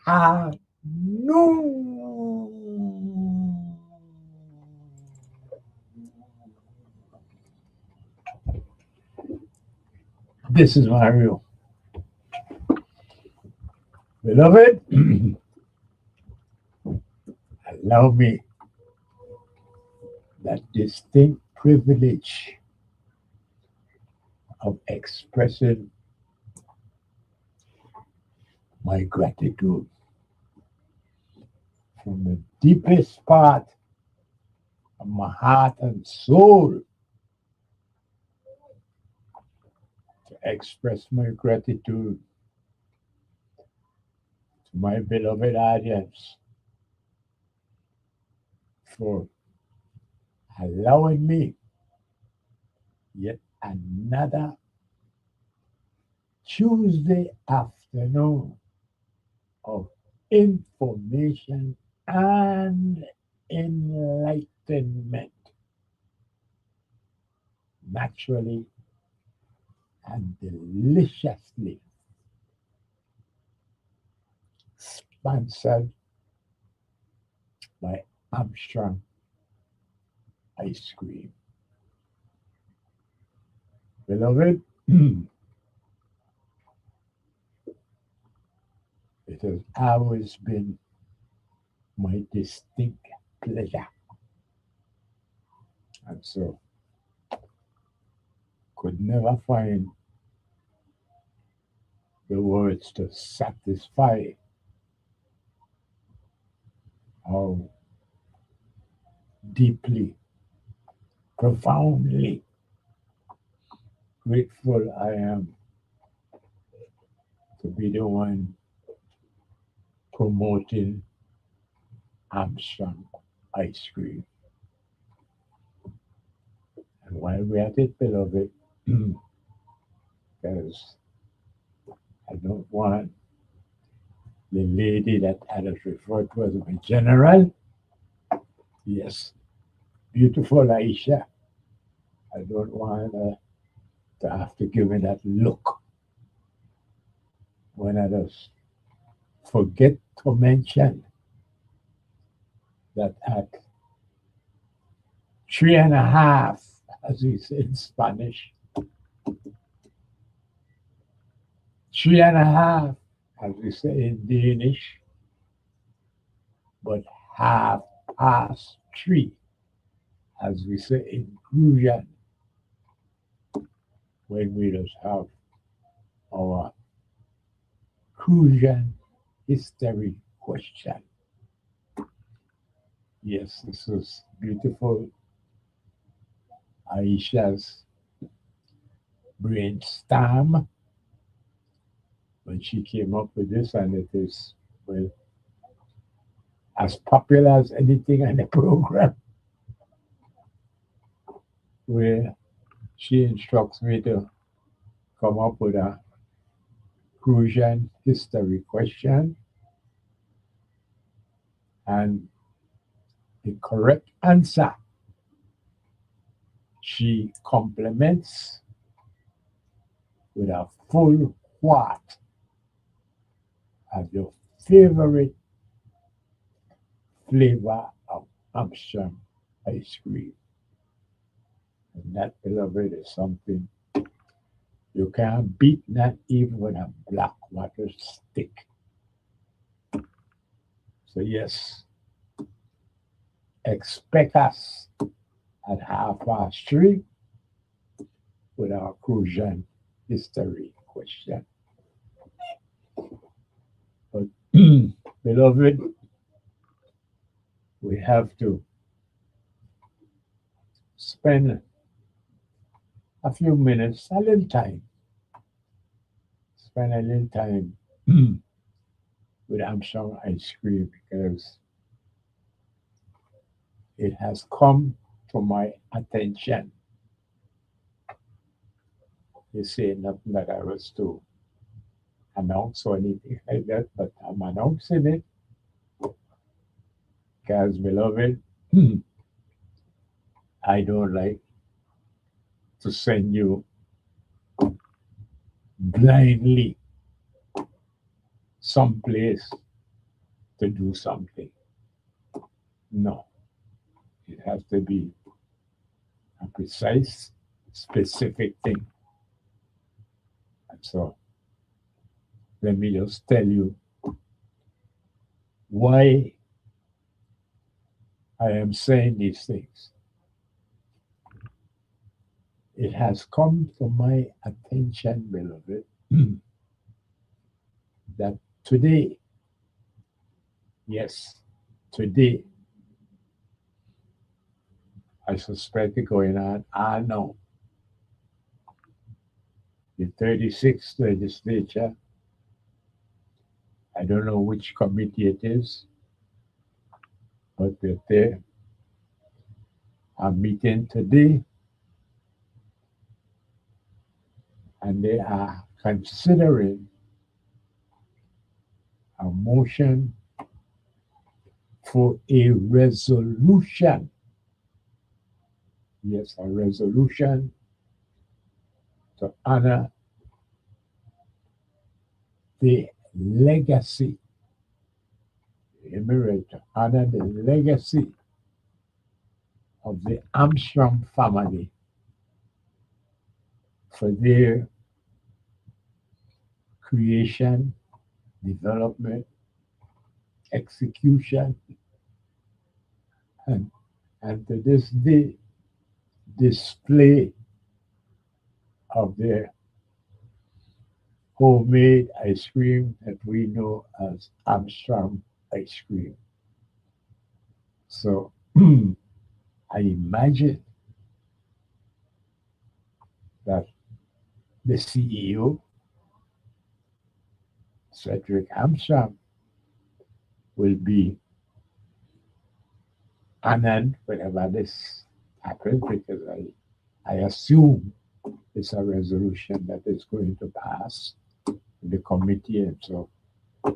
afternoon. This is Mario. Beloved, allow me that distinct privilege of expressing my gratitude from the deepest part of my heart and soul to express my gratitude to my beloved audience for allowing me yet another Tuesday afternoon of information and enlightenment, naturally and deliciously sponsored by Armstrong Ice Cream. Beloved, it has always been my distinct pleasure, and so could never find the words to satisfy how deeply, profoundly grateful I am to be the one promoting Armstrong Ice Cream. And while we're at it, beloved, because I don't want the lady that I was referred to as my general, yes, beautiful Aisha, I don't want her to have to give me that look when I just forget to mention that at 3.5, as we say in Spanish, 3.5, as we say in Danish, but half past three, as we say in Grusian, when we just have our Grusian history question. Yes, this was beautiful. Aisha's brainstorm when she came up with this, and it is, well, as popular as anything on the program, where she instructs me to come up with a Grusian history question, and the correct answer she complements with a full what of your favorite flavor of Armstrong ice cream. And that, beloved, is something you can't beat, not even with a black water stick. So, yes, expect us at 3:30 with our Crucian history question. But, beloved, we have to spend a few minutes, a little time, spend a little time with Armstrong ice cream because it has come to my attention. You say nothing that I was to announce or anything like that, but I'm announcing it because, beloved, I don't like to send you blindly someplace to do something. No, it has to be a precise, specific thing. And so let me just tell you why I am saying these things. It has come to my attention, beloved, that today, yes, today, I suspect it going on. I know the 36th legislature, I don't know which committee it is, but they are meeting today and they are considering a motion for a resolution. Yes, a resolution to honor the legacy. To honor the legacy of the Armstrong family for their creation, development, execution, and, and to this day, display of their homemade ice cream that we know as Armstrong ice cream. So I imagine that the CEO, Cedric Armstrong, will be honored whenever this happens because I assume it's a resolution that is going to pass in the committee, and so it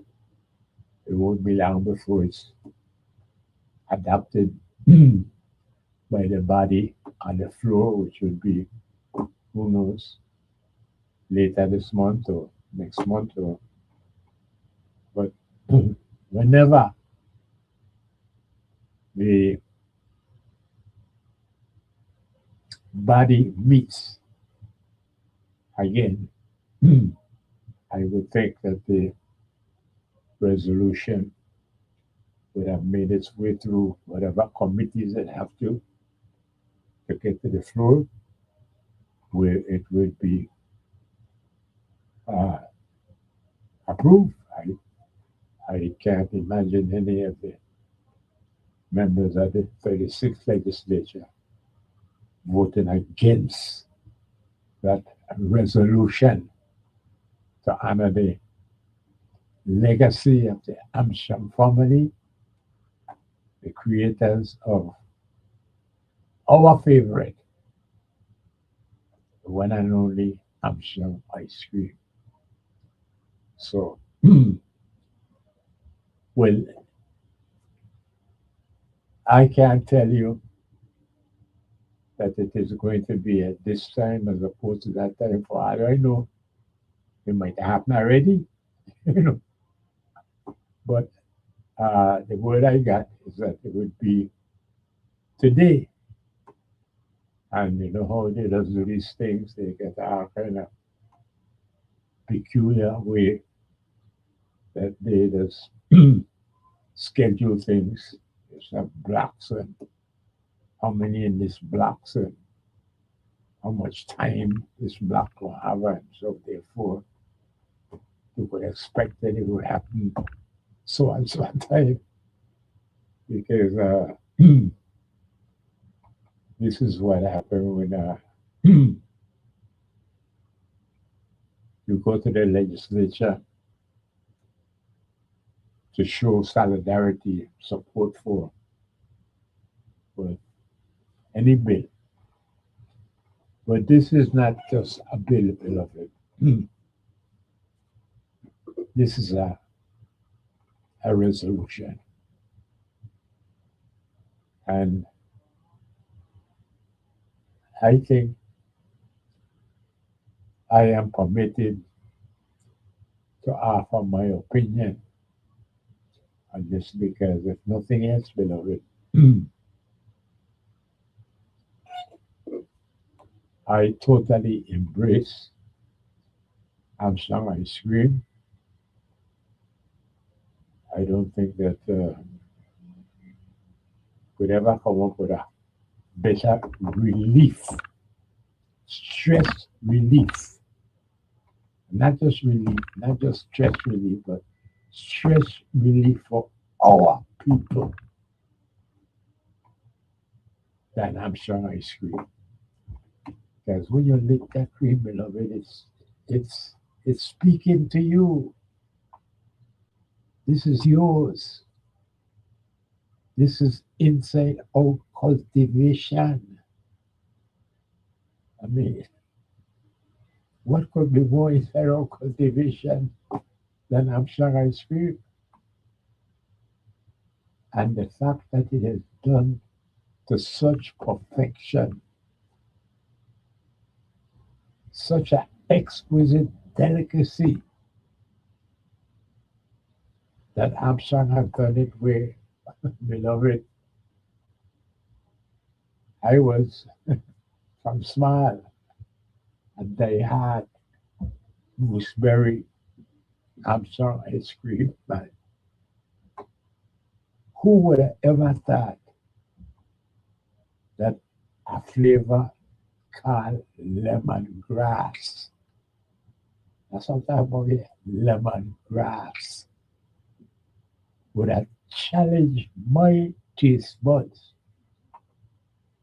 won't be long before it's adopted by the body on the floor, which will be, who knows, later this month or next month, or but whenever the body meets again, I would think that the resolution would have made its way through whatever committees it have to get to the floor, where it would be uh, approved. I can't imagine any of the members of the 36th legislature voting against that resolution to honor the legacy of the Armstrong family, the creators of our favorite, the one and only Armstrong ice cream. So, well, I can't tell you that it is going to be at this time as opposed to that time. For all I know, it might happen already, you know. But the word I got is that it would be today. And you know how they just do these things, they get all kind of peculiar way that they just schedule things. There's some blocks and how many in this blocks and how much time this block will have. And so therefore you could expect that it would happen so and so time because this is what happened when you go to the legislature to show solidarity, support for any bill. But this is not just a bill, beloved. This is a resolution. And I think I am permitted to offer my opinion And just because, if nothing else, beloved, I totally embrace Armstrong ice cream. I don't think that could ever come up with a better relief, stress relief, not just relief, not just stress relief, but stress relief for our people than Armstrong ice cream. Because when you lick that cream, beloved, it's it's speaking to you. This is yours. This is inside out cultivation. I mean, what could be more inside out cultivation than Armstrong ice cream? And the fact that it is done to such perfection, such an exquisite delicacy that Armstrong have done it where, beloved, I was from small and they had gooseberry Armstrong ice cream. But who would have ever thought that a flavor called lemongrass, that's what I'm talking about here, lemongrass, would have challenged my taste buds,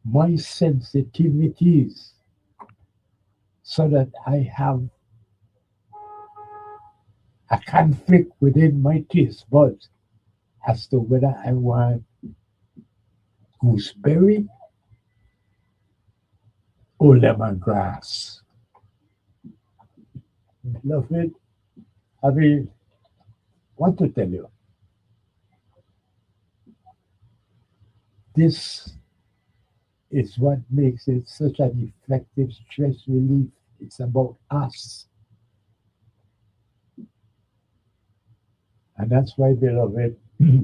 my sensitivities, so that I have a conflict within my taste buds as to whether I want gooseberry or lemongrass. Love it. I mean, what to tell you? This is what makes it such an effective stress relief. It's about us. And that's why, beloved, I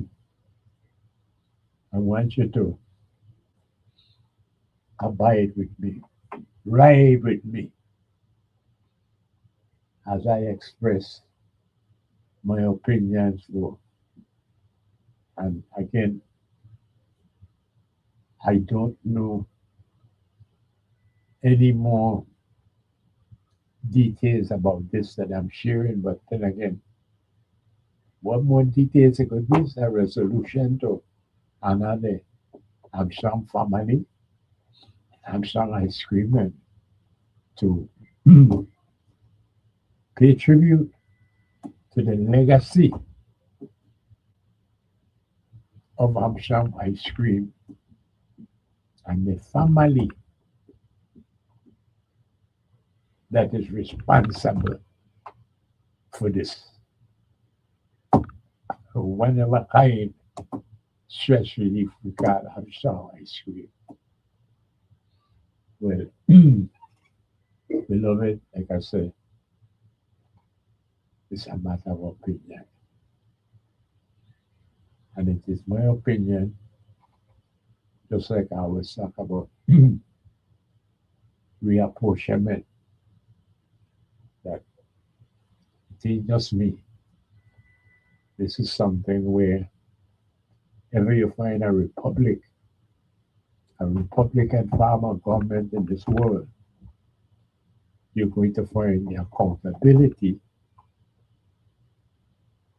want you to abide with me, ride with me as I express my opinions, Lord. And again, I don't know any more details about this that I'm sharing, but then again, what more details it could be is a resolution to another Armstrong family, Armstrong ice cream, and to pay tribute to the legacy of Armstrong ice cream and the family that is responsible for this one of a kind stress relief we call Armstrong ice cream. Well, beloved, like I said, it's a matter of opinion. And it is my opinion, just like I always talk about reapportionment, that it ain't just me. This is something where ever you find a Republican form of government in this world, you're going to find the accountability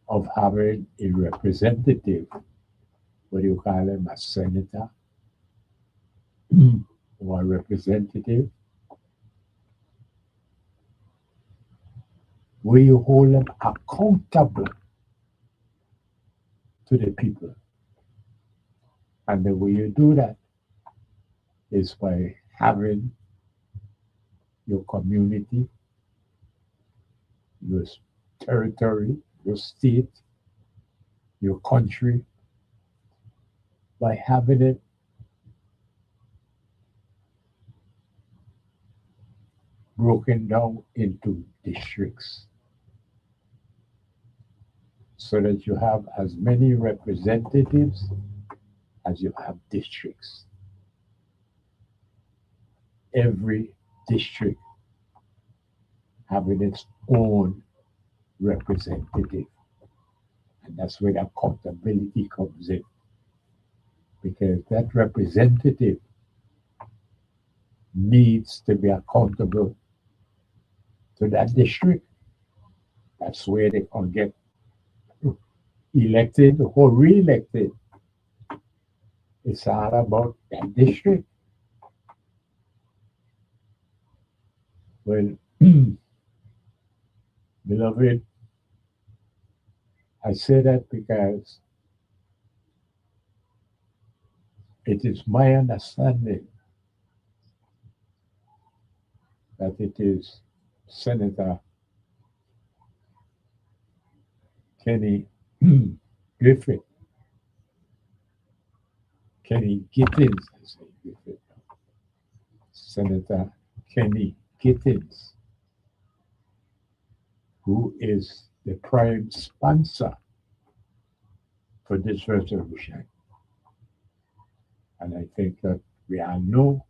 of having a representative, what do you call him, a senator or a representative, where you hold them accountable to the people. And the way you do that is by having your community, your territory, your state, your country, by having it broken down into districts. so that you have as many representatives as you have districts. Every district having its own representative. And that's where the accountability comes in. Because that representative needs to be accountable to that district. That's where they can get elected or re-elected. It's all about that district. Well, beloved, I say that because it is my understanding that it is Senator Kenny Griffith, Kenny Gittins, I say Griffith, Senator Kenny Gittins, who is the prime sponsor for this resolution. And I think that we all know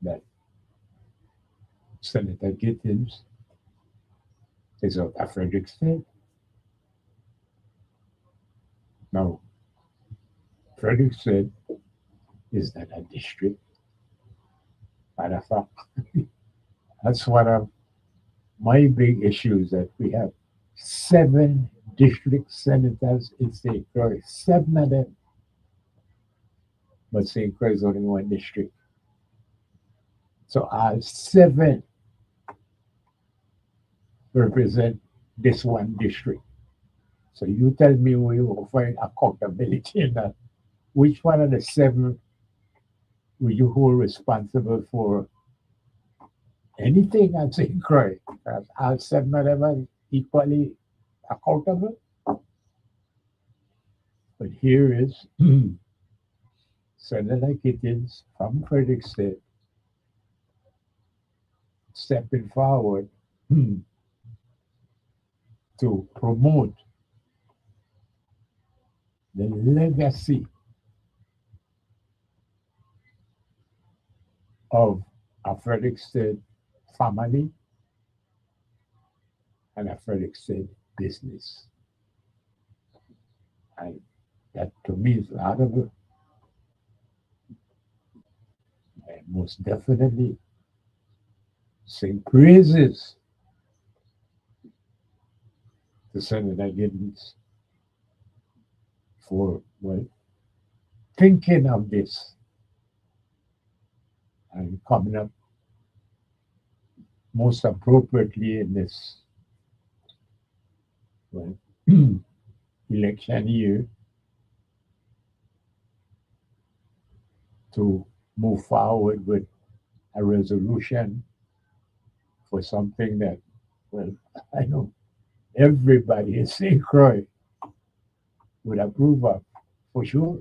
that Senator Gittins is out of Frederick State. Now, Frederick State is not a district. Matter of fact, that's one of my big issues that we have 7 district senators in St. Croix, 7 of them. But St. Croix is only one district. So all 7 represent this one district. So you tell me where you will find accountability in that. Which one of the 7 will you hold responsible for anything at St. Croix? Because all 7 of them are equally accountable. But here is Senator Gittins from Frederick State stepping forward to promote the legacy of a Frederick State family and a Frederick State business. And that to me is laudable. And most definitely sing praises to Senator Gittins for thinking of this and coming up most appropriately in this election year to move forward with a resolution for something that, I know everybody in St. Croix would approve of, for sure.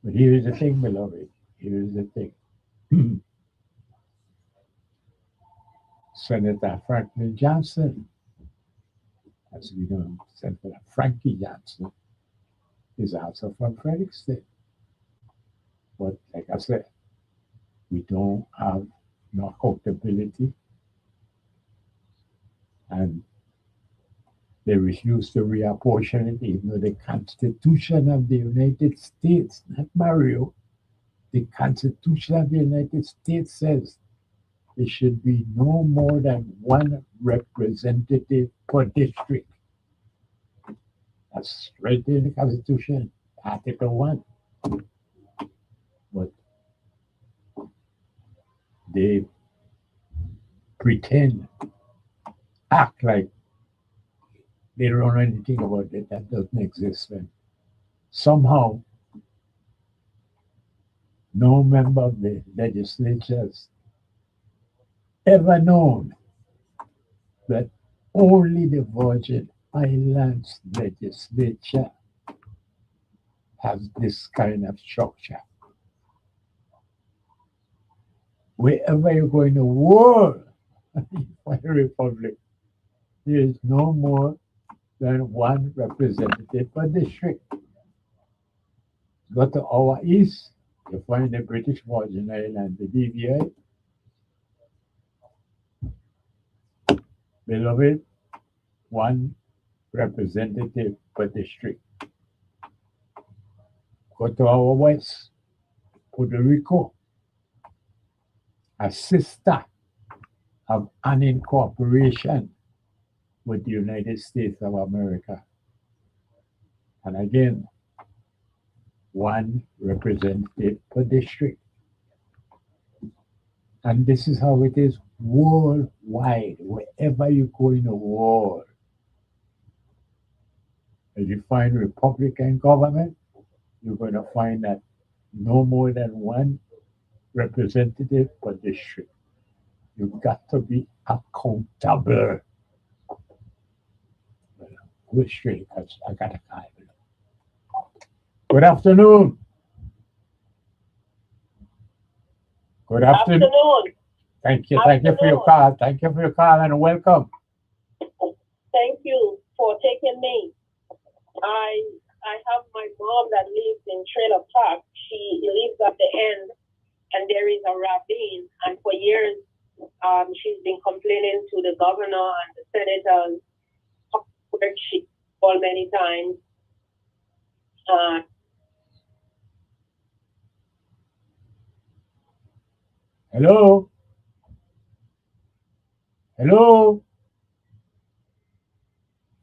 But here's the thing, beloved. Here's the thing. Senator Franklin Johnson, as we know, Senator Frankie Johnson, is also from Frederick State. But like I said, we don't have no accountability, and they refuse to reapportion it, even though the Constitution of the United States, not Mario, the Constitution of the United States says there should be no more than 1 representative per district. That's right there in the Constitution, Article 1. But they pretend, act like they don't know anything about it, that doesn't exist. And somehow, no member of the legislature has ever known that only the Virgin Islands legislature has this kind of structure. Wherever you go in the world, for the Republic, there is no more than one representative per district. Go to our east, you find the British Virgin Islands, the BVI. Beloved, one representative per district. Go to our west, Puerto Rico, a sister of an incorporation with the United States of America. And again, one representative per district. And this is how it is worldwide, wherever you go in the world. As you find Republican government, you're going to find that no more than one representative per district. You've got to be accountable. Go straight, because I got a call. Good afternoon. Good afternoon. Thank you for your call. Thank you for your call and welcome. Thank you for taking me. I have my mom that lives in Trailer Park. She lives at the end, and there is a ravine. And for years, she's been complaining to the governor and the senators. She called many times. Hello. Hello.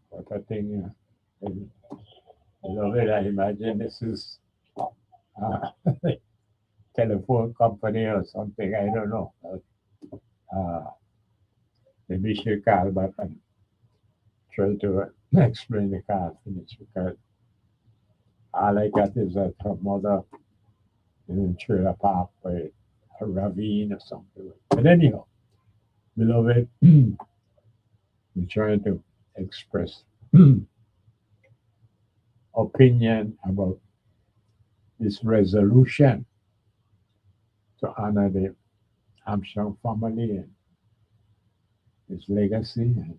What a thing. Beloved, I imagine this is telephone company or something. I don't know. Maybe she call back and try to explain the car finish because all I got is that her mother in Trailer Park by a ravine or something. But anyhow, beloved, we're trying to express opinion about this resolution to honor the Armstrong family and his legacy and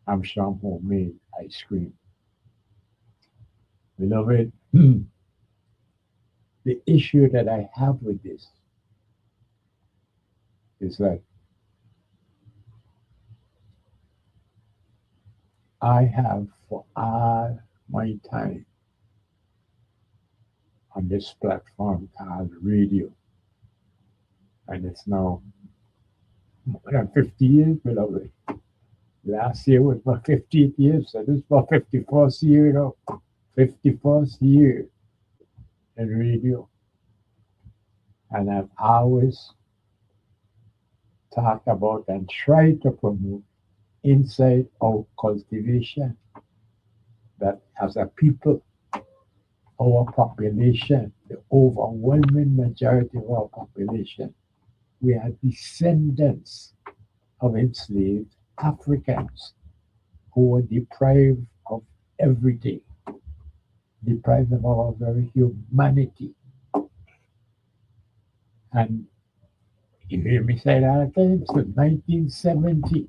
Armstrong homemade ice cream. Beloved, the issue that I have with this is that I have for all my time on this platform called radio, and it's now more than 50 years, beloved. Last year was my 50th year, so this is my 51st year, 51st year in radio. And I've always talked about and tried to promote inside out cultivation. That as a people, our population, the overwhelming majority of our population, we are descendants of enslaved Africans who were deprived of everything, deprived of our very humanity. And you hear me say that again, since 1970,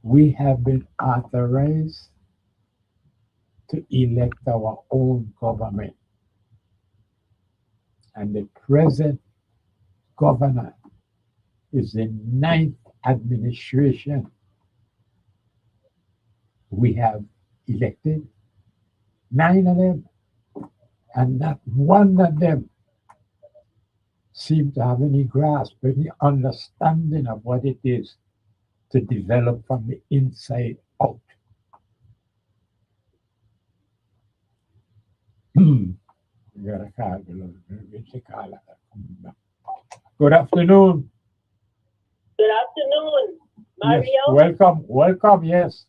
we have been authorized to elect our own government. And the present governor is the ninth administration we have elected, 9 of them, and not one of them seem to have any grasp, any understanding of what it is to develop from the inside out. You got a call, beloved. It's a call. Good afternoon. Good afternoon, Mario. Yes, welcome, yes.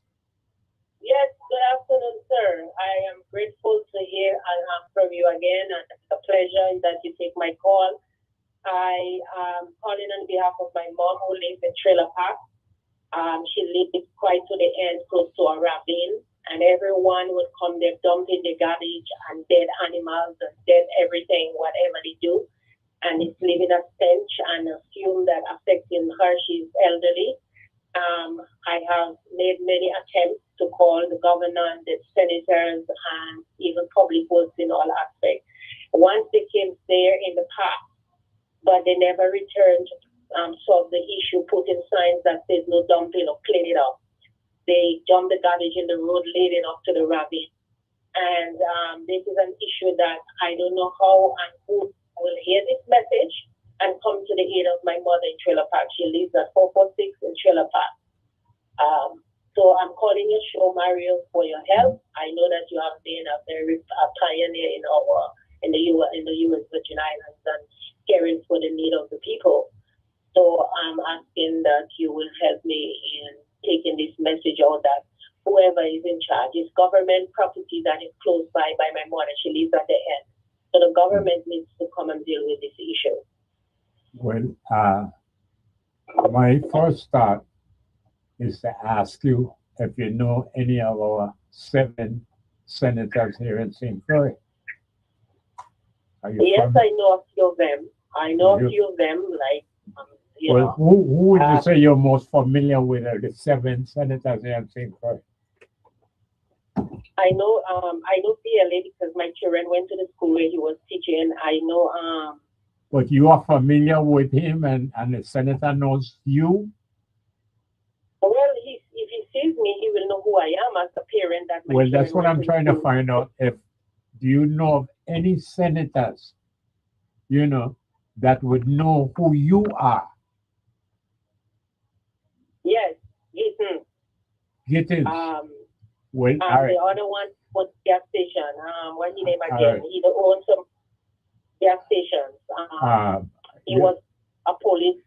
Yes, good afternoon, sir. I am grateful to hear from you again, and it's a pleasure that you take my call. I am calling on behalf of my mom who lives in Trailer Park. She lives quite to the end, close to a ravine, and everyone would come there dumping the garbage and dead animals and dead everything, whatever they do. and it's leaving a stench, and assume that affecting her. She's elderly. I have made many attempts to call the governor and the senators and even public works in all aspects. Once they came there in the past, but they never returned to solve the issue, putting signs that says no dumping or clean it up. They dump the garbage in the road leading up to the ravine. And this is an issue that I don't know how and who will hear this message and come to the aid of my mother in Trailer Park. She lives at 446 in Trailer Park. So I'm calling you, Show Mario, for your help. I know that you have been a very pioneer in the U.S. Virgin Islands and caring for the need of the people. So I'm asking that you will help me in taking this message out that whoever is in charge is government property that is close by my mother. She lives at the end. So the government needs to come and deal with this issue. Well, my first thought is to ask you if you know any of our 7 senators here in St. Croix. Yes, I know a few of them. I know a few of them, like, well, who would you say you're most familiar with the 7 senators here in St. Croix? I know PLA because my children went to the school where he was teaching. I know But you are familiar with him and the senator knows you? Well, if he sees me, he will know who I am as a parent. Well, that's what I'm trying to find out. Do you know of any senators, that would know who you are? Yes, Gittins. Gittins. Well, all right. The other one was gas station. What's his name again? Right. He owns some gas stations. He was a police.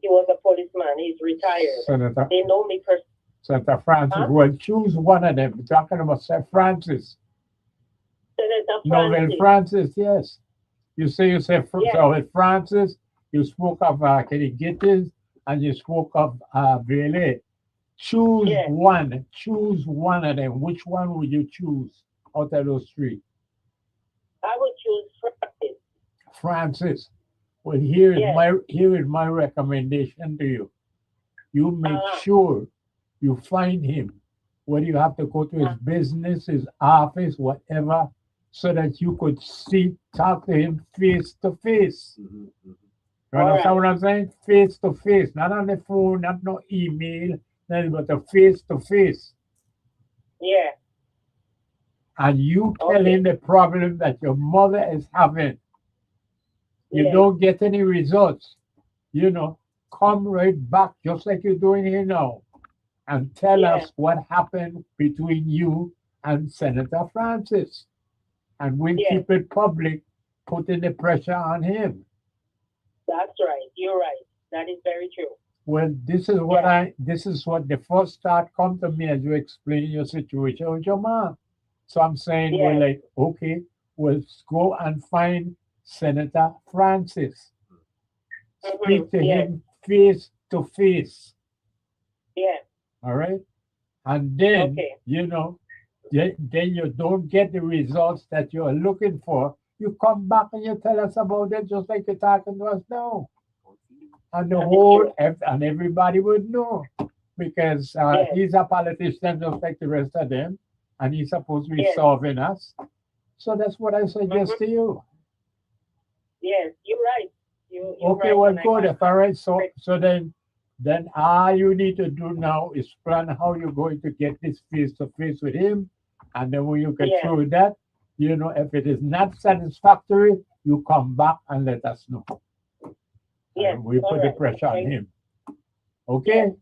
He was a policeman. He's retired. Senator. They know me personally. Senator Francis. Huh? Well, choose one of them. We're talking about Sir Francis. Senator Francis. Novel Francis, yes. You say yes. So Francis, you spoke of Kenny Gittins, and you spoke of Vele. Choose one. Choose one of them. Which one would you choose out of those 3? I would choose Francis. Francis. Well, here is my recommendation to you. You make sure you find him, whether you have to go to his business, his office, whatever, so that you could talk to him face to face. You understand what I'm saying? Face to face, not on the phone, not no email, but a face to face. Yeah. And you tell him the problem that your mother is having. You don't get any results. Come right back, just like you're doing here now, and tell us what happened between you and Senator Francis. And we'll keep it public, putting the pressure on him. That's right. You're right. That is very true. Well, this is what the first thought come to me as you explain your situation with your mom. So I'm saying, well, like, okay, let's go and find Senator Francis. Speak to him face to face. Yeah. All right. And then, then you don't get the results that you're looking for. You come back and you tell us about it just like you're talking to us now. And and everybody would know because he's a politician just like the rest of them, and he's supposed to be solving us. So that's what I suggest to you. Yes, you're right. You're okay, well, good. All right. So then all you need to do now is plan how you're going to get this face to face with him, and then when you get through that, if it is not satisfactory, you come back and let us know. Yes, we put the pressure on him. Okay?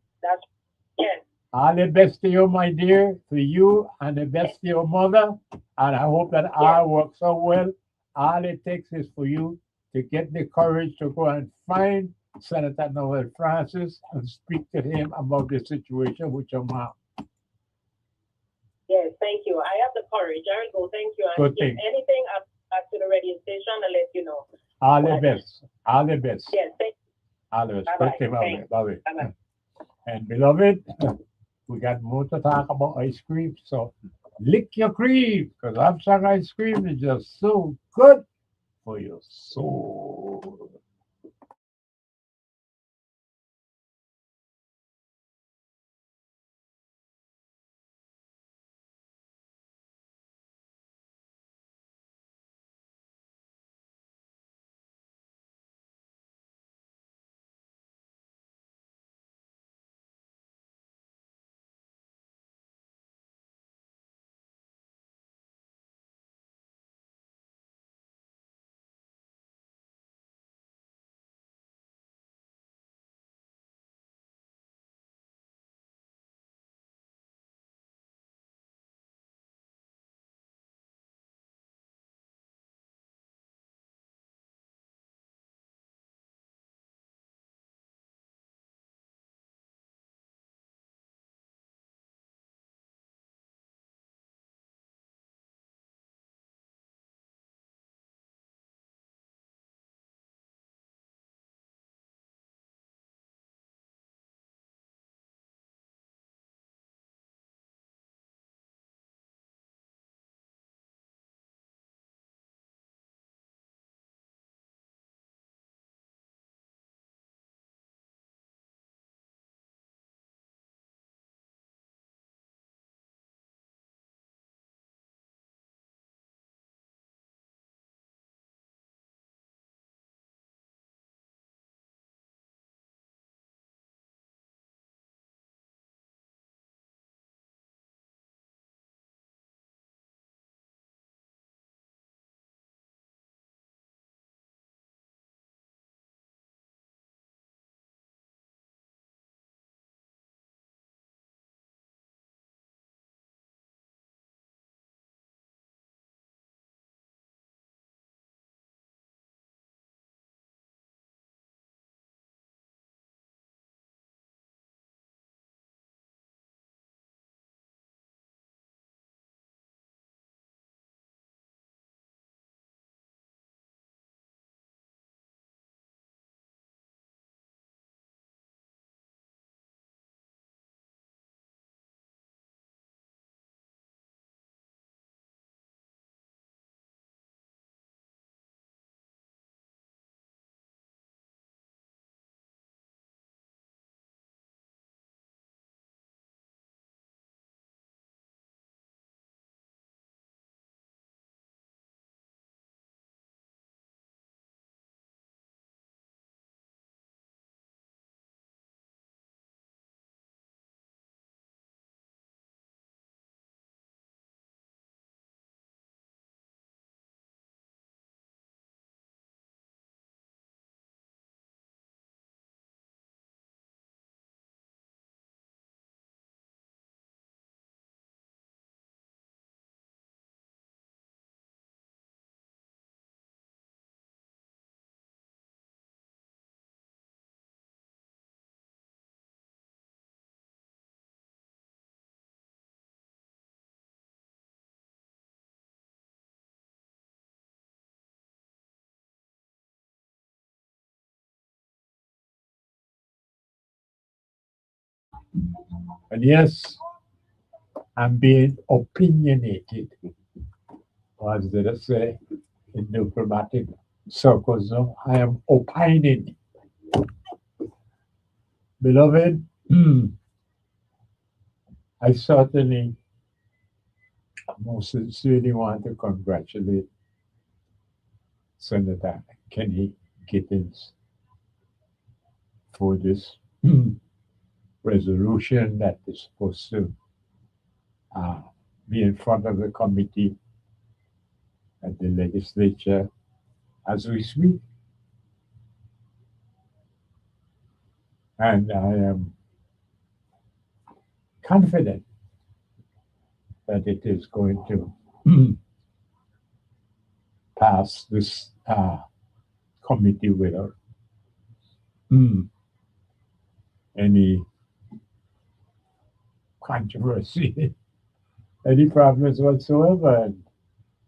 Yes. All the best to you, my dear, to you, and the best to your mother. And I hope that all works out well. All it takes is for you to get the courage to go and find Senator Noel Francis and speak to him about the situation with your mom. Yes, thank you. I have the courage. I will go. Thank you. Good and thing. If anything, I'll back to the radio station and let you know. All the best. All the best. Yes, thank you. All the best. Bye-bye. Bye-bye. And beloved, we got more to talk about ice cream. So lick your cream, because Armstrong ice cream is just so good for your soul. And yes, I'm being opinionated, or as they say in diplomatic circles, no? I am opining. Beloved, I certainly most sincerely want to congratulate Senator Kenny Gittins for this resolution that is supposed to uh, be in front of the committee at the legislature as we speak. And I am confident that it is going to pass this committee without any controversy, any problems whatsoever. And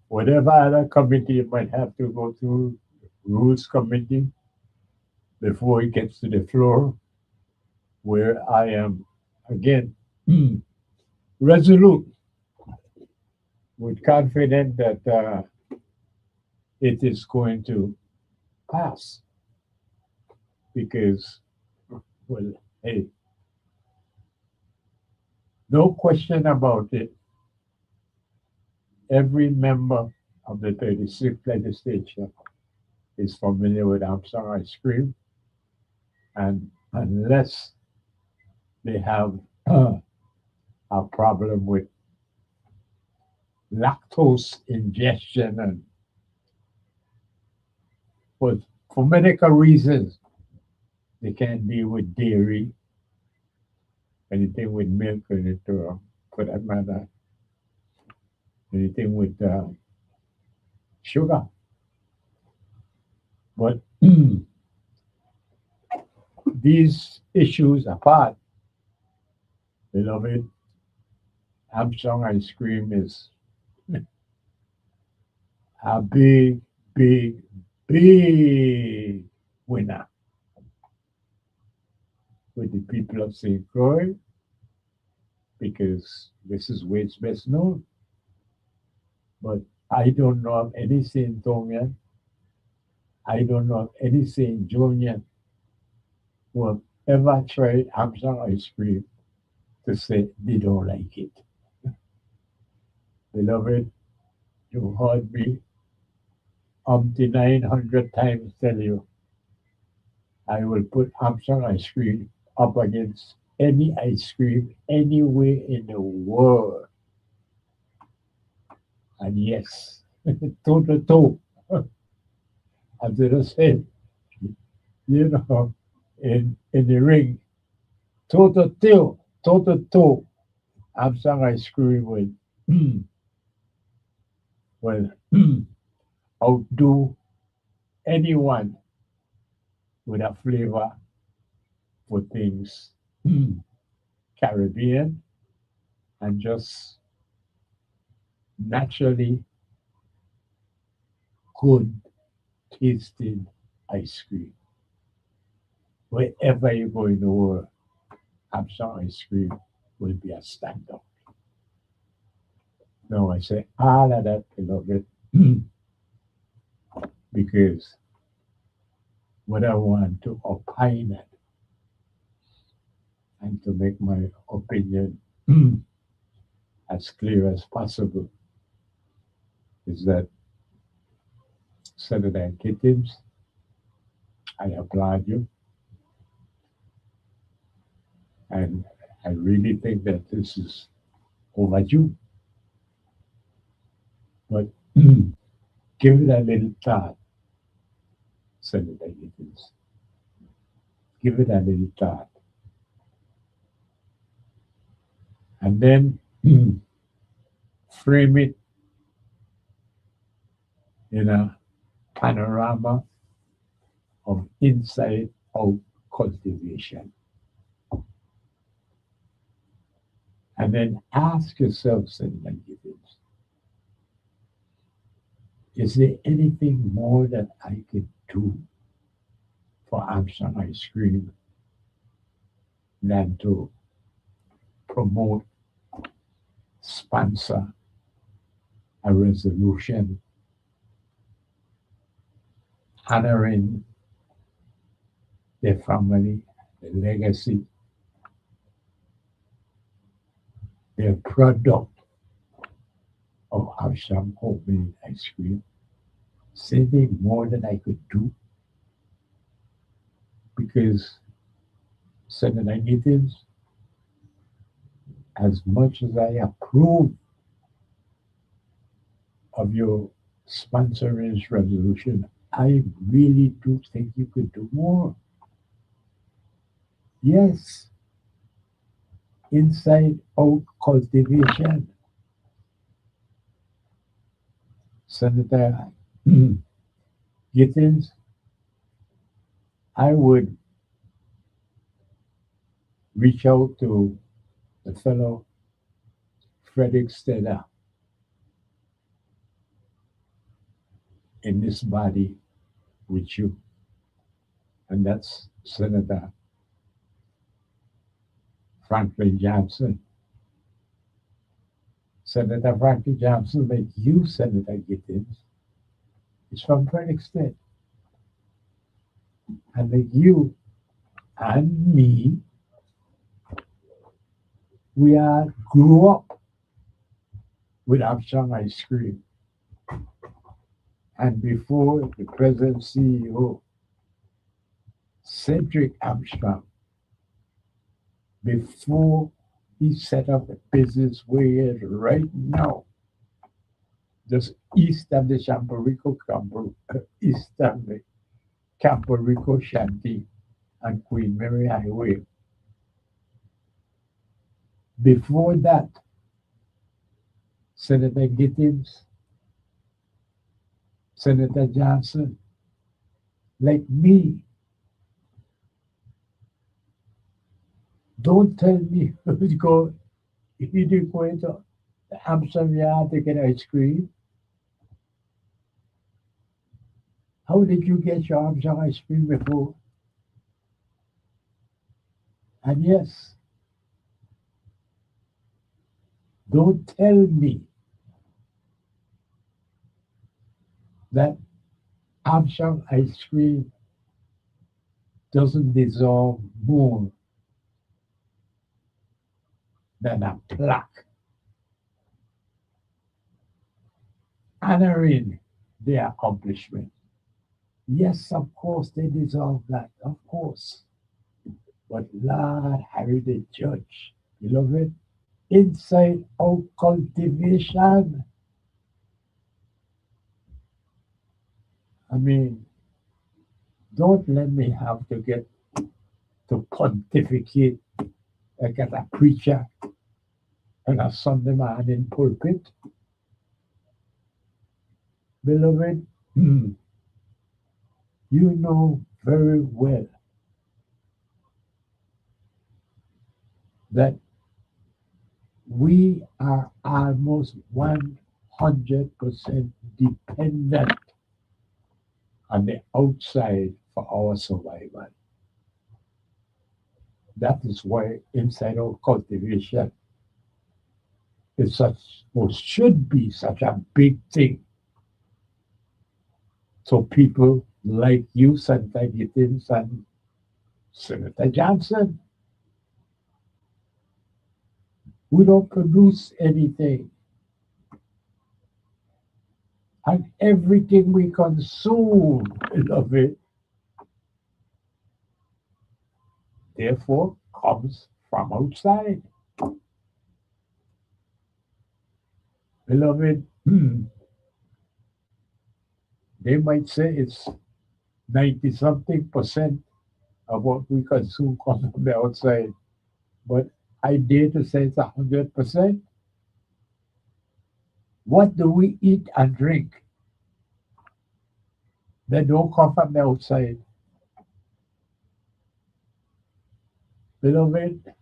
whatever other committee it might have to go through, rules committee, before it gets to the floor, where I am again resolute, with confident that it is going to pass because, well, hey, no question about it. Every member of the 36th legislature is familiar with Armstrong ice cream, and unless they have a problem with lactose ingestion and but for medical reasons, they can't deal with dairy, anything with milk in it, or for that matter, anything with sugar. But these issues apart, beloved, Armstrong ice cream is a big, big, big winner with the people of St. Croix because this is where it's best known. But I don't know of any St. Thomian, I don't know of any St. Jonian who have ever tried Armstrong ice cream to say they don't like it. Beloved, you heard me the 900 times tell you I will put Armstrong ice cream up against any ice cream anywhere in the world. And yes, toe to toe, as it is said, in the ring, toe to toe, Armstrong ice cream will, will outdo anyone with a flavor for things Caribbean and just naturally good tasting ice cream. Wherever you go in the world, Armstrong ice cream will be a standout. Now I say all of that, beloved, because what I want to opine at and to make my opinion as clear as possible is that Senator Gittins, I applaud you. And I really think that this is overdue. But give it a little thought, Senator Gittins. Give it a little thought. And then frame it in a panorama of inside out cultivation. And then ask yourself, Senator Gittins, is there anything more that I could do for Armstrong ice cream than to promote, sponsor a resolution honoring their family, their legacy, their product of Armstrong homemade ice cream? Is there anything more that I could do? Because Senator Gittins, as much as I approve of your sponsoring this resolution, I really do think you could do more. Yes, inside out cultivation. Senator Gittins, I would reach out to the fellow Frederick Stella in this body with you, and that's Senator Franklin Johnson. Senator Franklin Johnson, like you, Senator Gittins, It's from Frederickston. And like you and me, we are grew up with Armstrong ice cream. And before the present CEO, Cedric Armstrong, before he set up a business where he is right now, just east of the Champorico Campo, east of the Camporico Shanty and Queen Mary Highway. Before that, Senator Gittins, Senator Johnson, like me, don't tell me to go, if you didn't go into the Amsterdam Yard to get ice cream. How did you get your Amsterdam ice cream before? And yes, don't tell me that Amsterdam ice cream doesn't deserve more than a plaque honoring their accomplishment. Yes, of course, they deserve that, of course. But Lord Harry the Judge, beloved, inside out cultivation. I mean, don't let me have to get to pontificate like a preacher and a Sunday morning pulpit. Beloved, you know very well that we are almost 100% dependent on the outside for our survival. That is why inside out cultivation is such, or should be such a big thing. So people like you, Senator Gittins and Senator Johnson, we don't produce anything. And everything we consume, beloved, therefore comes from outside. Beloved, they might say it's 90 something percent of what we consume comes from the outside, but I dare to say it's 100%. What do we eat and drink that don't come from the outside? Beloved,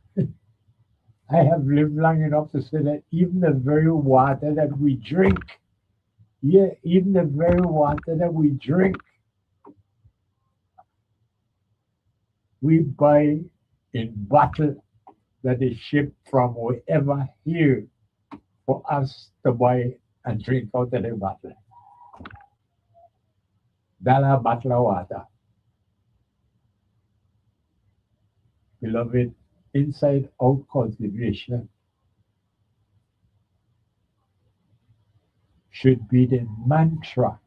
I have lived long enough to say that even the very water that we drink, yeah, even the very water that we drink, we buy in bottle that is shipped from wherever here for us to buy and drink out of the bottle. Dollar bottle of water. Beloved, inside out cultivation should be the mantra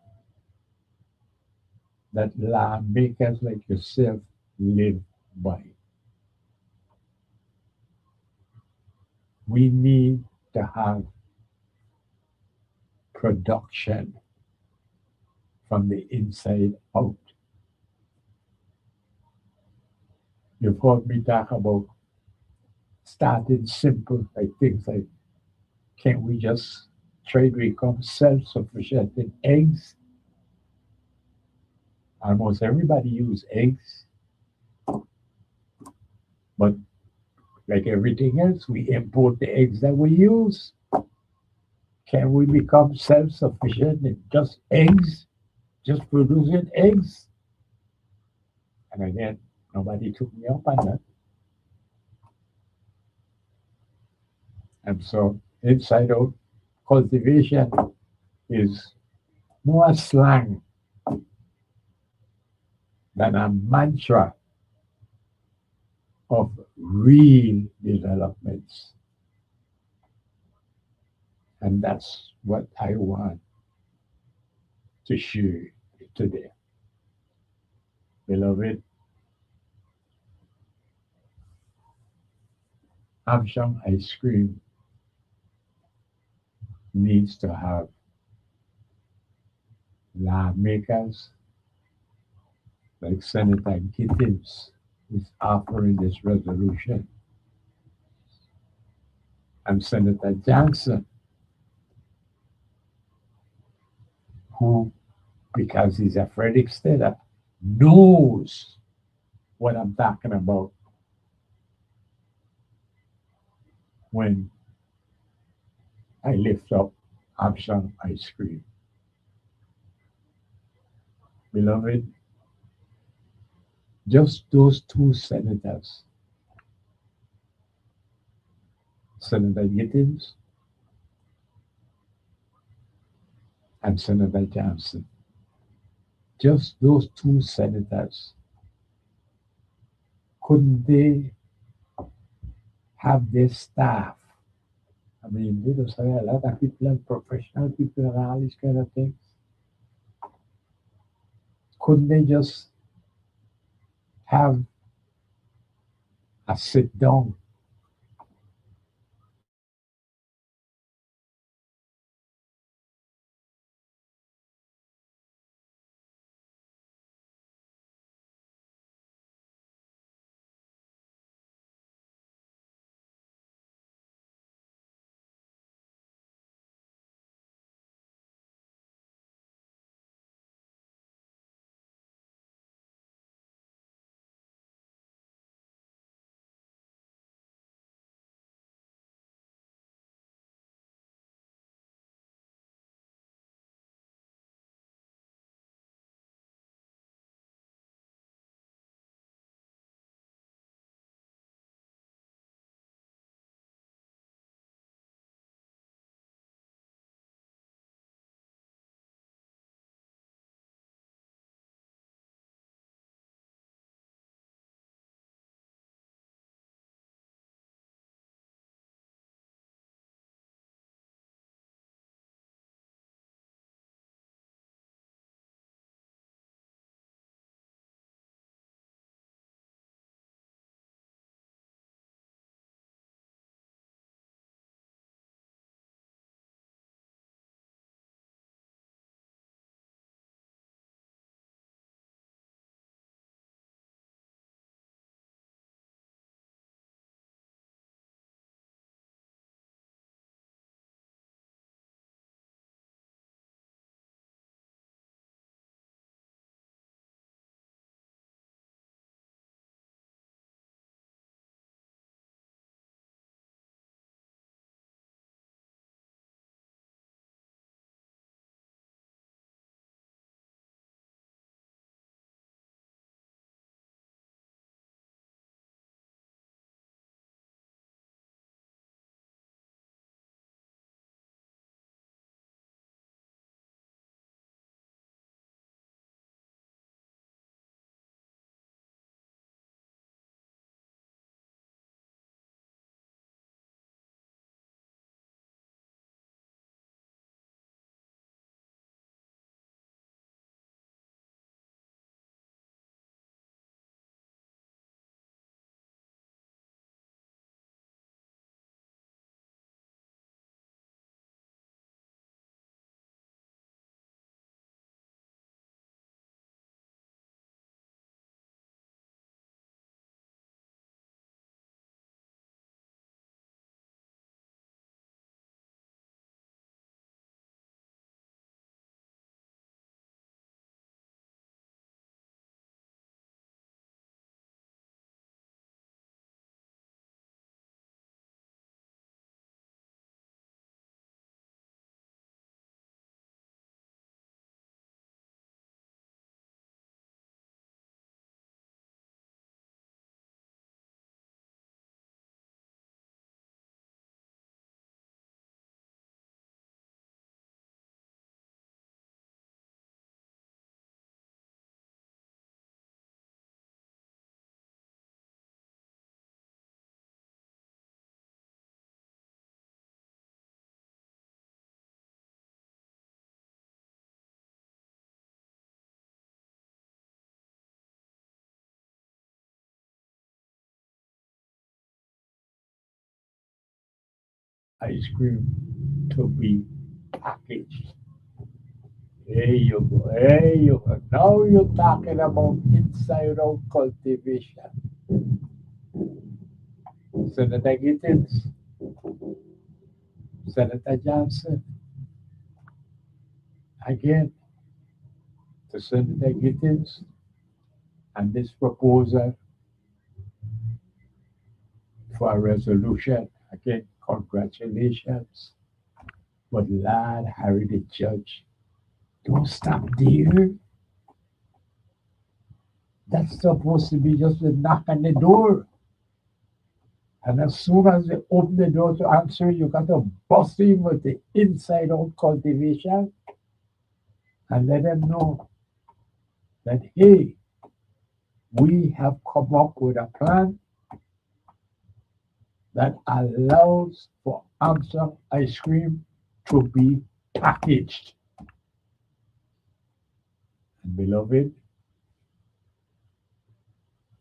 that lawmakers like yourself live by. We need to have production from the inside out. You've heard me talk about starting simple, like things like, can't we just try to become self-sufficient in eggs? Almost everybody use eggs, but like everything else, we import the eggs that we use. Can we become self-sufficient in just eggs, just producing eggs? And again, nobody took me up on that. And so inside out cultivation is more slang than a mantra of real developments. And that's what I want to share today. Beloved, Amsham ice cream needs to have lawmakers like Senator Gittins is offering this resolution, and Senator Johnson, who, because he's a Frederick Stater, knows what I'm talking about when I lift up Amsham ice cream. Beloved, just those two senators, Senator Gittins and Senator Johnson, just those two senators, couldn't they have their staff? I mean, they just hire a lot of people and professional people and all these kind of things. Couldn't they just have a sit down ice cream to be packaged. There you go. There you go. Now you're talking about inside out cultivation. Senator Gittins, Senator Johnson, again, to Senator Gittins and this proposal for a resolution. Again, congratulations. But Lord Harry the Judge, don't stop there. That's supposed to be just a knock on the door. And as soon as they open the door to answer, you got to bust in with the inside out cultivation and let them know that, hey, we have come up with a plan that allows for Armstrong ice cream to be packaged. And beloved,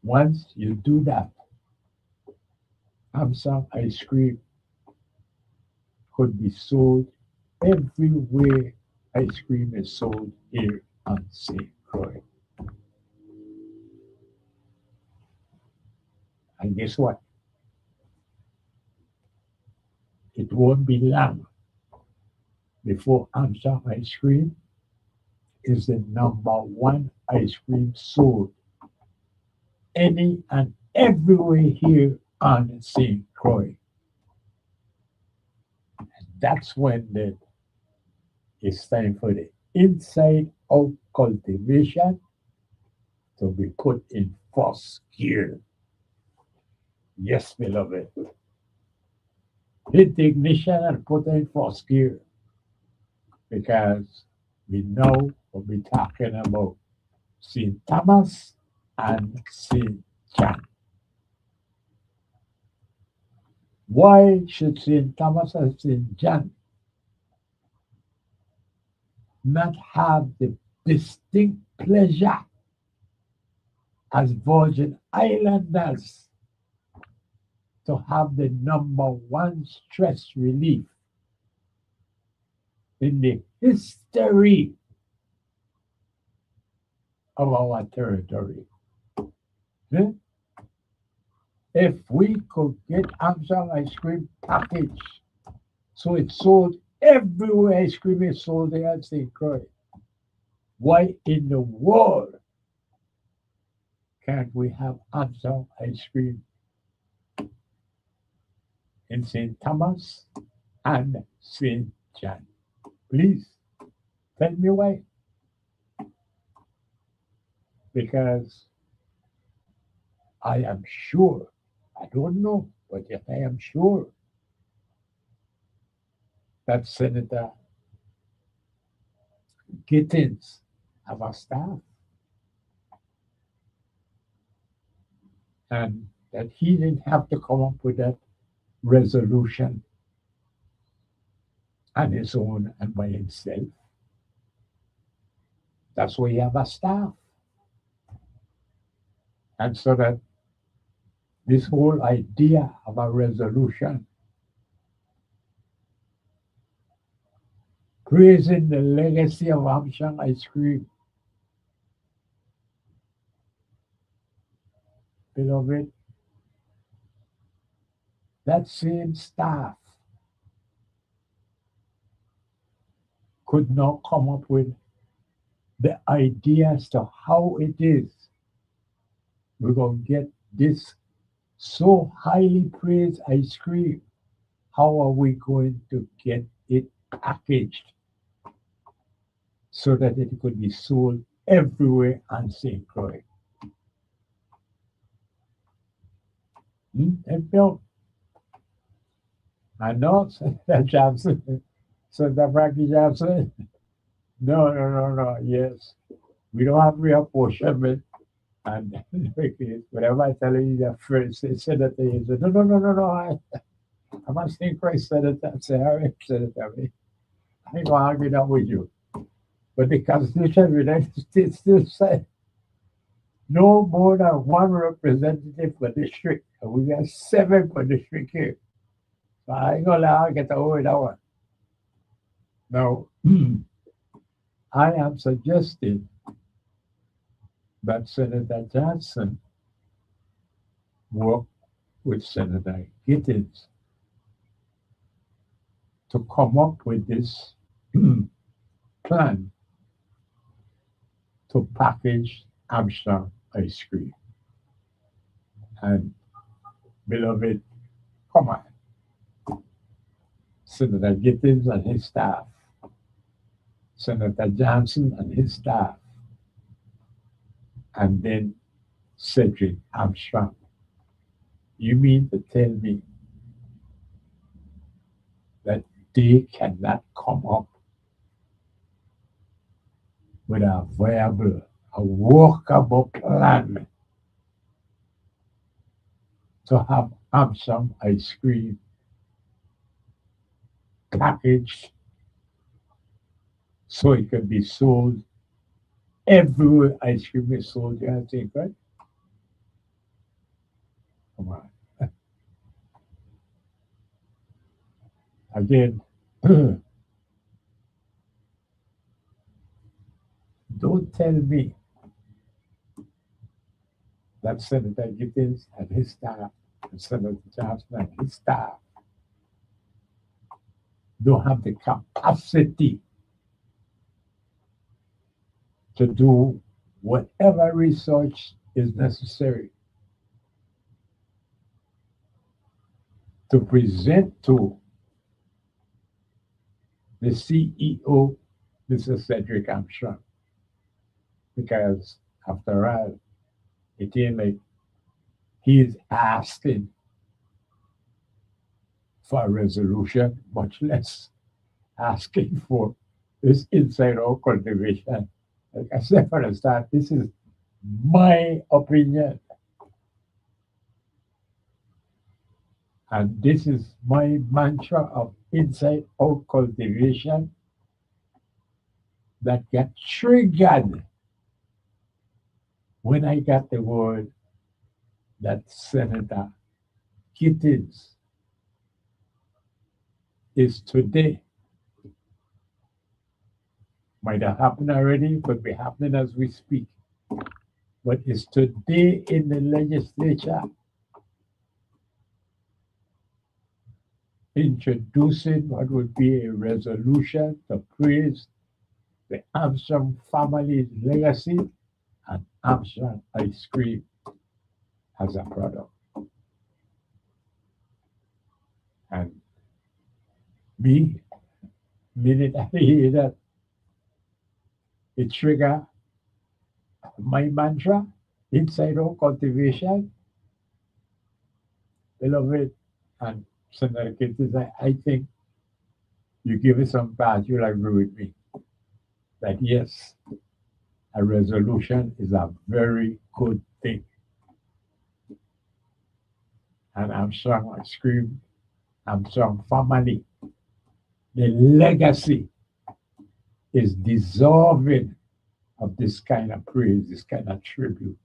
once you do that, Armstrong ice cream could be sold everywhere ice cream is sold here on St. Croix. And guess what? It won't be long before Armstrong ice cream is the #1 ice cream sold any and everywhere here on St. Croix. And that's when it's time for the inside out cultivation to be put in first gear. Yes, beloved. Hit the ignition and put it in first gear because we know we'll be talking about St. Thomas and St. John. Why should St. Thomas and St. John not have the distinct pleasure as Virgin Islanders to have the #1 stress relief in the history of our territory? Eh? If we could get Armstrong ice cream packaged so it's sold everywhere ice cream is sold there at St. Croix, why in the world can't we have Armstrong ice cream in St. Thomas and St. John? Please tell me why. Because I am sure, I don't know, but yet I am sure that Senator Gittins have a staff and that he didn't have to come up with that resolution on his own and by himself. That's why you have a staff. And so that this whole idea of a resolution praising the legacy of Armstrong ice cream, beloved, that same staff could not come up with the idea as to how it is we're going to get this so highly praised ice cream. How are we going to get it packaged so that it could be sold everywhere on St. Croix? And Bill, I know Senator Johnson, Senator Frankie Johnson. No. Yes, we don't have reapportionment. And whenever I tell you that first, they said that they said, no. I'm not saying Christ said it. I say, all right, said it that way. I ain't gonna argue that with you. But the Constitution of the United States still said no more than one representative per district. And we got 7 per district here. But I ain't gonna let her get away with that one. Now, I am suggesting that Senator Johnson work with Senator Gittins to come up with this plan to package Armstrong ice cream. And beloved, come on, Senator Gittins and his staff, Senator Johnson and his staff, and then Cedric Armstrong. You mean to tell me that they cannot come up with a viable, a workable plan to have Armstrong ice cream packaged so it can be sold everywhere ice cream is sold, you think, right? Come on. Again, don't tell me that Senator Gittins and his staff, and Senator Johnson and his staff don't have the capacity to do whatever research is necessary to present to the CEO, Mr. Cedric Armstrong. Because after all, it ain't like he's asking for a resolution, much less asking for this inside out cultivation. Like I said from the start, this is my opinion. And this is my mantra of inside out cultivation that got triggered when I got the word that Senator Gittins is today. Might have happened already, could be happening as we speak. But is today in the legislature introducing what would be a resolution to praise the Armstrong family's legacy and Armstrong ice cream as a product. And me, minute I hear that, it trigger my mantra, inside out cultivation, beloved, and Senator Gittins, I think you give it some path, you'll agree with me that yes, a resolution is a very good thing. And Armstrong ice cream, Armstrong family, the legacy is deserving of this kind of praise, this kind of tribute.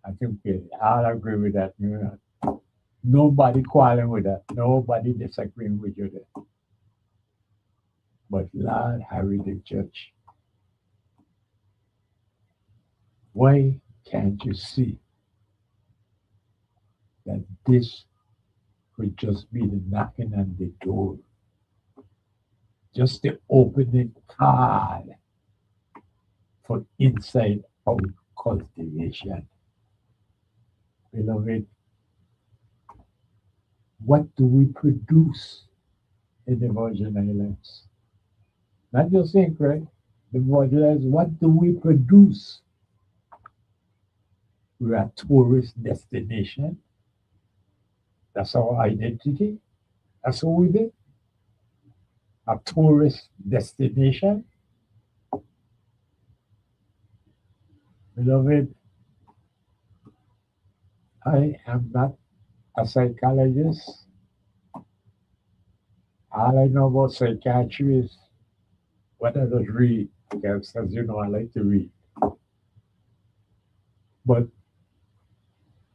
I think we all agree with that. You know, nobody quarreling with that. Nobody disagreeing with you there. But Lord Harry the Judge, why can't you see that this could just be the knocking on the door, just the opening card for inside out cultivation? Beloved, what do we produce in the Virgin Islands? Not just St. Croix, the Virgin Islands, what do we produce? We're a tourist destination. That's our identity. That's who we be. A tourist destination. Beloved, I am not a psychologist. All I know about psychiatry is what I just read, because as you know, I like to read. But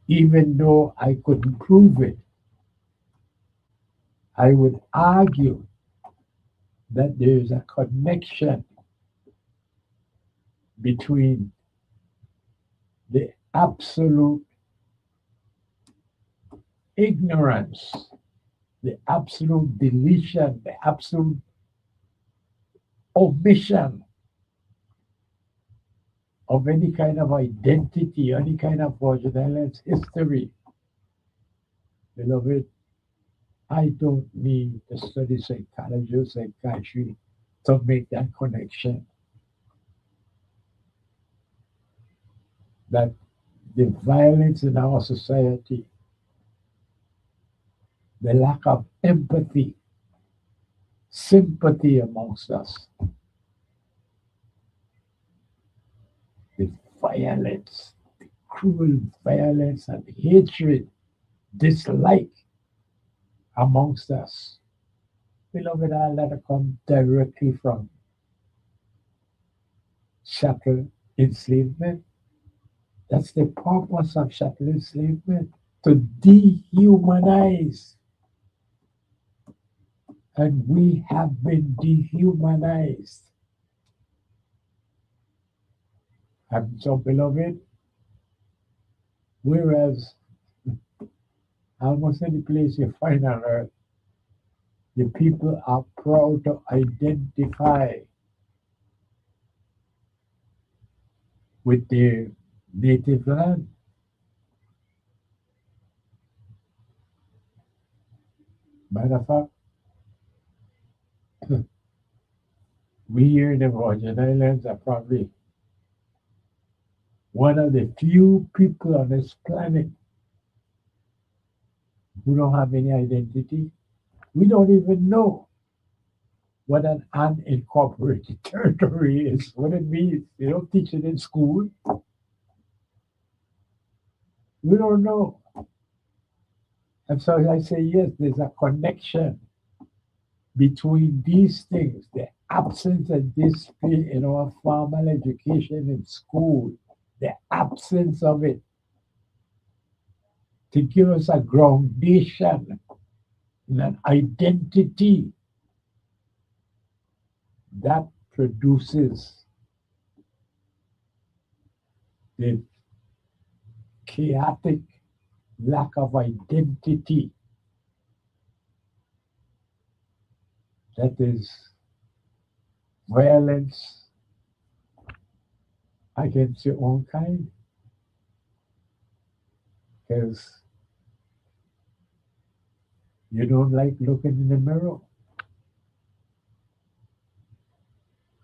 even though I couldn't prove it, I would argue that there is a connection between the absolute ignorance, the absolute deletion, the absolute omission of any kind of identity, any kind of marginalized history. Beloved, I don't need to study psychology or psychiatry to make that connection. That the violence in our society, the lack of empathy, sympathy amongst us, the violence, the cruel violence and hatred, dislike amongst us. Beloved, all that come directly from chattel enslavement. That's the purpose of chattel enslavement, to dehumanize. And we have been dehumanized. And so, beloved, whereas almost any place you find on earth, the people are proud to identify with their native land. Matter of fact, we here in the Virgin Islands are probably one of the few people on this planet who don't have any identity. We don't even know what an unincorporated territory is, what it means. They don't teach it in school. We don't know. And so I say, yes, there's a connection between these things, the absence of discipline in our formal education in school, the absence of it to give us a groundation and an identity that produces the chaotic lack of identity that is violence against your own kind. Because you don't like looking in the mirror.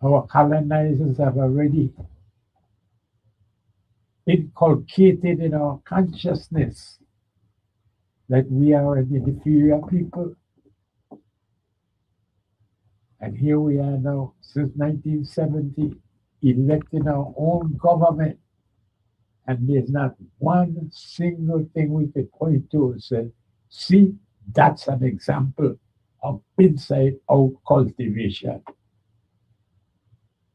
Our colonizers have already inculcated in our consciousness that we are an inferior people. And here we are now, since 1970, electing our own government. And there's not one single thing we could point to and say, see, that's an example of inside out cultivation.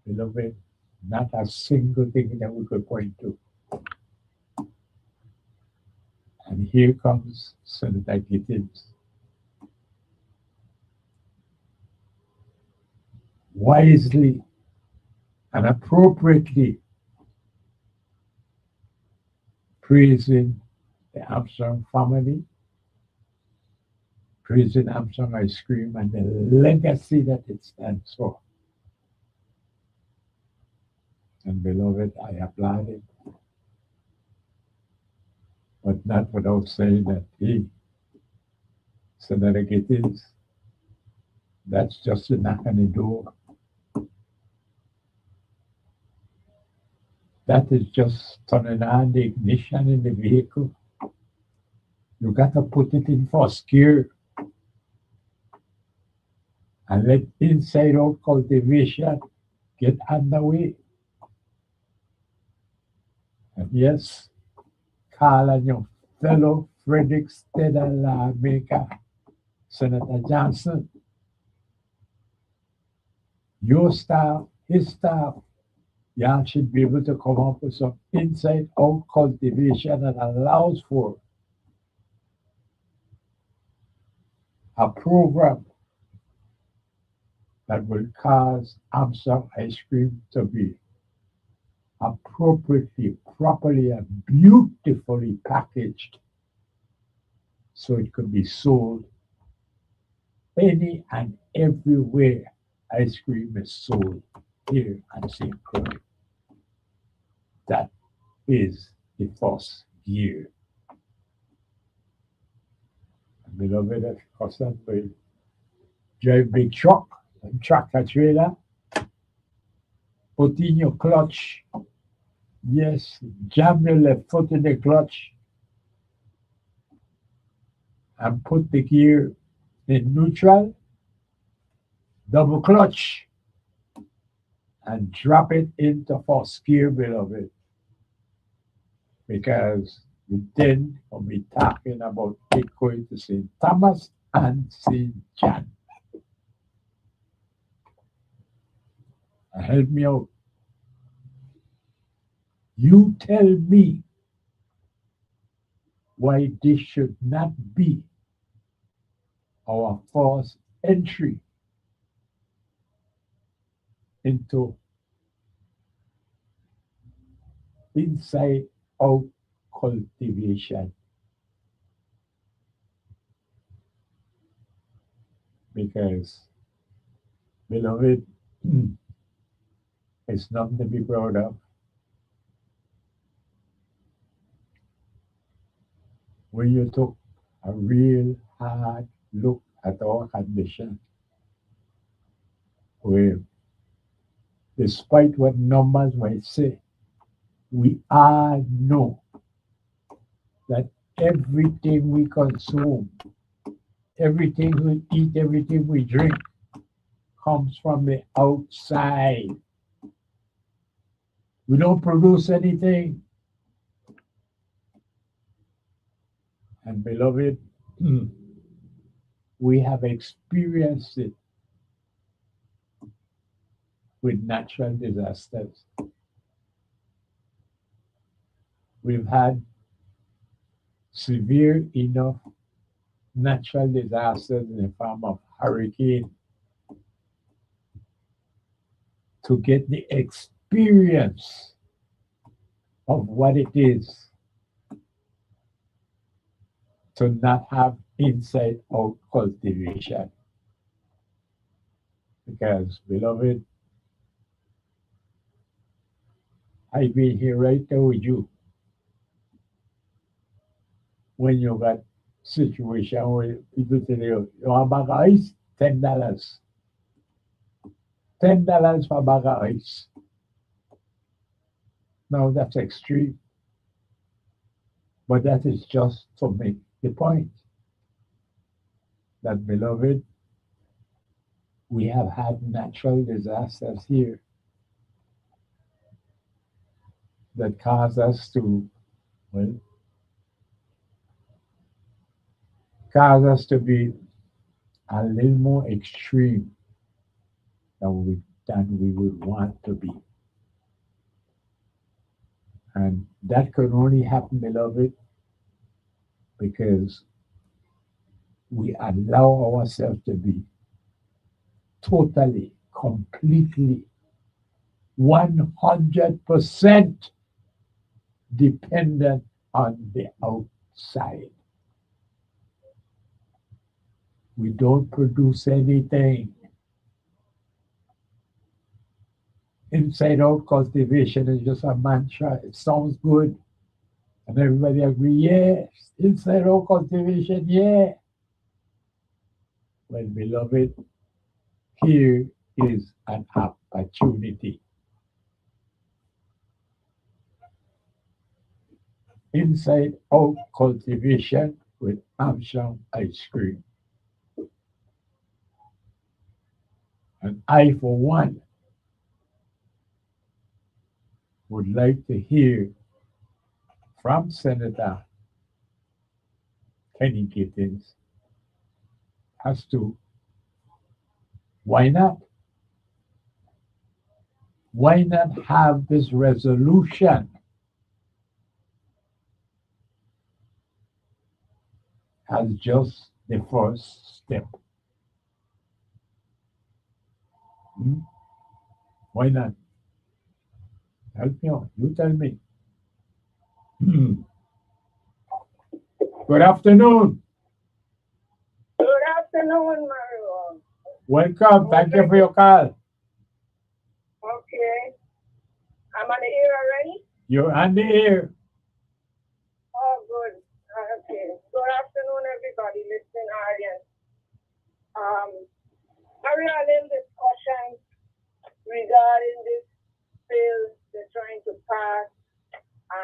Beloved, not a single thing that we could point to. And here comes Senator Gittins, wisely and appropriately praising the Armstrong family, praising Armstrong Ice Cream and the legacy that it stands for. And beloved, I applaud it, but not without saying that he, Senator Gittins, that's just a knock on the door. That is just turning on the ignition in the vehicle. You got to put it in first gear and let inside out cultivation get underway. And yes, Carl and your fellow Frederick Stedder lawmaker, Senator Johnson, your staff, his staff, y'all should be able to come up with some inside out cultivation that allows for a program that will cause Armstrong ice cream to be appropriately, properly, and beautifully packaged so it could be sold any and everywhere ice cream is sold here at St. Croix. That is the first year. Beloved, of course, that will drive big truck and tractor trailer, put in your clutch. Yes, jam your left foot in the clutch and put the gear in neutral, double clutch, and drop it into first gear, beloved. Because we then will be talking about it going to St. Thomas and St. John. Help me out. You tell me why this should not be our first entry into inside out cultivation. Because, beloved, it's nothing to be proud of. When you took a real hard look at our condition, where despite what numbers might say, we all know that everything we consume, everything we eat, everything we drink comes from the outside. We don't produce anything. And beloved, we have experienced it with natural disasters. We've had severe enough natural disasters in the form of hurricane to get the experience of what it is to not have inside out cultivation. Because, beloved, I've been here right there with you when you got situation where people tell you, you want a bag of ice? $10. $10 for a bag of ice. Now that's extreme. But that is just to make the point that, beloved, we have had natural disasters here that cause us to, well, cause us to be a little more extreme than we would want to be. And that could only happen, beloved, because we allow ourselves to be totally, completely, 100% dependent on the outside. We don't produce anything. Inside out cultivation is just a mantra. It sounds good. And everybody agree, yes, inside out cultivation, yeah. Well, beloved, here is an opportunity. Inside out cultivation with Armstrong ice cream. And I, for one, would like to hear from Senator Kenny Gittins as to why not? Why not have this resolution as just the first step. Hmm? Why not? Help me out. You tell me. Hmm. Good afternoon. Good afternoon, Mario. Welcome. Thank you for your call. Okay. I'm on the air already? You're on the air. Oh, good. Okay. Good afternoon, everybody listening, audience. Um, Mario, I in discussion regarding this bill they're trying to pass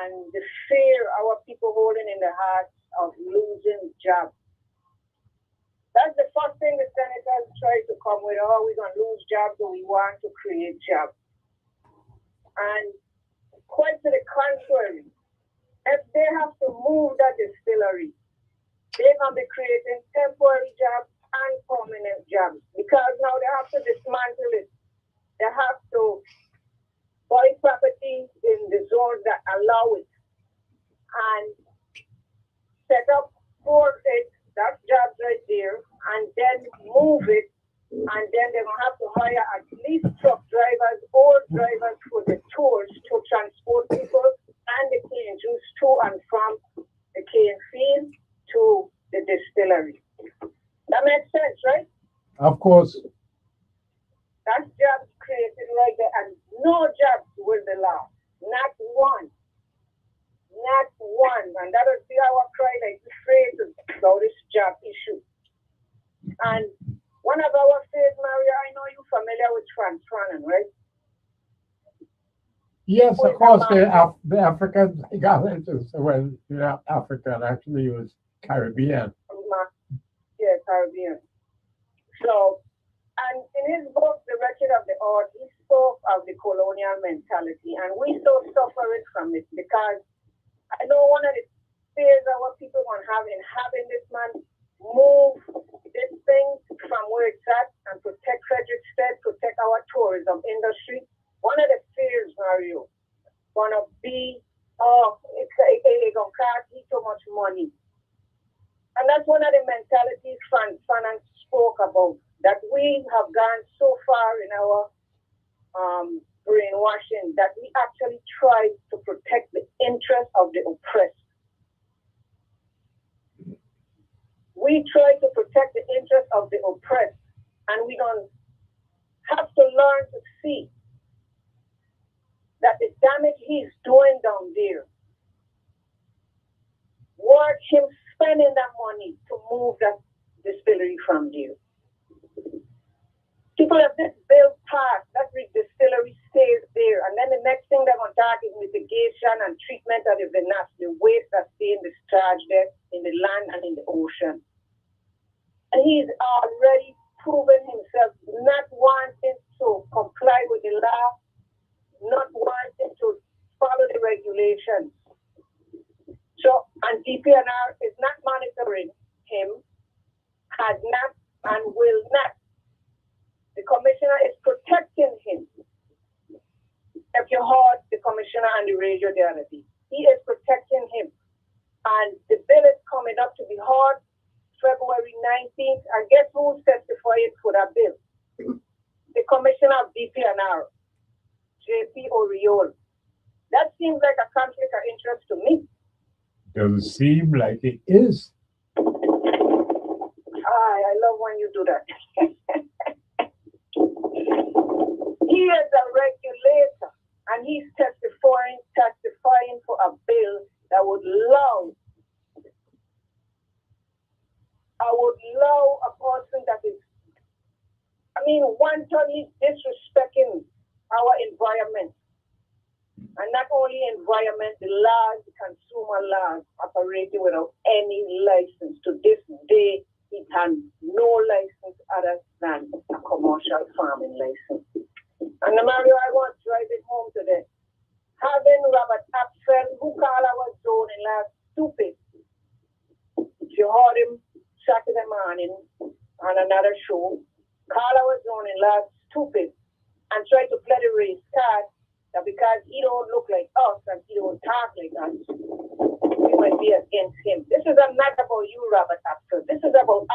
and the fear our people holding in the hearts of losing jobs. That's the first thing the senators try to come with. Oh, we're going to lose jobs, so we want to create jobs. And quite to the contrary, if they have to move that distillery, they're going to be creating temporary jobs and permanent jobs because now they have to dismantle it. They have to buy property in the zones that allow it and set up for it, that jobs right there, and then move it. And then they're going to have to hire at least truck drivers or drivers for the tours to transport people and the cane juice to and from the cane field to the distillery. That makes sense, right? Of course. That's jobs created right there, and no jobs will be lost. Not one. Not one. And that would be our cry, like afraid about this job issue. And one of our fears, Maria, I know you're familiar with Frantz Fanon, right? Yes, of course. The African colonists, well, not African, actually, it was Caribbean. Yeah, Caribbean. So, and in his book, The Wretched of the Earth, he spoke of the colonial mentality, and we so suffering from it because I know one of the fears our people want to have in having this man move this thing from where it's at and protect Frederickstead, protect our tourism industry. One of the fears, Mario, gonna be, oh, it's going to cost me so much money. And that's one of the mentalities Frantz Fanon spoke about, that we have gone so far in our brainwashing that we actually try to protect the interests of the oppressed. We try to protect the interests of the oppressed, and we don't have to learn to see that the damage he's doing down there, worth him spending that money to move that distillery from there. People have this bill passed, that distillery stays there, and then the next thing they're going to talk is mitigation and treatment of the vinasse, the waste that's being discharged there in the land and in the ocean. And he's already proven himself not wanting to comply with the law, not wanting to follow the regulations. So, and DPNR is not monitoring him, has not, and will not. The commissioner is protecting him. If you heard the commissioner on the radio the other day, he is protecting him. And the bill is coming up to be heard February 19th. And guess who's testifying for that bill? The commissioner of DPNR, JP Oriol. That seems like a conflict of interest to me. Doesn't seem like it is. I love when you do that. He is a regulator, and he's testifying for a bill that would allow a person that is, wantonly disrespecting our environment. And not only environment, the laws, the consumer laws, operating without any license. To this day, he has no license other than a commercial farming license. And Mario, I want to drive it home today. Having Robert Axel, who called our zone in last stupid. You heard him Saturday morning on another show, call our zone in last stupid and try to play the race card that because he don't look like us and he don't talk like us, we might be against him. This is not about you, Robert Axel. This is about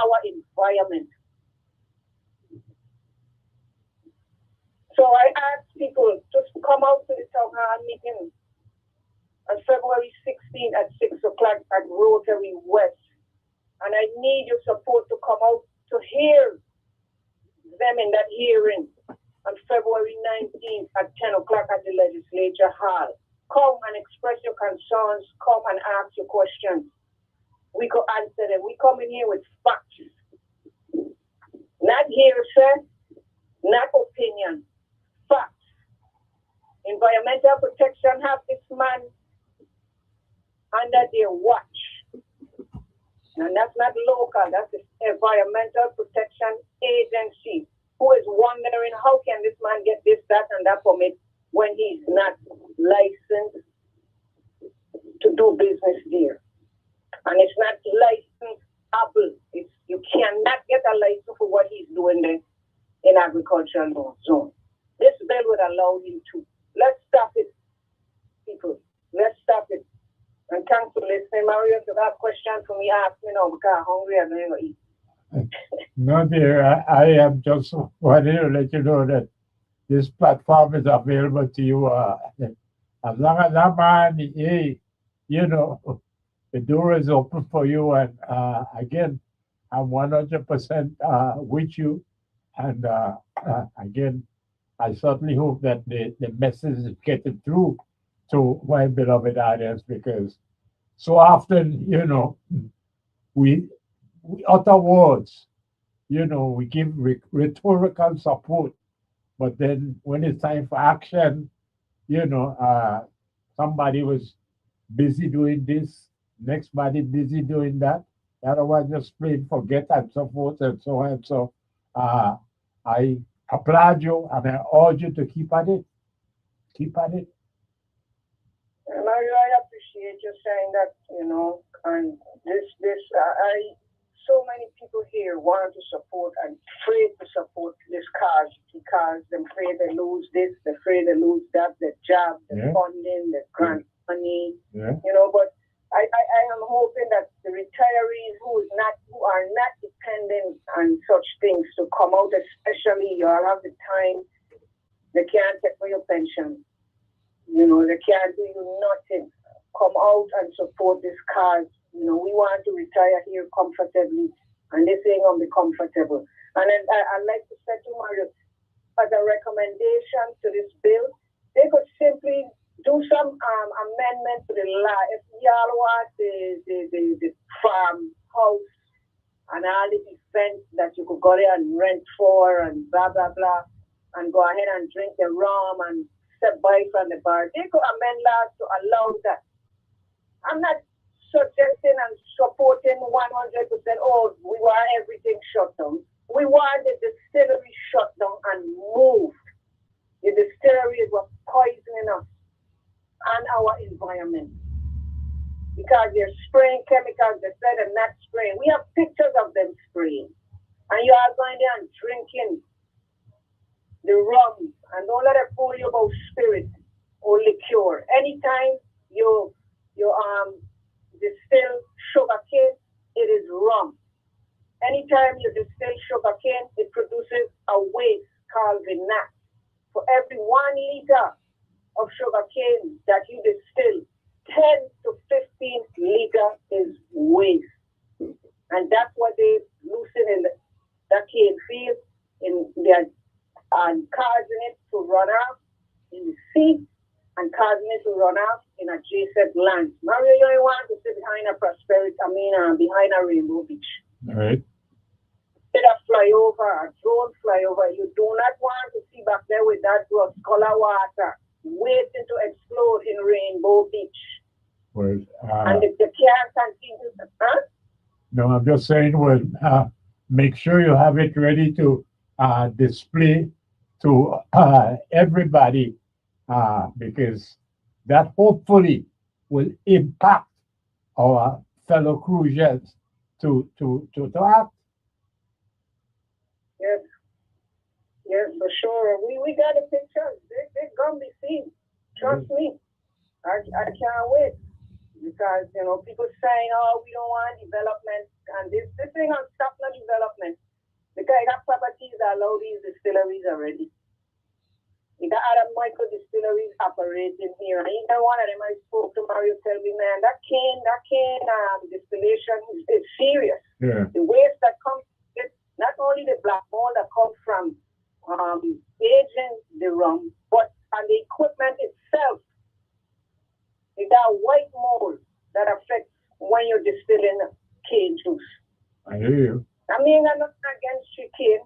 environment. So I ask people to come out to the town hall meeting on February 16th at 6 o'clock at Rotary West. And I need your support to come out to hear them in that hearing on February 19th at 10 o'clock at the Legislature Hall. Come and express your concerns. Come and ask your questions. We could answer them. We come in here with facts. Not hearsay, not opinion. Facts. Environmental Protection have this man under their watch. And that's not local, that's the Environmental Protection Agency, who is wondering how can this man get this, that, and that permit when he's not licensed to do business there. And it's not licensed Apple. You cannot get a license for what he's doing there in agricultural zone. This bill would allow him to. Let's stop it, people. Let's stop it. And thanks for listening. Mario, if you have questions for me, ask me now because I'm hungry and I'm going to eat. No, dear, I am just wanting to let you know that this platform is available to you. As long as I'm on the A, you know, the door is open for you. And again, I'm 100% with you. And again, I certainly hope that the message is getting through to my beloved audience, because so often, you know, we utter words, you know, we give rhetorical support, but then when it's time for action, you know, somebody was busy doing this, next body busy doing that, the other one just playing forget and so forth and so on. So I applaud you and I urge you to keep at it. Keep at it. Mario, I appreciate you saying that, you know, and so many people here want to support and afraid to support this cause because they're afraid they lose this, they're afraid they lose that, the job, the funding, the grant money, you know, but I am hoping that the retirees who are not dependent on such things to come out, especially you all have the time, they can't take for your pension. You know, they can't do you nothing. Come out and support this cause. You know, we want to retire here comfortably, and this ain't gonna be comfortable. And then I'd like to say to Mario, as a recommendation to this bill, they could simply do some amendment to the law. If y'all want the farmhouse and all the events that you could go there and rent for and blah blah blah, and go ahead and drink the rum and step by from the bar, they could amend laws to allow that. I'm not suggesting and supporting 100%, oh, we want everything shut down. We want the distillery shut down and moved. The distilleries were poisoning us and our environment because they're spraying chemicals. They said they're not spraying. We have pictures of them spraying. And you are going there and drinking the rum, and don't let it fool you about spirit or liqueur. Anytime you distill sugar cane, it is rum. Anytime you distill sugar cane, it produces a waste called vinasse. For every 1 liter of sugar cane that you distill, 10 to 15 liters is waste. And that's what they loosen in that cane field in their and causing it to run off in the sea and causing it to run off in adjacent lands. Mario, you don't want to sit behind behind a Rainbow Beach. All right. Instead of flyover, a drone flyover, you do not want to see back there with that color water waiting to explode in Rainbow Beach. Well, and the can't continue. Huh? No, I'm just saying, well, make sure you have it ready to display to everybody, because that hopefully will impact our fellow Cruisians to act. Yes, for sure. We got the pictures. They're gonna be seen. Trust me. I can't wait. Because, you know, people saying, oh, we don't want development, and this thing on stop no development. already. The other micro distilleries operating here. And even one of them I spoke to Mario tell me, man, that cane distillation is serious. Yeah. The waste that comes, not only the black mold that comes from aging the rum, but and the equipment itself. It's that white mold that affects when you're distilling cane juice. I hear you. I mean, I'm not against cane.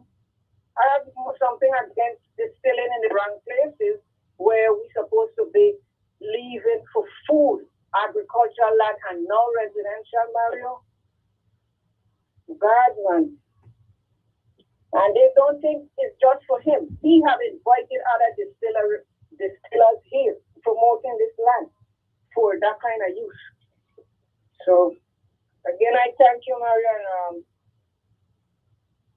I have something against distilling in the wrong places where we're supposed to be leaving for food, agricultural land, and no residential, Mario. God, man. And they don't think it's just for him. He have invited other distillers here promoting this land for that kind of use. So, again, I thank you, Mario, and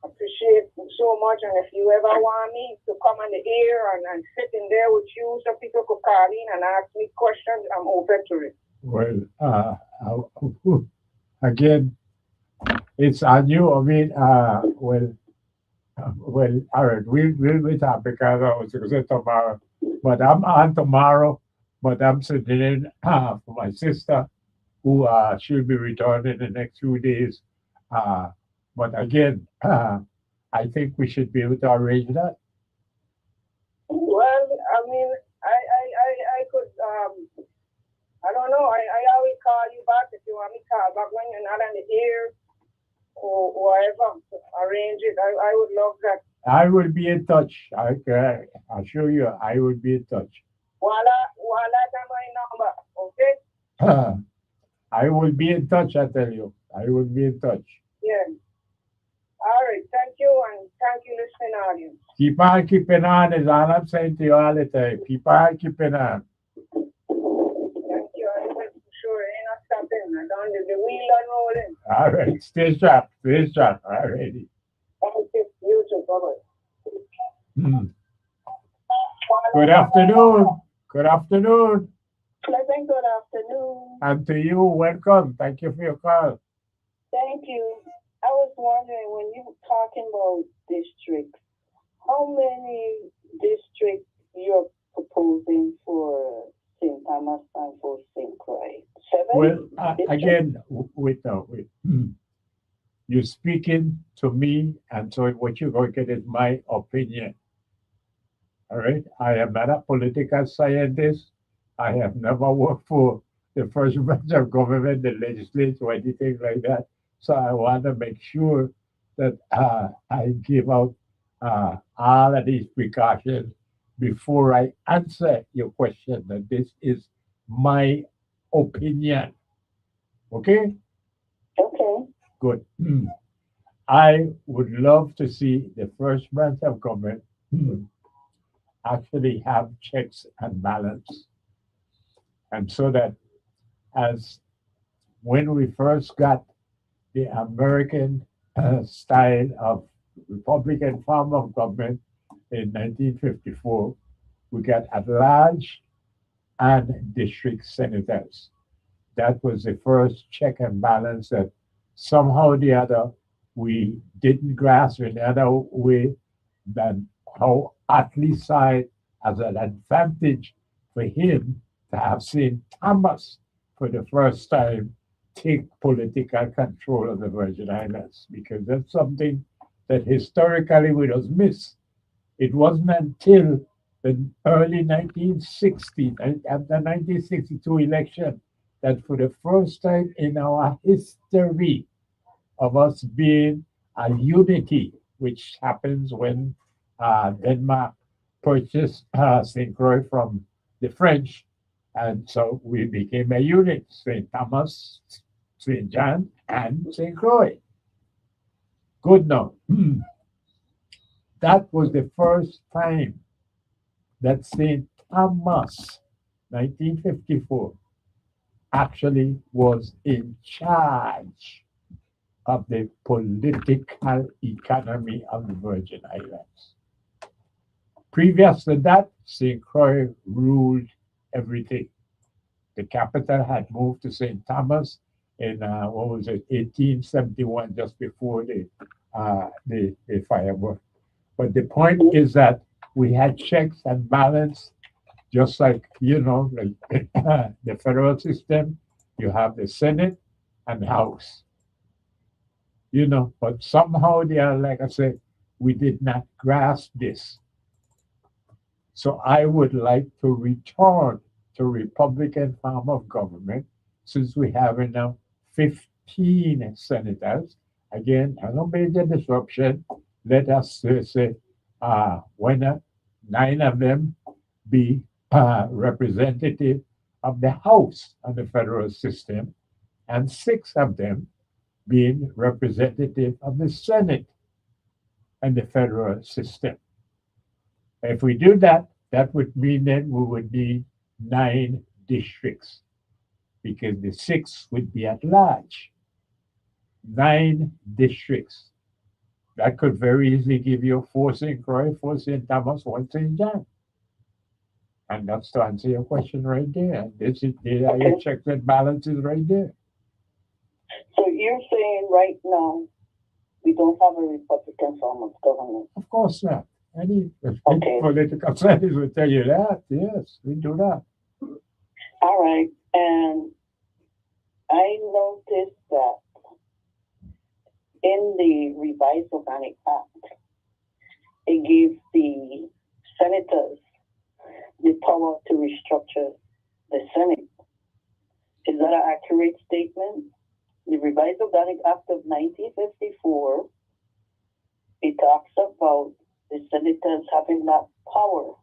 appreciate so much. And if you ever want me to come on the air and sit in there with you so people could call in and ask me questions, I'm open to it. Well, again, it's on you. I mean, all right, we'll be talking because I was going to say tomorrow, but I'm on tomorrow, but I'm sitting in for my sister who she'll be returning in the next few days. But again, I think we should be able to arrange that. Well, I mean, I could, I don't know. I always call you back if you want me to call back when you're not on the air or whatever. Arrange it. I would love that. I will be in touch. I assure you, I will be in touch. Voila, that's my number. Okay? I will be in touch, I tell you. I will be in touch. Yeah. All right. Thank you, and thank you, listening audience. Keep on keeping on is all I'm saying to you all the time. Keep on keeping on. Thank you. I'm sure it ain't not stopping. I don't do the wheel unrolling. All right. Stay sharp. Stay sharp. All righty. Thank you. You too. Bye-bye. Good afternoon. Good afternoon. Pleasant good afternoon. And to you, welcome. Thank you for your call. Thank you. I was wondering, when you were talking about districts, how many districts you're proposing for St. Thomas and for St. Croix? 7? Well, again, wait. You're speaking to me, and so what you're going to get is my opinion. All right? I am not a political scientist. I have never worked for the first branch of government, the legislature, or anything like that. So I want to make sure that I give out all of these precautions before I answer your question. That this is my opinion. Okay? Okay. Good. I would love to see the first branch of government actually have checks and balance. And so that as when we first got the American style of Republican form of government in 1954, we got at-large and district senators. That was the first check and balance that somehow or the other we didn't grasp in the other way than how Attlee saw it as an advantage for him to have seen Thomas for the first time take political control of the Virgin Islands, because that's something that historically we just miss. It wasn't until the early 1960s, after 1962 election, that for the first time in our history of us being a unity, which happens when Denmark purchased St. Croix from the French. And so we became a unit, St. Thomas, St. John, and St. Croix. Good now. That was the first time that St. Thomas, 1954, actually was in charge of the political economy of the Virgin Islands. Previous to that, St. Croix ruled everything. The capital had moved to St. Thomas in 1871, just before the firework. But the point is that we had checks and balance, just like, like the federal system, you have the Senate and House, but somehow they are, like I said, we did not grasp this. So I would like to return to Republican form of government since we have now 15 senators. Again, no major disruption. Let us say, why not 9 of them be representative of the House of the federal system, and 6 of them being representative of the Senate and the federal system. If we do that, that would mean then we would need 9 districts because the 6 would be at large. 9 districts. That could very easily give you 4 St. Croix, 4 St. Thomas, 1 St. John. And that's to answer your question right there. There are your checks and balances right there. So you're saying right now we don't have a Republican form of government? Of course not. Any political scientists will tell you that. Yes, we do that. All right. And I noticed that in the revised Organic Act, it gives the senators the power to restructure the Senate. Is that an accurate statement? The revised Organic Act of 1954, it talks about the senators having that power.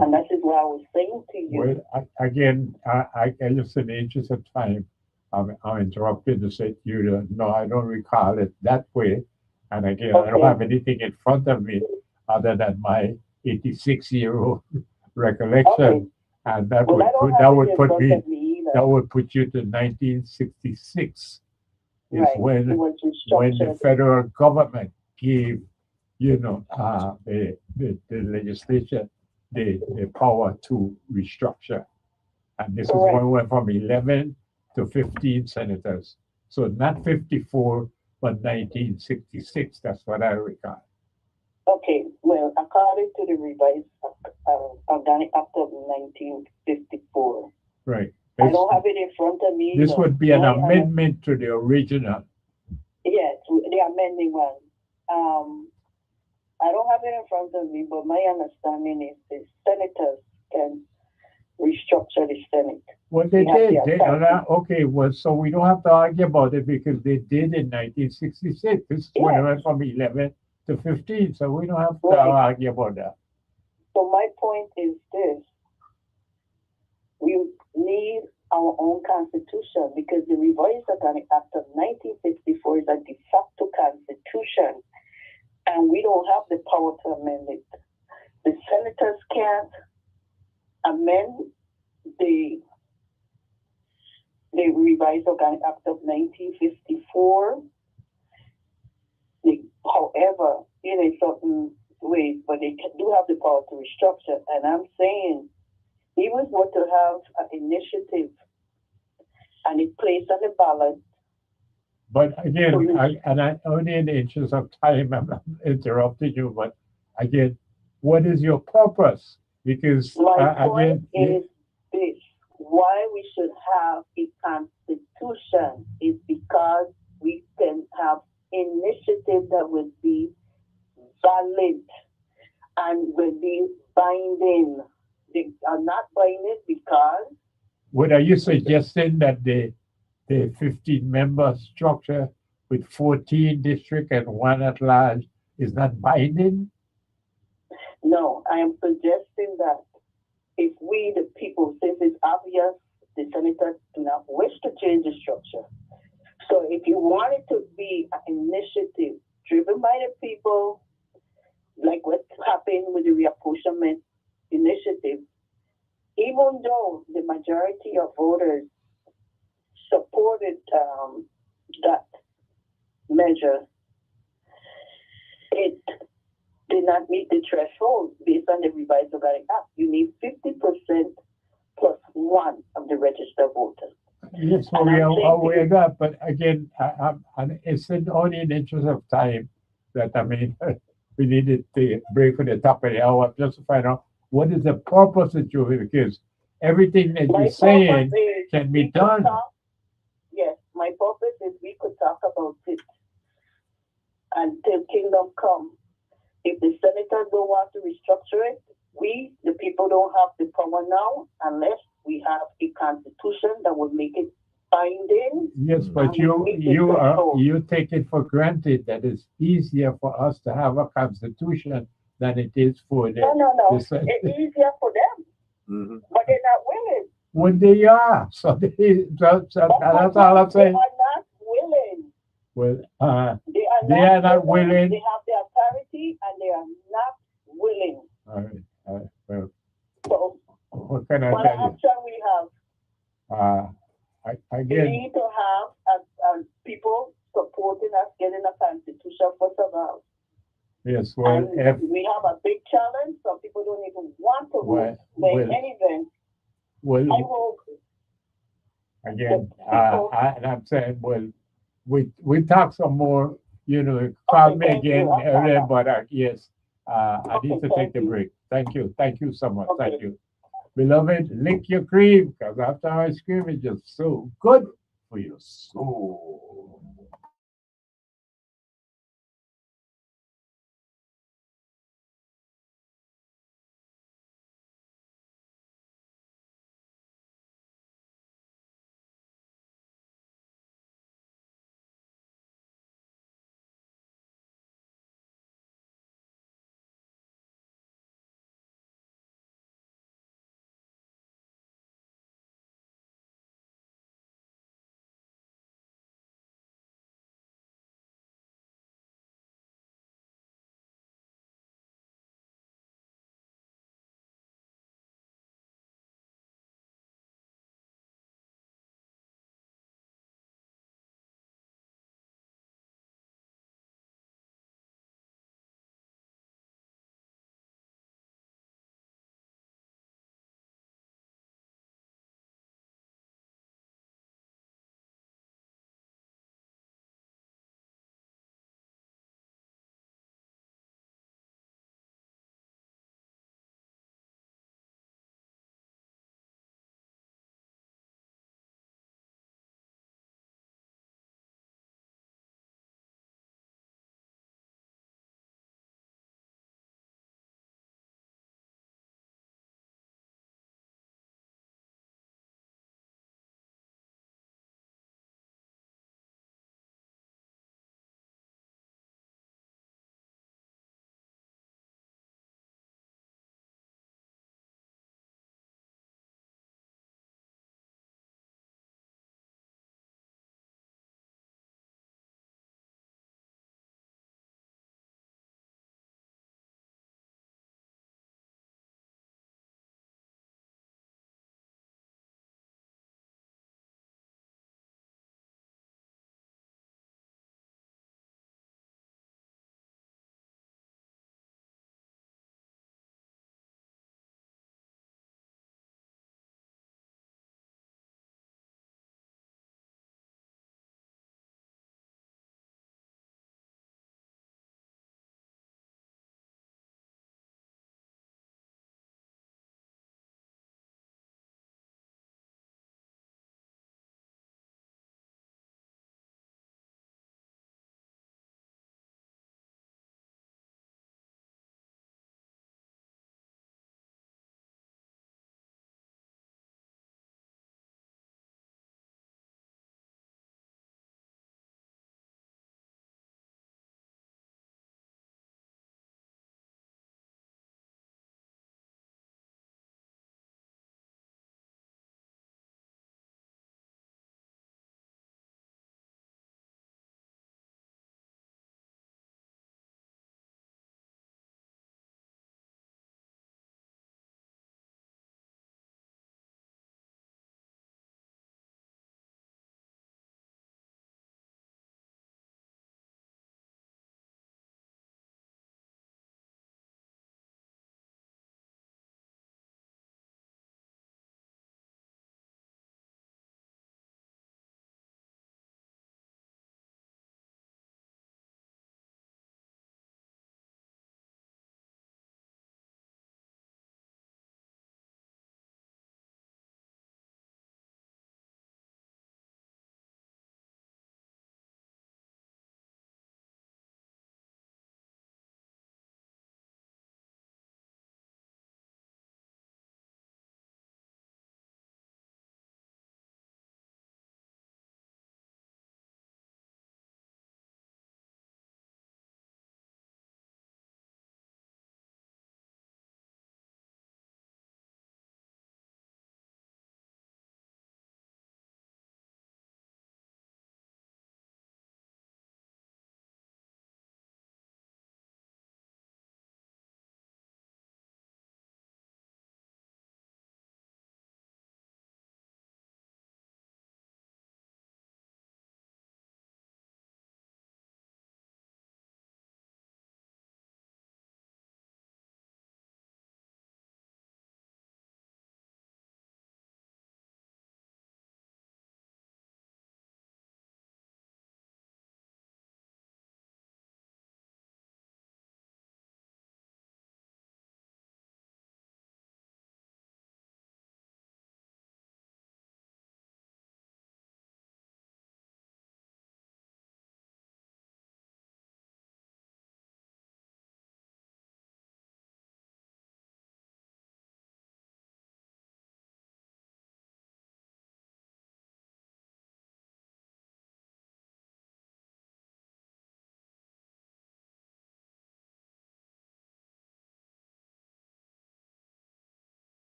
And that is what I was saying to you. Well, again, I just in the interest of time, I'm interrupted to say to you, no, I don't recall it that way. And again, I don't have anything in front of me other than my 86-year-old recollection. And that would put you to 1966. Is when the federal government gave, the legislature the power to restructure. And this is when we went from 11 to 15 senators. So not 54, but 1966. That's what I recall. Okay, well, according to the revised Organic Act of 1954. Right. I don't have it in front of me. This would be an amendment to the original. Yes, the amending one. I don't have it in front of me, but my understanding is the senators can restructure the Senate. Well, they did. Okay, well, so we don't have to argue about it because they did in 1966. This is when it went from 11 to 15, so we don't have to argue about that. So my point is this. We need our own constitution because the revised Organic Act of 1954 is a de facto constitution, and we don't have the power to amend it. The senators can't amend the revised Organic Act of 1954. However, in certain ways, but they do have the power to restructure. And I'm saying, even were to have an initiative and it placed on the ballot. But again, I only in the interest of time, I'm not interrupting you, but again, what is your purpose? Because my point is this: why we should have a constitution is because we can have initiative that would be valid and will be binding. They are not binding because. What are you suggesting that the 15-member structure with 14 districts and 1 at large is not binding? No, I am suggesting that if we, the people, since it's obvious the senators do not wish to change the structure. So if you want it to be an initiative driven by the people, like what happened with the reapportionment initiative, even though the majority of voters supported that measure, it did not meet the threshold based on the revised Organic Act. You need 50% plus 1 of the registered voters. Yes, so we are aware of that, but again, it's only in the interest of time that we needed to break for the top of the hour just to find out what is the purpose of Juve, because everything that My you're purpose saying is can we be could done. talk. Yes, my purpose is we could talk about it until kingdom come. If the senators don't want to restructure it, we, the people, don't have the power now unless we have a constitution that will make it binding. Yes, but you take it for granted that it's easier for us to have a constitution than it is for No, no, no. the It's easier for them, but they're not willing. when they are. So, that's all I'm They saying. are not willing. Well, They are not willing. They have the authority and they are not willing. All right. Well, So, what can I what tell you? option we have? We Again, need to have people supporting us getting a constitution for survival. yes. Well, And if we have a big challenge. Some people don't even want to vote. well, In any event, I well, hope again, people. and I'm saying, well, we talk some more. Call me Thank again, you. I'll call back. but yes, I need to Okay, take thank the you. break. Thank you so much. Okay. Thank you, beloved. Lick your cream, because after ice cream is just so good for your soul.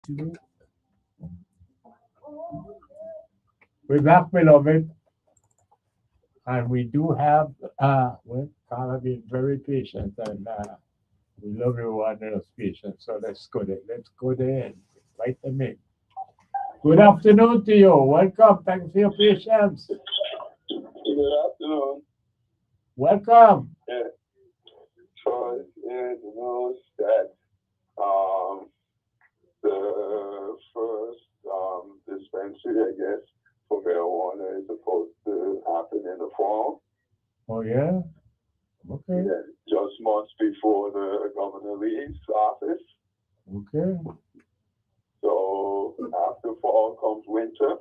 2. We're back, beloved. And we do have, well, Carla being very patient, and we love everyone who's patient. So let's go there. Let's go there and invite them in. Good afternoon to you. Welcome. Thanks for your patience. Good afternoon. Welcome. Yeah. So it knows that the first dispensary, I guess, for marijuana is supposed to happen in the fall. Oh, yeah? Okay. Yeah, just months before the governor leaves office. Okay. So after fall comes winter.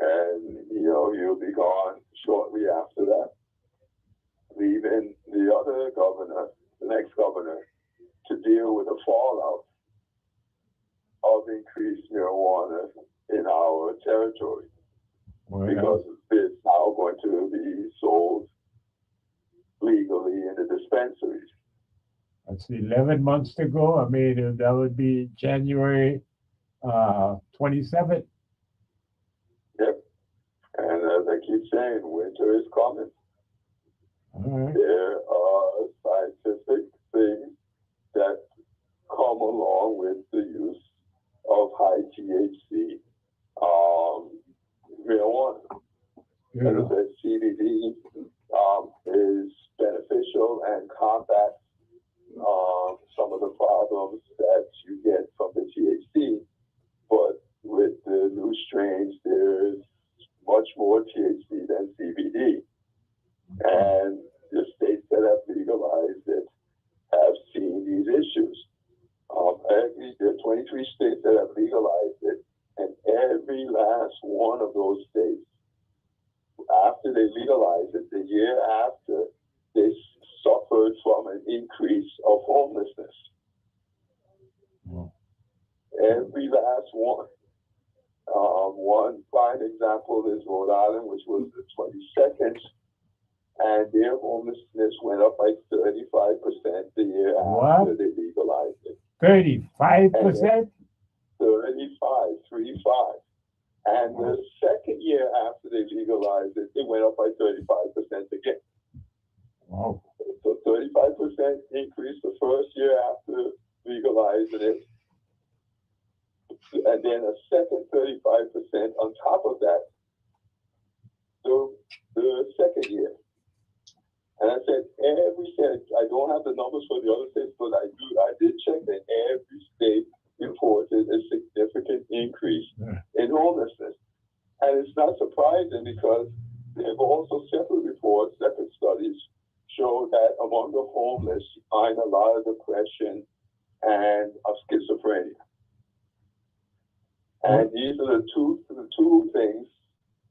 And, you'll be gone shortly after that, leaving the other governor, the next governor, to deal with the fallout of increased marijuana in our territory. Well, Because it's now going to be sold legally in the dispensaries. that's 11 months to go. I mean, that would be January 27th. Yep. And as I keep saying, winter is coming. All right. There are scientific things that come along with the use of high THC marijuana. As I Yeah. said, CBD is beneficial and combats some of the problems that you get from the THC. But with the new strains, there's much more THC than CBD. And the states that have legalized it have seen these issues. There are 23 states that have legalized it, and every last one of those states, after they legalized it, the year after, they suffered from an increase of homelessness. Wow. Every last one. One prime example is Rhode Island, which was the 22nd, and their homelessness went up by 35% the year What? after they legalized it. 35%? 35. And the second year after they legalized it, it went up by 35% again. Wow. So 35% increase the first year after legalizing it. And then a second 35% on top of that, the second year. And I said, every state, I don't have the numbers for the other states, but I did check that every state reported a significant increase in homelessness. And it's not surprising because there have also separate reports, separate studies show that among the homeless, you find a lot of depression and of schizophrenia. And these are the two things,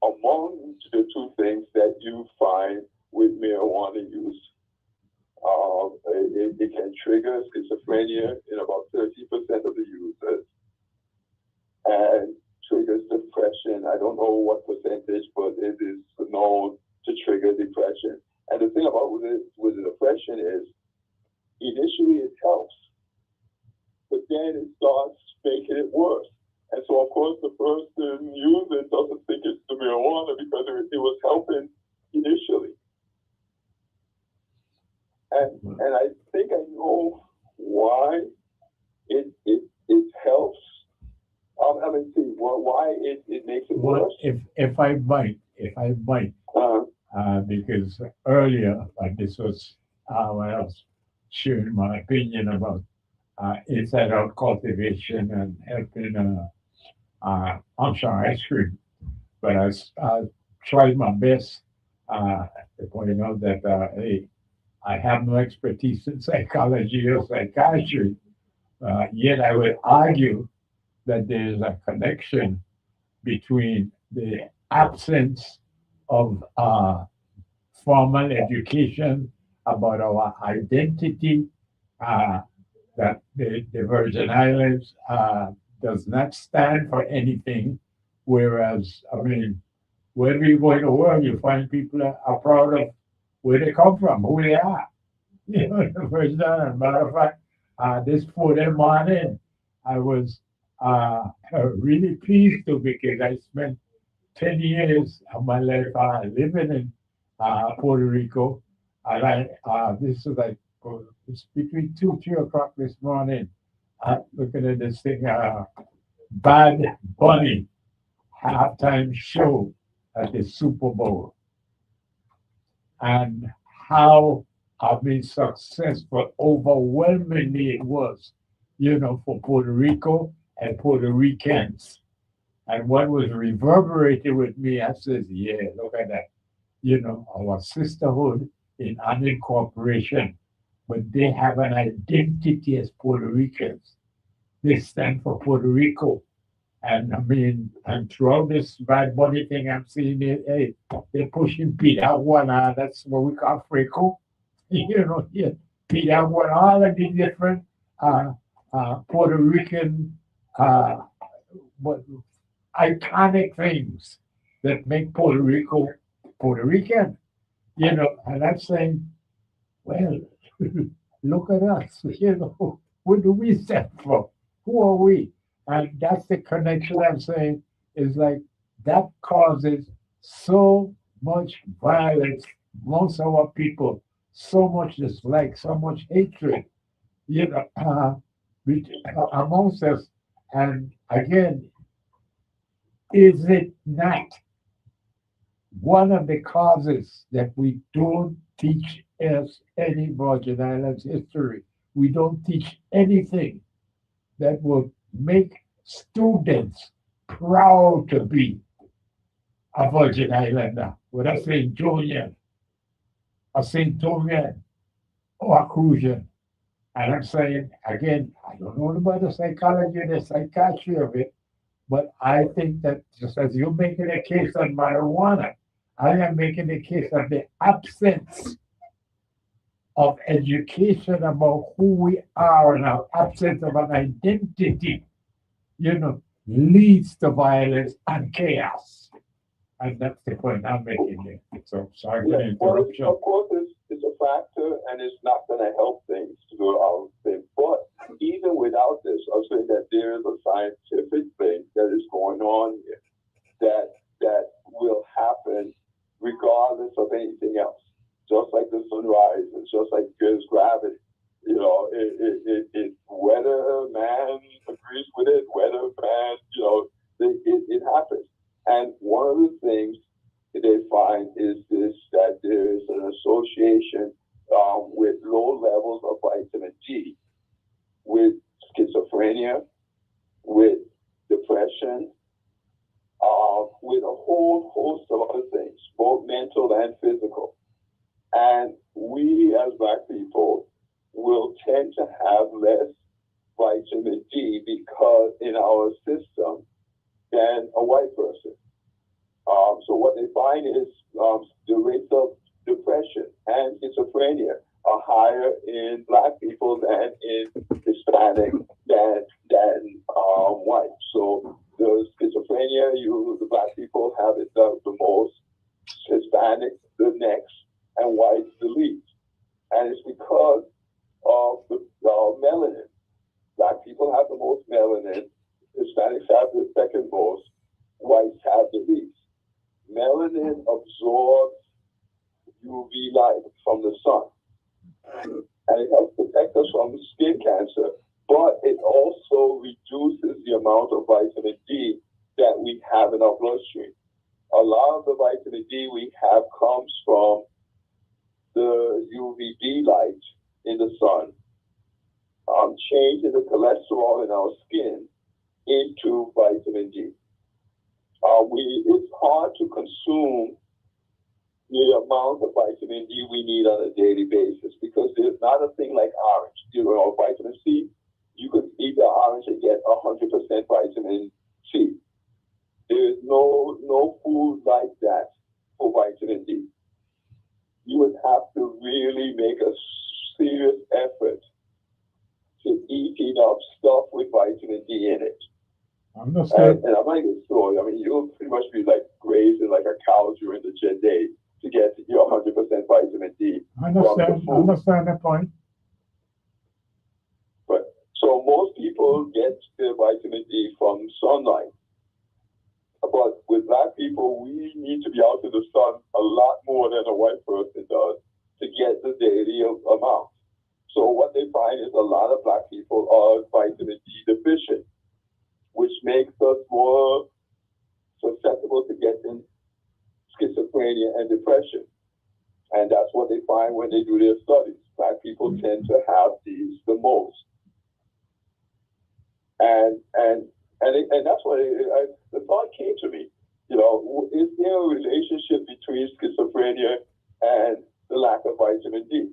among the two things that you find with marijuana use. It can trigger schizophrenia in about 30% of the users, and triggers depression. I don't know what percentage, but it is known to trigger depression. And the thing about with the depression is, initially it helps, but then it starts making it worse. And so, of course, the person using it doesn't think it's the marijuana because it was helping initially. And I think I know why it helps. Why it makes it Well, worse. if I might, because earlier, this was when I was sharing my opinion about inside out cultivation and helping ice cream. But I tried my best to point out that, hey, I have no expertise in psychology or psychiatry, yet I would argue that there's a connection between the absence of formal education about our identity, that the Virgin Islands does not stand for anything, whereas, I mean, wherever you go in the world, you find people are proud of where they come from, who they are. The Virgin Islands, matter of fact, this 4 day morning, I was really pleased to because I spent 10 years of my life living in Puerto Rico. And this is like, it's between 2, 3 o'clock this morning, looking at this thing, Bad Bunny halftime show at the Super Bowl. And how successful, overwhelmingly it was, for Puerto Rico and Puerto Ricans. And what was reverberated with me, I says, yeah, look at that. Our sisterhood in unincorporation, but they have an identity as Puerto Ricans. They stand for Puerto Rico. And and throughout this Bad Bunny thing, I'm seeing it, hey, they're pushing Pete out one, that's what we call Freco. Yeah, Pete out one, all of the different Puerto Rican what iconic things that make Puerto Rico Puerto Rican, and I'm saying, well, look at us, what do we stand for? Who are we? And that's the connection I'm saying is like that causes so much violence amongst our people, so much dislike, so much hatred, amongst us. And again, is it not one of the causes that we don't teach us any Virgin Islands history? We don't teach anything that will make students proud to be a Virgin Islander, whether St. Julian, a St. Domingue, or a Crucian. And I'm saying, again, I don't know about the psychology and the psychiatry of it, but I think that just as you're making a case on marijuana, I am making a case of the absence of education about who we are and our absence of an identity, leads to violence and chaos. And that's the point I'm making there. So sorry for the interruption. Of course, it's a factor, and it's not going to help things to go out there. But even without this, I'll say that there is a scientific thing that is going on here that will happen regardless of anything else. Just like the sunrise, it's just like there's gravity. Whether man agrees with it, whether man, it happens. And one of the things they find is that there is an association with low levels of vitamin D, with schizophrenia, with depression, with a whole host of other things, both mental and physical. And we as Black people will tend to have less vitamin D because in our system than a white person. So what they find is the rates of depression and schizophrenia are higher in Black people than in Hispanic than white. So the schizophrenia, the Black people have it the most, Hispanic the next, and white the least. And it's because of the melanin. Black people have the most melanin, Hispanics have the second most, whites have the least. Melanin absorbs UV light from the sun, and it helps protect us from skin cancer, but it also reduces the amount of vitamin D that we have in our bloodstream. A lot of the vitamin D we have comes from the UVB light in the sun, changing the cholesterol in our skin into vitamin D. It's hard to consume the amount of vitamin D we need on a daily basis because there's not a thing like orange. Vitamin C, you could eat the orange and get 100% vitamin C. There's no food like that for vitamin D. You would have to really make a serious effort to eat enough stuff with vitamin D in it. Understand. And I'm not even sure. You'll pretty much be like grazing like a cow during the day to get your 100% vitamin D. I understand the point. But so most people people get their vitamin D from sunlight. But with black people, we need to be out in the sun a lot more than a white person does to get the daily amount. So what they find is a lot of black people are vitamin D deficient, which makes us more susceptible to getting schizophrenia and depression. And that's what they find when they do their studies. Black people tend to have these the most. And that's what the thought came to me. You know, is there a relationship between schizophrenia and the lack of vitamin D?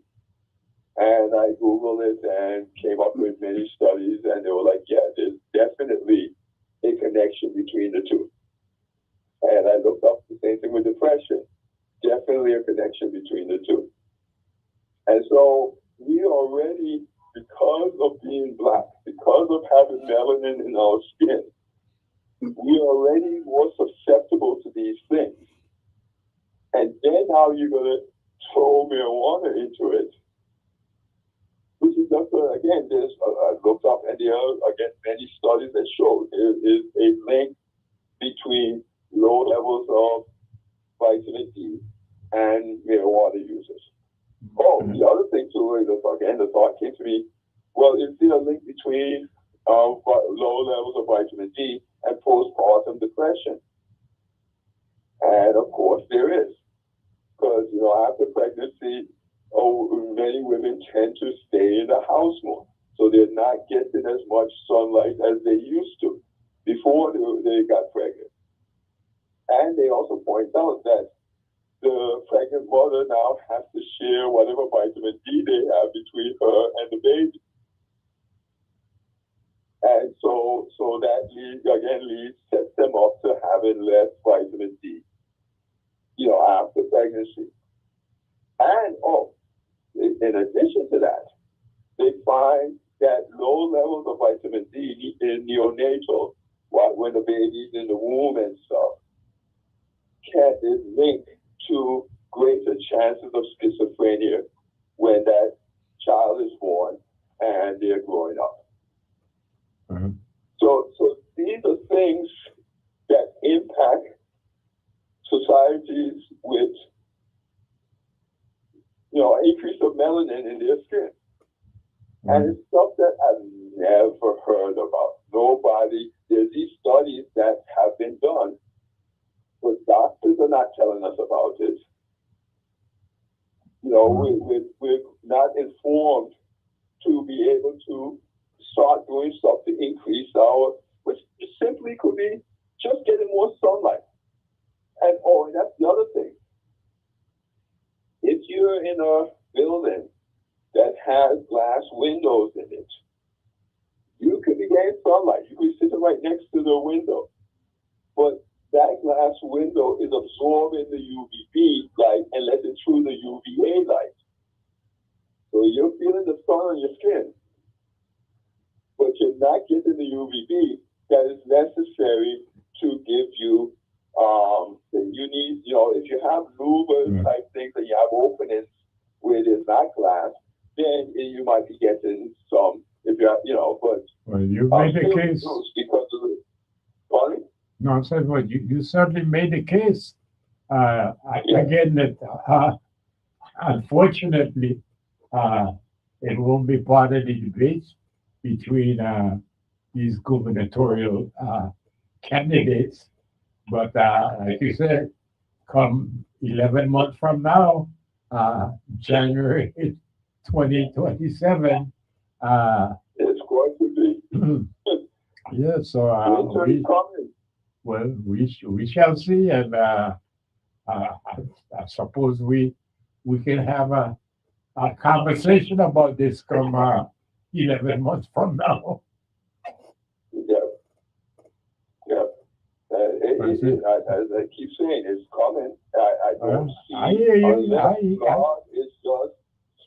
And I Googled it and came up with many studies, and they were like, yeah, there's definitely a connection between the two. And I looked up the same thing with depression. Definitely a connection between the two. And so we already, because of being black, because of having melanin in our skin, we are already more susceptible to these things. And then how you're going to throw marijuana into it, which is just, again, I looked up, and there are, again, many studies that show there is a link between low levels of vitamin D and marijuana users. Oh, the other thing too is, again, the thought came to me, well, is there a link between low levels of vitamin D and postpartum depression? And of course there is, because, you know, after pregnancy, many women tend to stay in the house more. So they're not getting as much sunlight as they used to before they got pregnant. And they also point out that the pregnant mother now has to share whatever vitamin D they have between her and the baby. And so that sets them up to having less vitamin D, you know, after pregnancy. And in addition to that, they find that low levels of vitamin D in neonatal, when the baby's in the womb and stuff, is linked to greater chances of schizophrenia when that child is born and they're growing up. Mm-hmm. So these are things that impact societies with, you know, increase of melanin in their skin. Mm-hmm. And it's stuff that I've never heard about. There's these studies that have been done, but doctors are not telling us about it. You know, we're not informed to be able to start doing stuff to increase which simply could be just getting more sunlight. And that's the other thing. If you're in a building that has glass windows in it, you could be getting sunlight. You could be sitting right next to the window. But that glass window is absorbing the UVB light and letting through the UVA light. So you're feeling the sun on your skin, but you're not getting the UVB that is necessary to give you, you need, you know, if you have louvers type things and you have openings where there's not glass, then you might be getting some, if you're, you know, but. Well, you made the case. Because of the, sorry? No, I said, well, you certainly made the case. Again, that unfortunately, it won't be part of the debate between these gubernatorial candidates. But like you said, come 11 months from now, January 2027, it's going to be. Yeah, so we shall see, and I suppose we can have a conversation about this come 11 months from now. As I keep saying, it's coming. I don't see. I hear you. God is just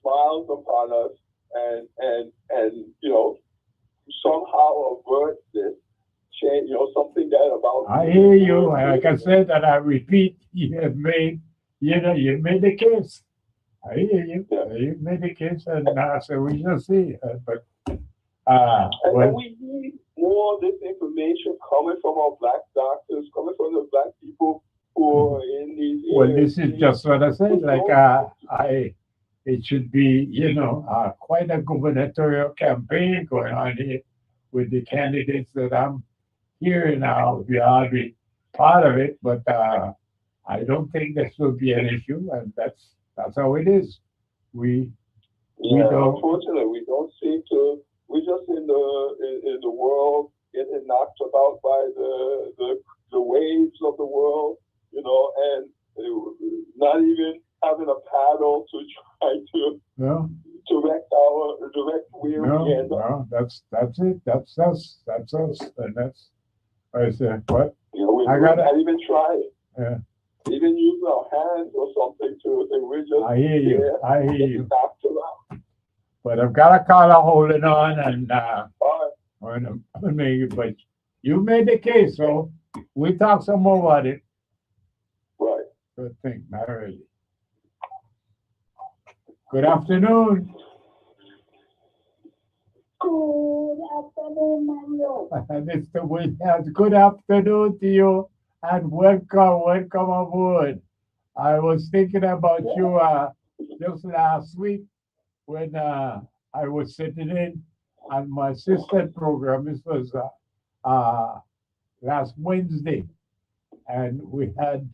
smiles upon us and you know, somehow avert this change, you know, something that about. I hear you. Like I said, and I repeat, you made the case. I hear you. You made the case, and so we shall see. And we all this information coming from our black doctors, coming from the black people who are in these Well, areas. this is just what I said. Like, it should be, quite a gubernatorial campaign going on here with the candidates that I'm hearing now. I'll be part of it, but I don't think this will be an issue, and that's how it is. We Yeah, don't. unfortunately, we don't seem to. We're just in the world getting knocked about by the waves of the world, and not even having a paddle to try to No, direct where we end up. no, that's it. That's us. That's us, and that's. I said, what? We I gotta- not even try it. Yeah. Even use our hands or something to. We're just I hear you. there, I hear getting you. knocked around. But I've got a caller holding on, and All right. but you made the case, so we talk some more about it. Right. Good thing, not really. Good afternoon. Good afternoon, Mario. Mr. Williams, good afternoon to you, and welcome aboard. I was thinking about you just last week when I was sitting in on my sister program. This was last Wednesday, and we had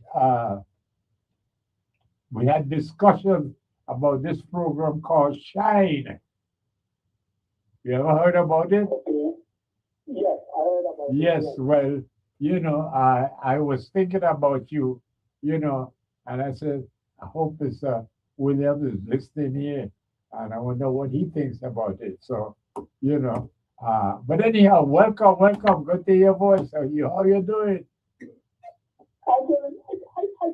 discussion about this program called Shine. You ever heard about it? Okay. Yes, I heard about it. Yes, well, I was thinking about you, and I said, I hope it's William is listening here, and I wonder what he thinks about it. So, but anyhow, welcome. Good to hear your voice. How you doing? I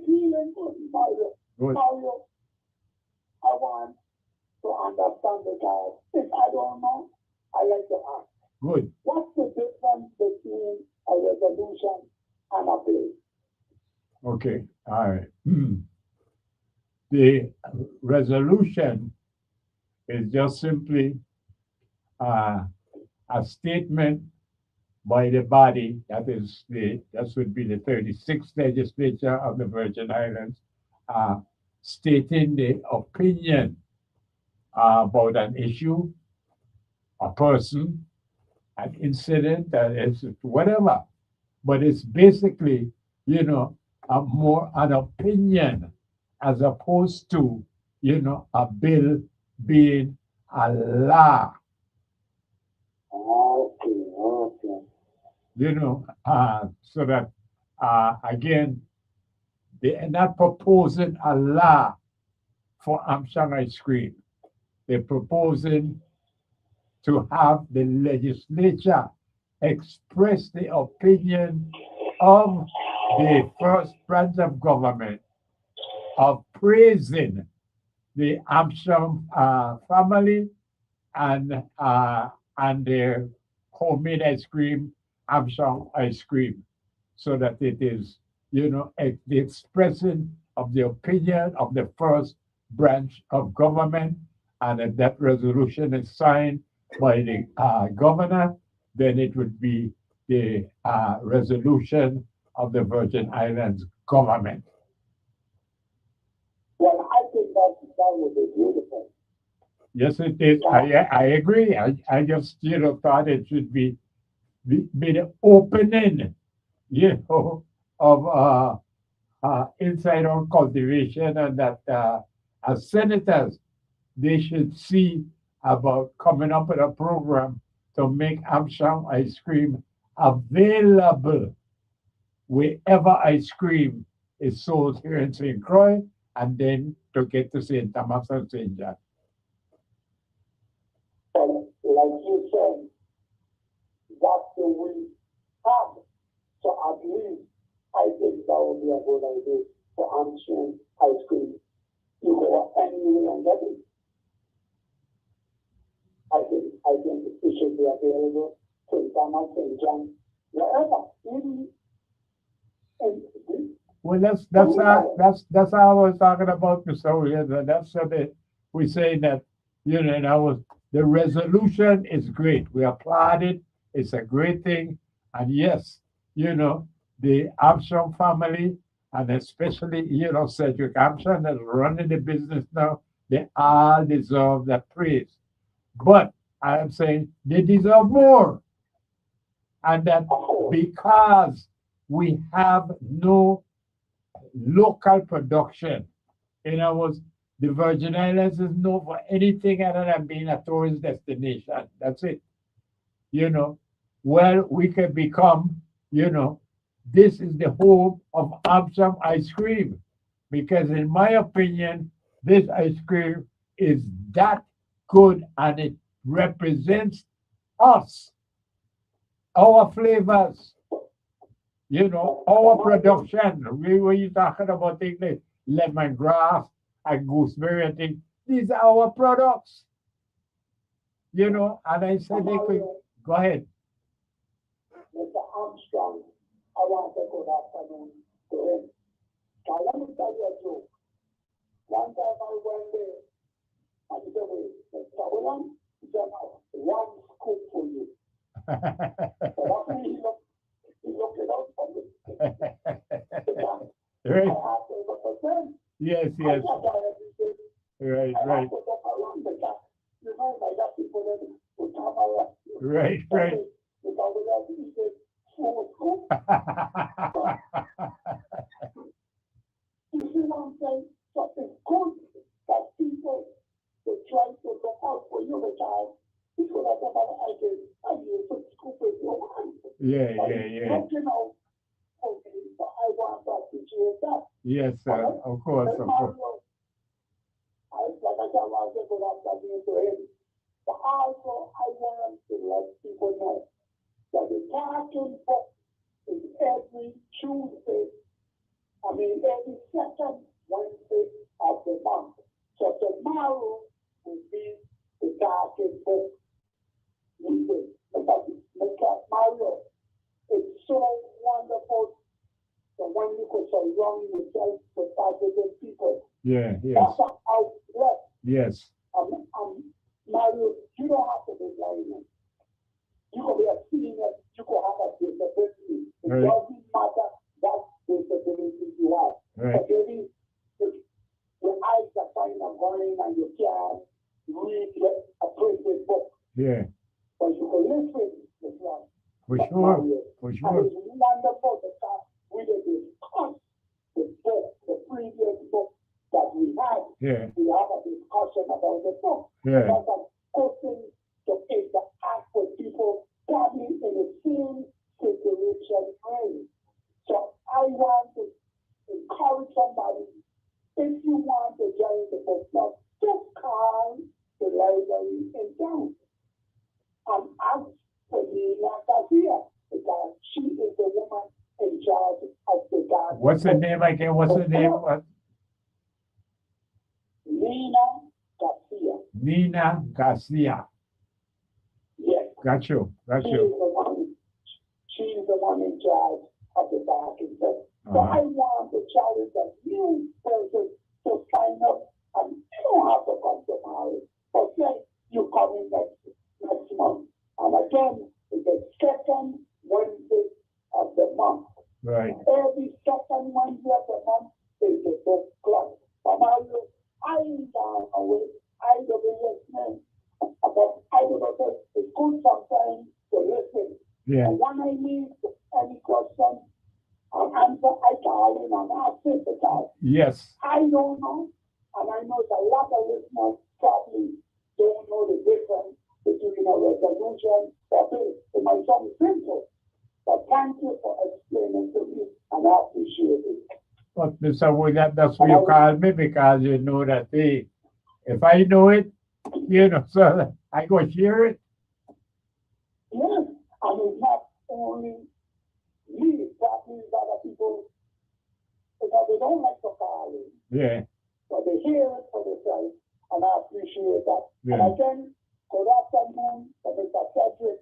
feel good, Mario. Good. Mario, I want to understand the guy. If I don't know, I like to ask. Good. What's the difference between a resolution and a bill? Okay. All right. The resolution is just simply a statement by the body, that would be the 36th legislature of the Virgin Islands, stating the opinion about an issue, a person, an incident, it's whatever. But it's basically, more an opinion as opposed to, a bill being a law. Okay. So that, again, they're not proposing a law for Amshang ice cream. They're proposing to have the legislature express the opinion of the first branch of government of praising the Amsham family and their homemade ice cream, Amsham ice cream, so that it is, the expression of the opinion of the first branch of government, and if that resolution is signed by the governor, then it would be the resolution of the Virgin Islands government. Well, I think that would be beautiful. Yes, it is. I agree. I just thought it should be the opening, of inside on cultivation, and that as senators they should see about coming up with a program to make Amsham ice cream available wherever ice cream is sold here in St. Croix, and then to get to St. Thomas and St. John. And like you said, that's the way have. So at least I think that would be a good idea for Amsterdam ice cream. You go anywhere and get it. I think it should be available to Thomas and John, wherever. Well, that's how I was talking about, Mr. Williams. That's what we say that the resolution is great. We applaud it. It's a great thing. And yes, the Armstrong family, and especially, Cedric Armstrong that's running the business now, they all deserve that praise. But I am saying they deserve more. And that because we have no local production, in other words, the Virgin Islands is known for anything other than being a tourist destination. That's it. You know, well, we can become, you know, this is the home of Absam ice cream. Because in my opinion, this ice cream is that good and it represents us, our flavors, our production. We were you talking about things like lemongrass and gooseberry and things. These are our products, and I said they could go ahead. Mr. Armstrong, I want to go that afternoon to him. Now, let me tell you a joke. One time I went there, and he said, Mr. William, he said, one scoop for you. So after he looked it up for me. Right. I asked him, but Yes, I yes. got that everything. Right, I right, put up around the guy. Like that people that would come around. right, right. Because we have to say, four scoop. You see what I'm saying? So it's good that people they try to look out for you because people that have an idea, and you put scoop in your hand. Yeah, But yeah, yeah. looking out for me, so I want to appreciate that. Yes, sir. Of course, And of course. Mario, like I said, I want to go back to him. But also, I want to let people know that the Tarleton book is every Tuesday, every second Wednesday of the month. So tomorrow will be the Tarleton book meeting. Mr. Mario, it's so wonderful that when you could surround yourself with positive people. Yeah, yes, That's an outlet. yes. Mario, you don't have to be blind. You can be a senior, you can have a disability. It Right. doesn't matter what disability you have. Right. But maybe if your eyes are kind of going and you can't read a printed book, Yeah, but you can listen to one. for But sure, Mario, for and sure. it's wonderful because we did discuss the book, the previous book that we had. Yeah, We have a discussion about the book. yeah, That's a good thing to interact with people probably in the same situation. Right? So I want to encourage somebody, if you want to join the book club, just call the library in town and ask for Nina Garcia because she is the woman in charge of the garden. what's the name again? What's the name? What? Nina Garcia. Nina Garcia. Yes. Got you, got She you. is the one. She's the one in charge of the garden. So Uh-huh. I want to challenge a new person to sign up, and you don't have to come tomorrow. But say you come in next month, and again, it's the second Wednesday of the month. Right. Every second Wednesday of the month is the book club. Mario, I ain't down away. I don't be listening. But I don't know, it's good sometimes to listen. Yeah, And when I need any question or answer, I call in and ask it because yes, I don't know. And I know that a lot of listeners probably don't know the difference between a resolution or bill. It might sound simple. But thank you for explaining to me, and I appreciate it. but Mr. William, that's what you call me because you know that if I know it, so I go share it. Yes, and it's not only me, probably other people, because they don't like to call in, Yeah, but they hear it for themselves, and I appreciate that. Yeah. And again, good afternoon, Mr. Cedric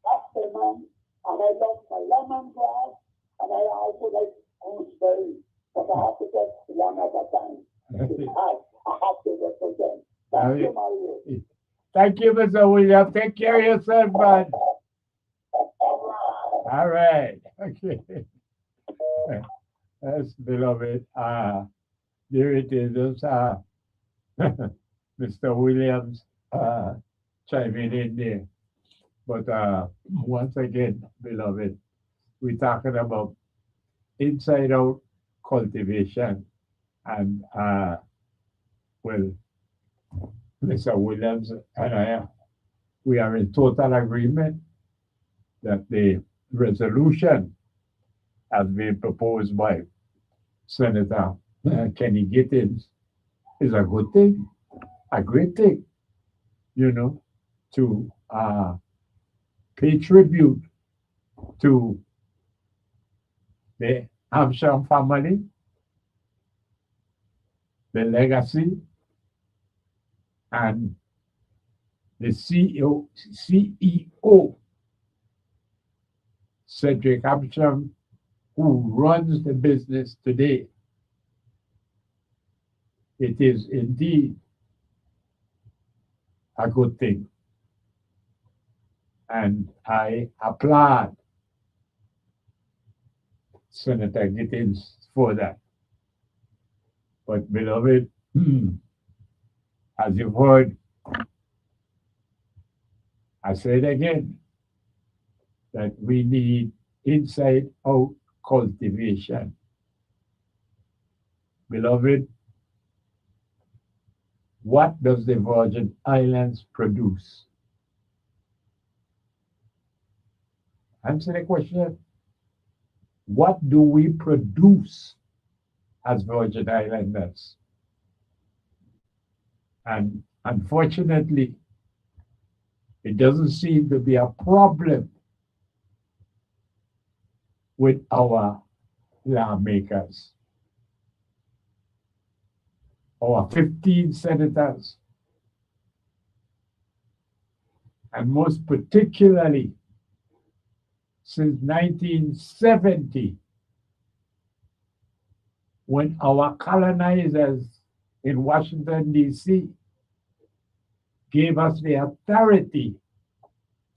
Afterman, and I love my lemongrass, and I also like gooseberry, but I have to get one at a time. I have to represent. Thank you, Mario. Thank you, Mr. William. Take care of yourself, man. All right. Okay. Yes, beloved. There it is. Those are Mr. Williams chiming in there. But once again, beloved, we're talking about inside out cultivation. And well, Mr. Williams and I, we are in total agreement that the resolution has been proposed by Senator Kenny Gittins is a good thing, a great thing, to pay tribute to the Hampshire family, the legacy, and the CEO Cedric Hampshire, who runs the business today. It is indeed a good thing. And I applaud Senator Gittins for that. But beloved, as you've heard, I say it again, that we need inside out cultivation. Beloved, what does the Virgin Islands produce? Answer the question. What do we produce as Virgin Islanders? And unfortunately, it doesn't seem to be a problem with our lawmakers. Our 15 senators, and most particularly since 1970, when our colonizers in Washington, D.C. gave us the authority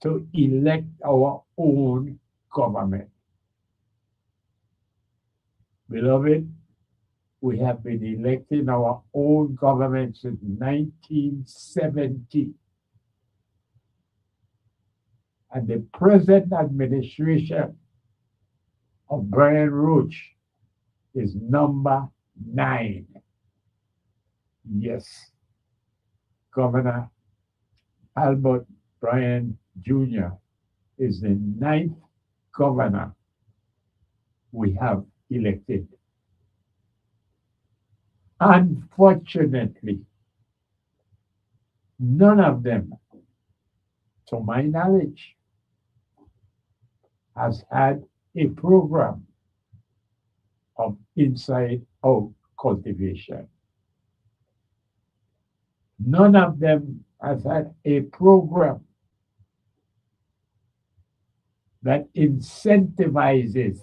to elect our own government. Beloved, we have been electing our own government since 1970. And the present administration of Brian Roach is number 9. Yes, Governor Albert Bryan Jr. is the 9th governor we have elected. Unfortunately, none of them, to my knowledge, has had a program of inside out cultivation. None of them has had a program that incentivizes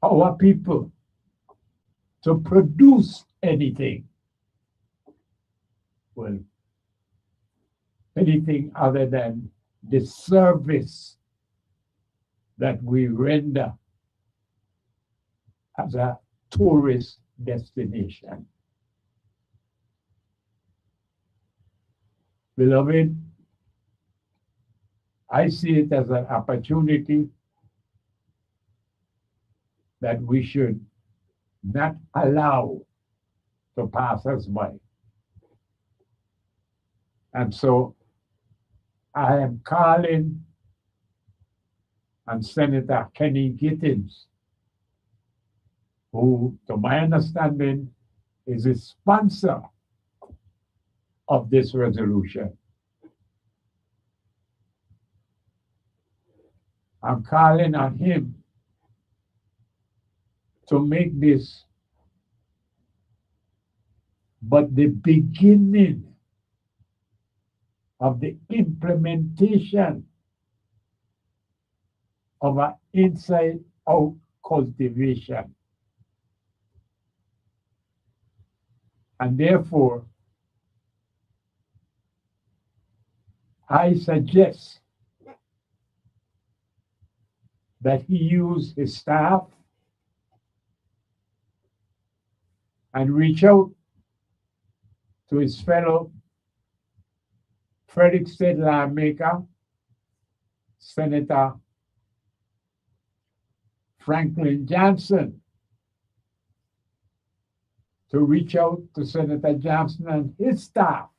our people to produce anything. Well, anything other than the service that we render as a tourist destination. Beloved, I see it as an opportunity that we should not allow to pass us by. And so I am calling on Senator Kenny Gittins, who, to my understanding, is a sponsor of this resolution. I'm calling on him to make this but the beginning of the implementation of an inside out cultivation. And therefore, I suggest that he use his staff and reach out to his fellow Frederick State lawmaker, Senator Franklin Johnson, to reach out to Senator Johnson and his staff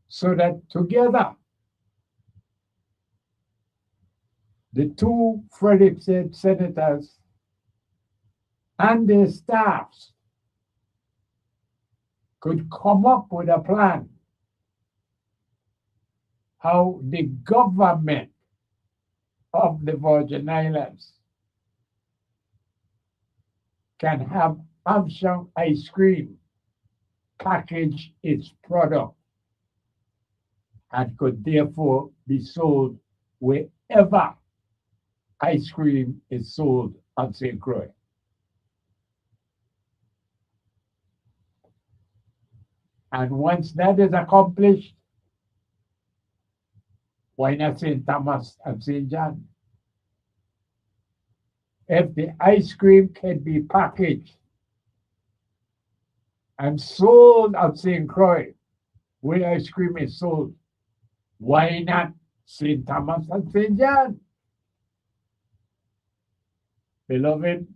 so that together the two Frederick State senators and their staffs could come up with a plan how the government of the Virgin Islands can have Armstrong ice cream package its product and could therefore be sold wherever ice cream is sold on St. Croix. And once that is accomplished, why not St. Thomas and St. John? If the ice cream can be packaged and sold at St. Croix, where ice cream is sold, why not St. Thomas and St. John? Beloved,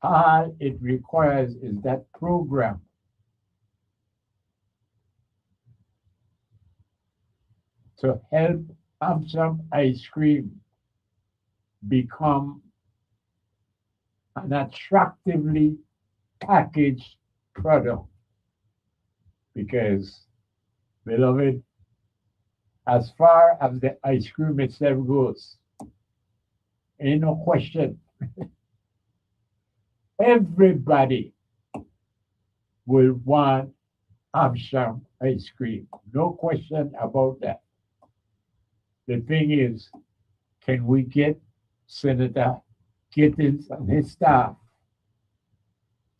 all it requires is that program to help Armstrong ice cream become an attractively packaged product. Because, beloved, as far as the ice cream itself goes, ain't no question. Everybody will want Armstrong ice cream. No question about that. The thing is, can we get Senator Gittins and his staff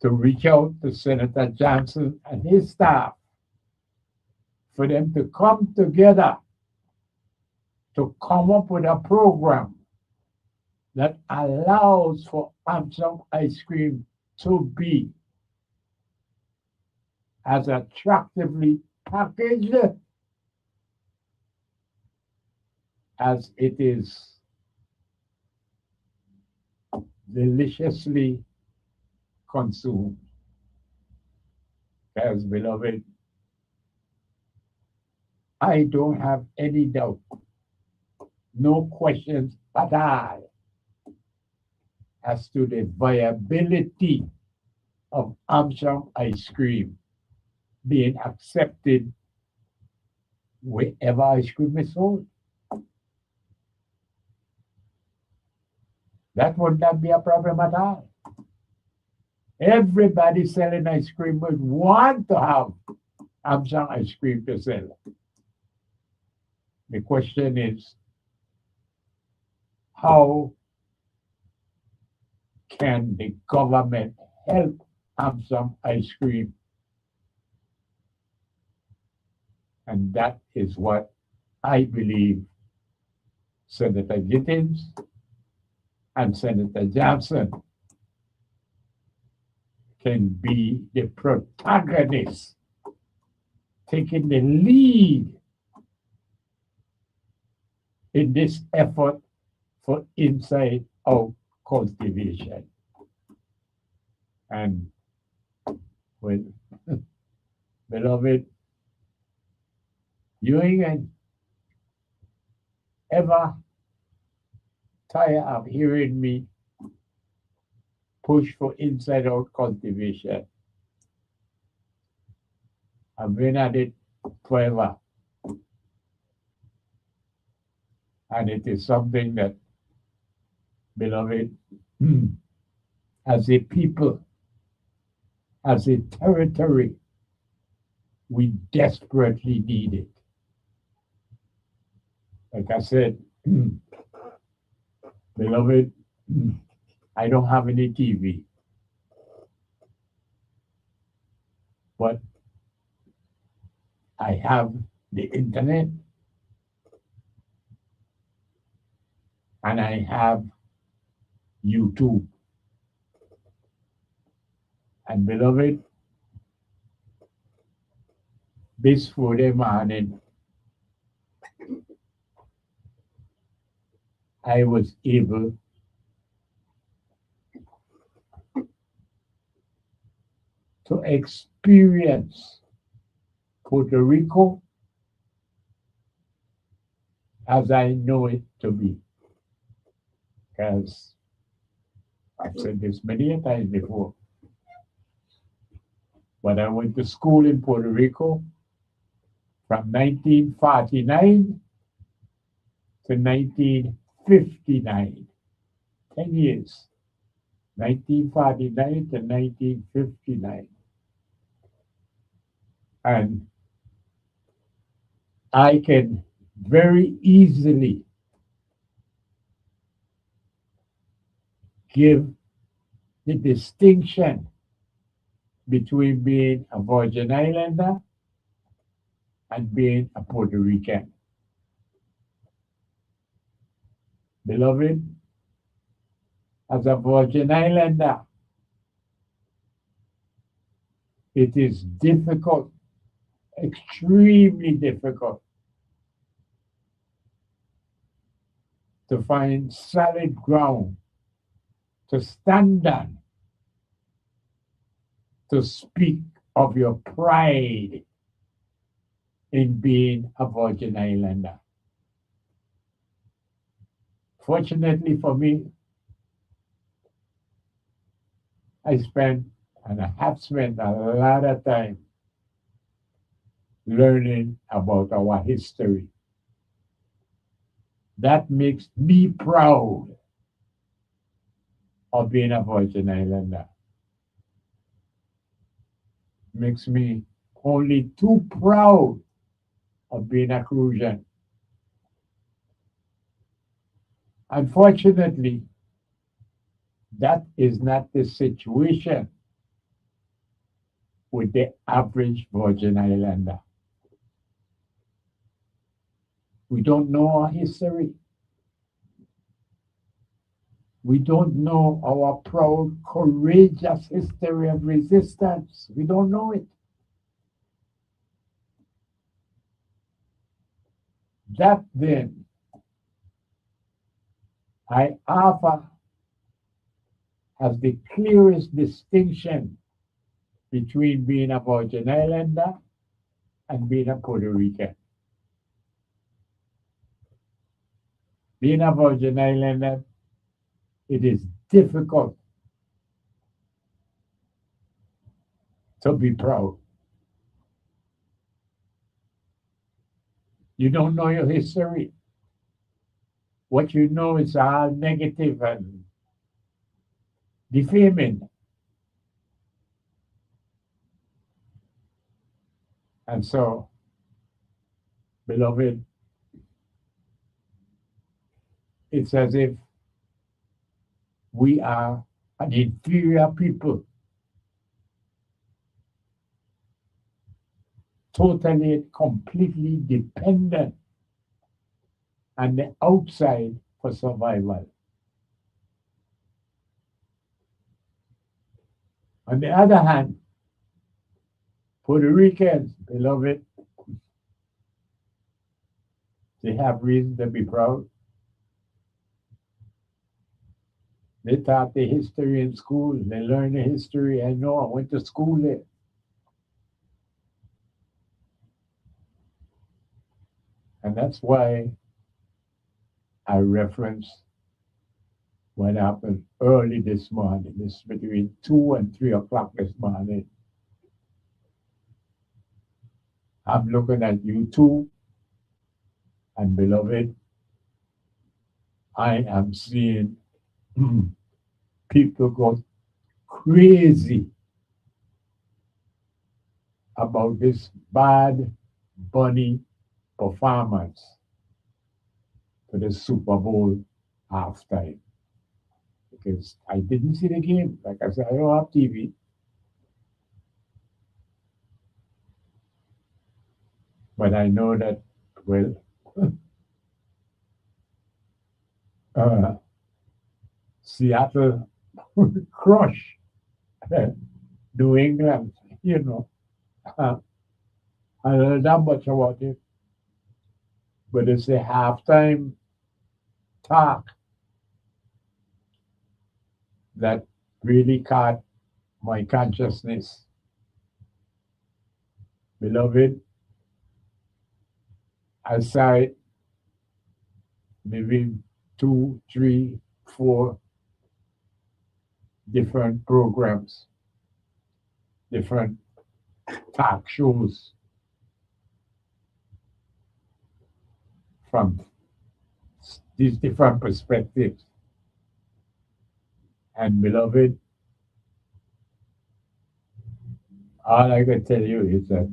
to reach out to Senator Johnson and his staff for them to come together to come up with a program that allows for Armstrong ice cream to be as attractively packaged as it is deliciously consumed. Because, beloved, I don't have any doubt, no questions at all, as to the viability of Armstrong ice cream being accepted wherever ice cream is sold. That would not be a problem at all. Everybody selling ice cream would want to have Armstrong ice cream to sell. The question is, how can the government help Armstrong ice cream? And that is what I believe Senator Gittins and Senator Johnson can be the protagonists, taking the lead in this effort for inside out cultivation. And well, beloved, you ain't ever tired of hearing me push for inside out cultivation. I've been at it forever. And it is something that, beloved, as a people, as a territory, we desperately need it. Like I said, beloved, I don't have any TV, but I have the internet. and I have YouTube. And beloved, this Friday morning, I was able to experience Puerto Rico as I know it to be. Because I've said this many a times before. When I went to school in Puerto Rico from 1949 to 1959, 10 years, 1949 to 1959. And I can very easily give the distinction between being a Virgin Islander and being a Puerto Rican. Beloved, as a Virgin Islander, it is difficult, extremely difficult, to find solid ground to stand on, to speak of your pride in being a Virgin Islander. Fortunately for me, I spent and I have spent a lot of time learning about our history. That makes me proud of being a Virgin Islander. Makes me only too proud of being a Crucian. Unfortunately, that is not the situation with the average Virgin Islander. We don't know our history. We don't know our proud, courageous history of resistance. We don't know it. That then, I offer as the clearest distinction between being a Virgin Islander and being a Puerto Rican. Being a Virgin Islander, it is difficult to be proud. You don't know your history. What you know is all negative and defaming. And so, beloved, it's as if we are an inferior people, totally, completely dependent on the outside for survival. On the other hand, Puerto Ricans, beloved, they have reason to be proud. They taught the history in school. They learned the history. I know, I went to school there. And that's why I reference what happened early this morning. It's between 2 and 3 o'clock this morning. I'm looking at YouTube, and beloved, I am seeing people go crazy about this Bad Bunny performance for the Super Bowl halftime. Because I didn't see the game. Like I said, I don't have TV. But I know that, well, Seattle crush New England, you know. Uh, I don't know that much about it, but it's a halftime talk that really caught my consciousness. Beloved, I saw it maybe two, three, four different programs, different talk shows from these different perspectives. And beloved, all I can tell you is that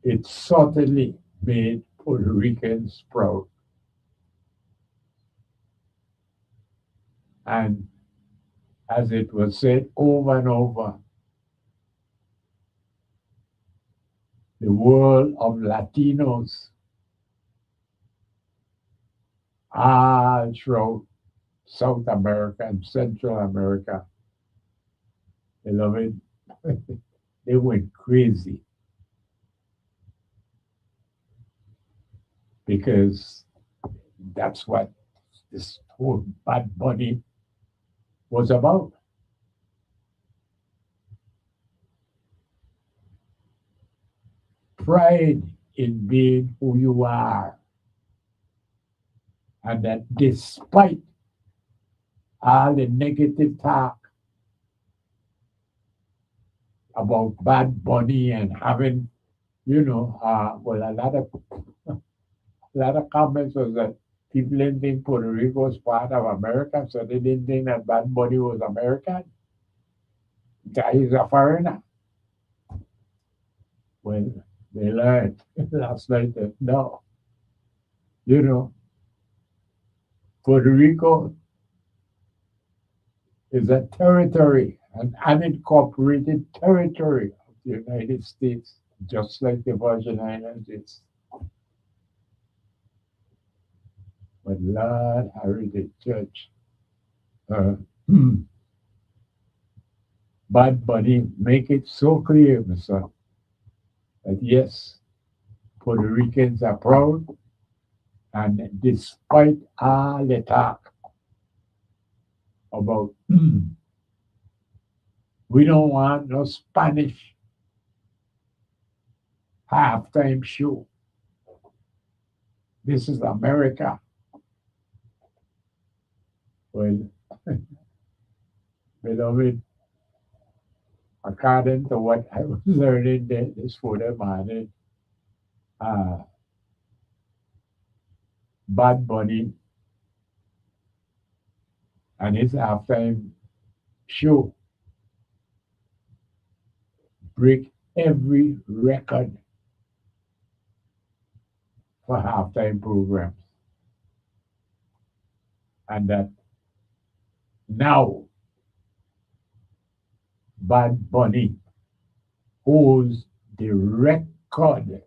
it certainly made Puerto Ricans proud. And as it was said over and over, the world of Latinos all throughout South America and Central America, beloved, they went crazy because that's what this whole Bad Bunny was about. Pride in being who you are, and that despite all the negative talk about Bad Bunny and having, well, a lot of comments was that people didn't think Puerto Rico was part of America, so they didn't think that Bad Bunny was American. That he's a foreigner. Well, they learned last night that no, you know, Puerto Rico is a territory, an unincorporated territory of the United States, just like the Virgin Islands is. But Lord Harry the Church, uh, Bad Bunny make it so clear, Mr. that yes, Puerto Ricans are proud, and despite all the talk about we don't want no Spanish halftime show. This is America. Well, beloved, according to what I was learning this morning, uh, Bad Bunny and his halftime show break every record for halftime programs. And that now Bad Bunny holds the record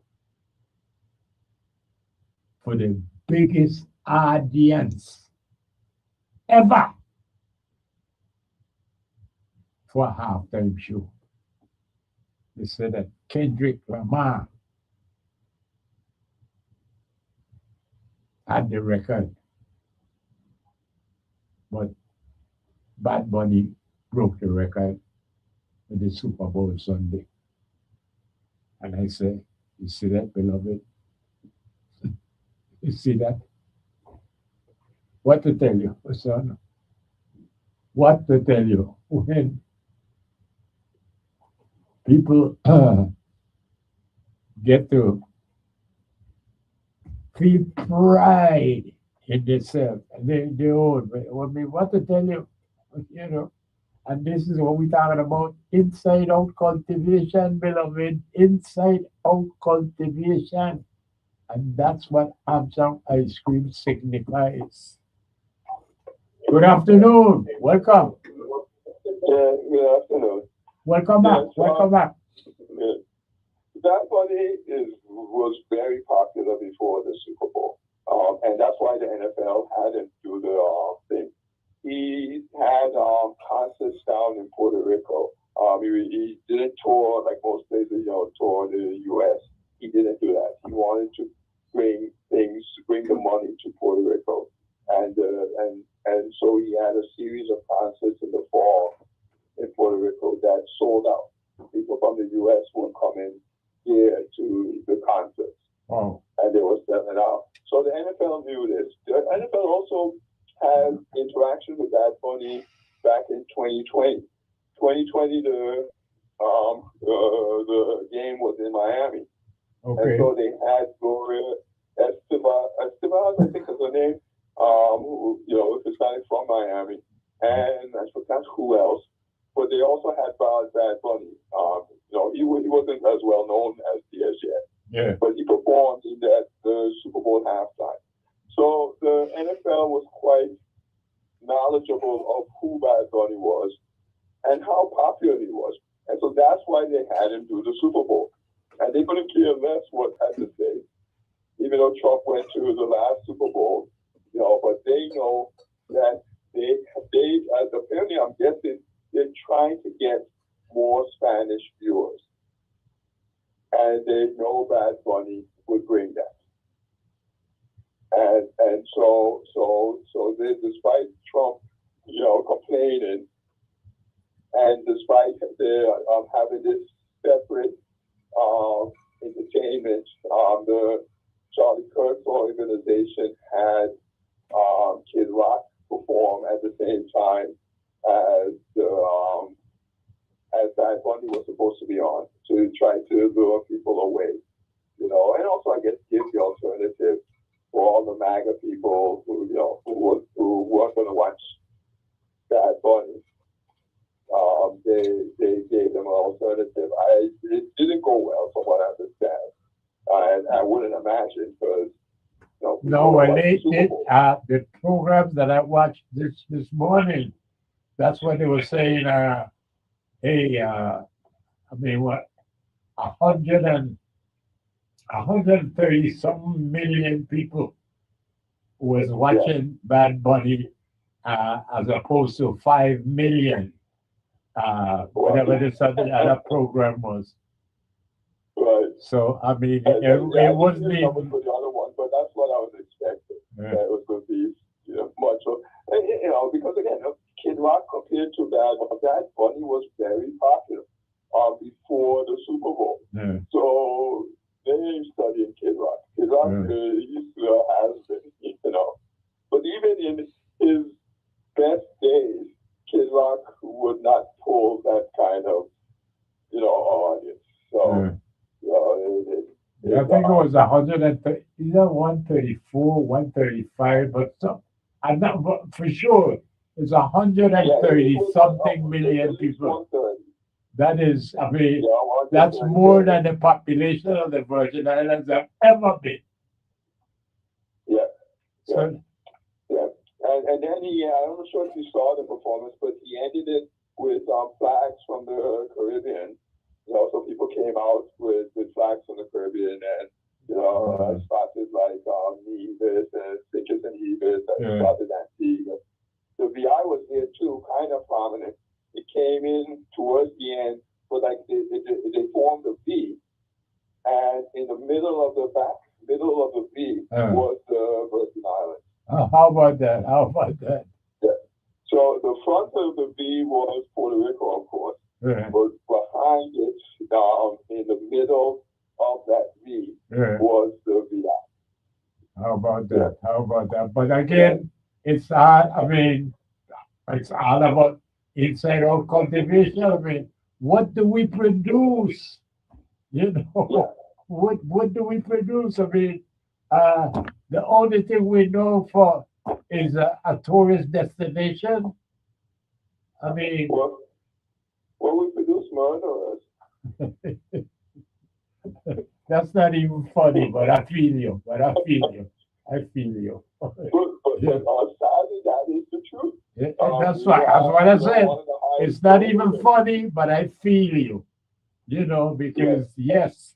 for the biggest audience ever for a halftime show. They said that Kendrick Lamar had the record, but Bad Bunny broke the record with the Super Bowl Sunday. And I say, you see that, beloved? You see that? What to tell you, son? What to tell you when people get to feel pride in themselves and they own. I mean, what to tell you, you know? And this is what we're talking about inside out cultivation, beloved. Inside out cultivation. And that's what Armstrong ice cream signifies. Good afternoon. Welcome. Yeah, good afternoon. Welcome back. Yes, Welcome back. That Bunny was very popular before the Super Bowl. And that's why the NFL had him do the thing. He had concerts down in Puerto Rico. He didn't tour like most places, tour the U.S. He didn't do that. He wanted to bring the money to Puerto Rico, and so he had a series of concerts in the fall in Puerto Rico that sold out. People from the U.S. would come in here to the concerts, and they were selling out. So the NFL knew this. The NFL also had interaction with Bad Bunny back in 2020. 2020, the game was in Miami. Okay. And so they had Gloria Estefan, I think is her name, who, is Hispanic from Miami. And I forgot who else. But they also had Bad Bunny. He wasn't as well known as he is yet. Yeah. But he performed in the Super Bowl halftime. So the NFL was quite knowledgeable of who Bad Bunny was and how popular he was. And so that's why they had him do the Super Bowl. And they couldn't care less what had to say, even though Trump went to the last Super Bowl, but they know that they apparently, I'm guessing, they're trying to get more Spanish viewers. And they know Bad Bunny would bring that. And so they, despite Trump, complaining, and despite their having this separate entertainment, the Charlie Kirk's organization had Kid Rock perform at the same time as Bad Bunny was supposed to be on, to try to lure people away, and also I guess give the alternative for all the MAGA people who weren't going to watch Bad Bunny. They gave them an alternative. It didn't go well, from what I understand, and I wouldn't imagine because the programs that I watched this morning, that's what they were saying. Hey, 130 some million people was watching Bad Bunny, as opposed to 5 million. Whatever this other program was. Right. So it wasn't even for the other one, but that's what I was expecting. Yeah. That it was going to be much. Because again, Kid Rock compared to Bad Bunny was very popular before the Super Bowl. Yeah. So they ain't studying Kid Rock. Kid Rock he still has been, But even in his best days, Kid Rock would not pull that kind of, audience. So, I think it was 130, either 134, 135, but I'm not for sure. It's 130 something million people. That is, that's more than the population of the Virgin Islands have ever been. Yeah. So, And then I'm not sure if you saw the performance, but he ended it with flags from the Caribbean. So people came out with flags from the Caribbean, and started like Nevis and Stickers and Nevis, and started Antigua. The VI was there too, kind of prominent. It came in towards the end, but like they formed a V, and in the middle of the V was the Virgin Islands. How about that? Yeah. So the front of the V was Puerto Rico, of course. Yeah. But behind it, in the middle of that V was the VI. How about that? But again, it's it's all about inside out cultivation. What do we produce? What do we produce? The only thing we know for is a tourist destination. Well, we produce murderers. That's not even funny, but I feel you. But sadly, that is the truth. That's what I said. It's not even funny, but I feel you. Because yes,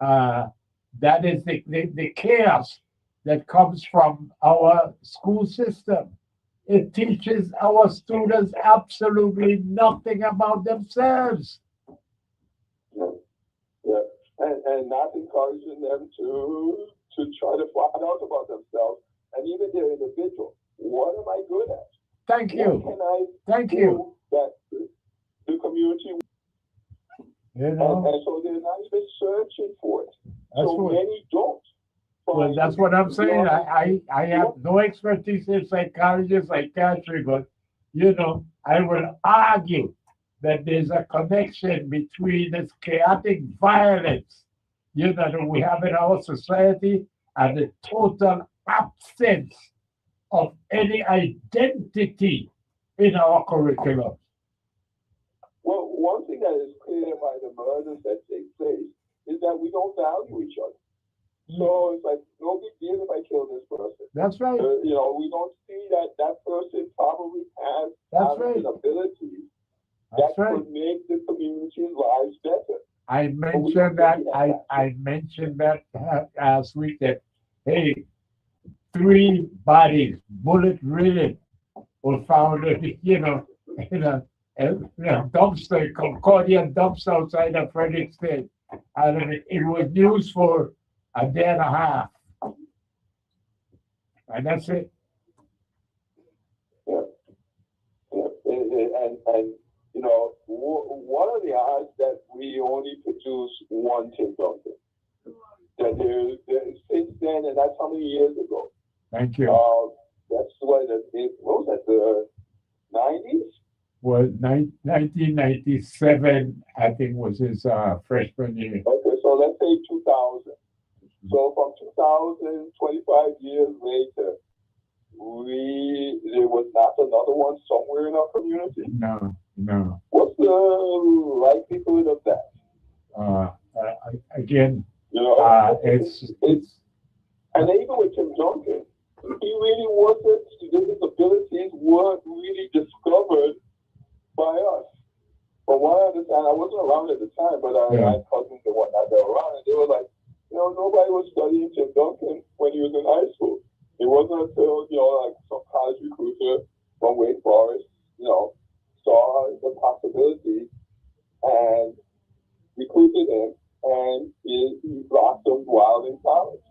that is the chaos that comes from our school system. It teaches our students absolutely nothing about themselves. Yeah, yeah. And not encouraging them to try to find out about themselves and even their individual. What am I good at? Thank What you. can I Thank do you. that the community You know, and so they're not even searching for it. that's So what. many don't. Well, find that's it. what I'm You saying. know, I have no expertise in psychology, psychiatry, but you know, I will argue that there's a connection between this chaotic violence, you know, that we have in our society and the total absence of any identity in our curriculum. well, one thing that is clear by the murders that take place is that we don't value each other. So it's like no big deal if I kill this person. That's right. You know, we don't see that that person probably has That's talents and right. abilities That's that right. could make the community's lives better. I mentioned that. I mentioned that last week that hey, 3 bodies, bullet ridden, were found, you know, in a dumpster, Concordia dumpster outside of Fredericksburg. And it was news for a day and a half. And that's it. Yeah. Yeah. And you know, what are the odds that we only produce one Tim Duncan? That there since then, and that's how many years ago? Thank you. That's what was that, the 90s? Well, 1997, I think, was his freshman year. Okay, so let's say 2000. So from 2000, 25 years later, there was not another one somewhere in our community. No, no. What's the likelihood of that? Again, You know, it's and even with Tim Duncan, he really wasn't. His abilities weren't really discovered by us. From what I understand, I wasn't around at the time, but I had cousins and whatnot that were around, and they were like, you know, nobody was studying Tim Duncan when he was in high school. It wasn't until, you know, like some college recruiter from Wake Forest, you know, saw the possibility and recruited him, and he blossomed while in college.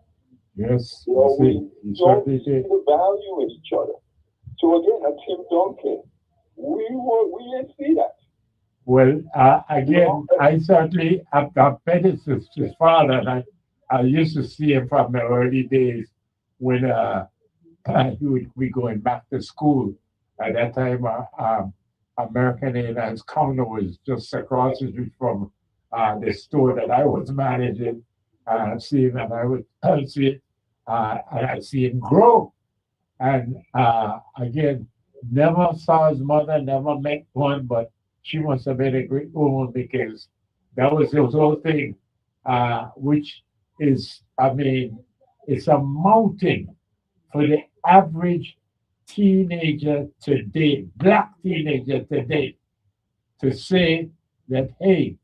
yes, You know, we you don't certainly see did. the value in each other. So again, at Tim Duncan, we didn't see that. Well, again, I certainly have met his father, and I used to see him from the early days when he would be going back to school. At that time, American Airlines counter was just across the street from the store that I was managing. See him, and I would see it, and I see him grow. And again, never saw his mother, never met one, but she must have been a great woman because that was his whole thing, which is, I mean, it's a mountain for the average teenager today, black teenager today, to say that, hey,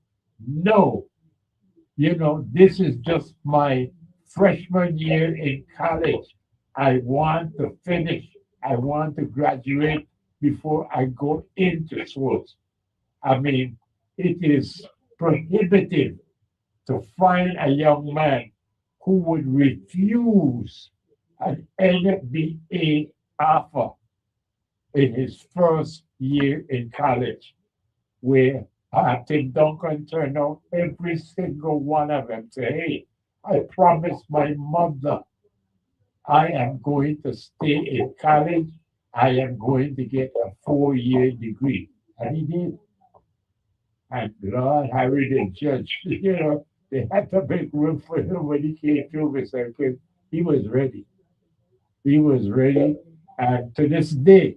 no, you know, this is just my freshman year in college. I want to finish. I want to graduate before I go into sports. I mean, it is prohibitive to find a young man who would refuse an NBA offer in his first year in college, where Tim Duncan turned out every single one of them say, hey, I promised my mother I am going to stay in college. I am going to get a 4-year degree. And he did. And Lord Harry the judge, you know, they had to make room for him when he came through because he was ready. He was ready. And to this day,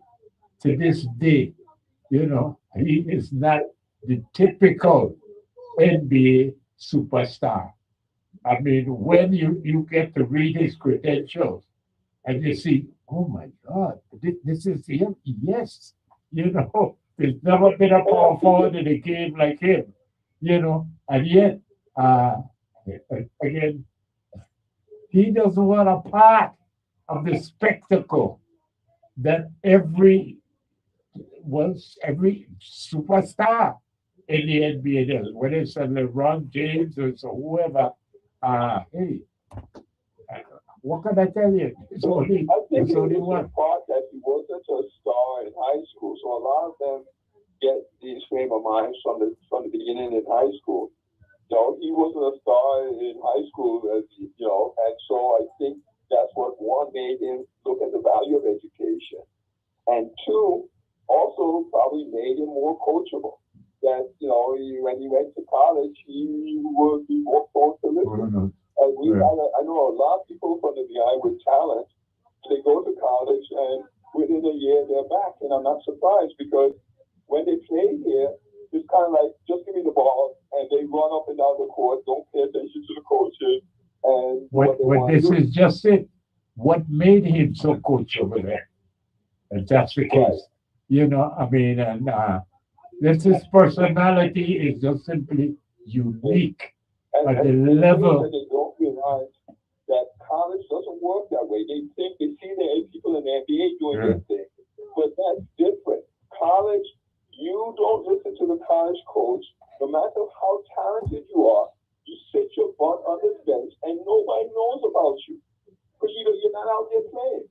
you know, he is not the typical NBA superstar. I mean, when you get to read his credentials and you see, oh my God, this is him. Yes, you know, there's never been a power forward in a game like him, you know, and yet, again, he doesn't want a part of the spectacle that every superstar in the NBA does, whether it's a LeBron James or it's a whoever. Hey, what can I tell you? It's only I think it's it only was one. the part that he wasn't a star in high school, so a lot of them get these frame of minds from the beginning in high school. He wasn't a star in high school, and so I think that's what one made him look at the value of education, and two, also probably made him more coachable. That when he went to college, he would be more prone to listen. And I know a lot of people from the VI with talent. They go to college, and within a year they're back, and I'm not surprised because when they play here, it's kind of like just give me the ball, and they run up and down the court, don't pay attention to the coaches, and But this is just it. What made him so coachable there? And that's the case. I mean, and this his personality is just simply unique at the level. They don't realize that college doesn't work that way. They think they see the people in the NBA doing their thing, but that's different. College, you don't listen to the college coach, no matter how talented you are. You sit your butt on the bench, and nobody knows about you because you're not out there playing.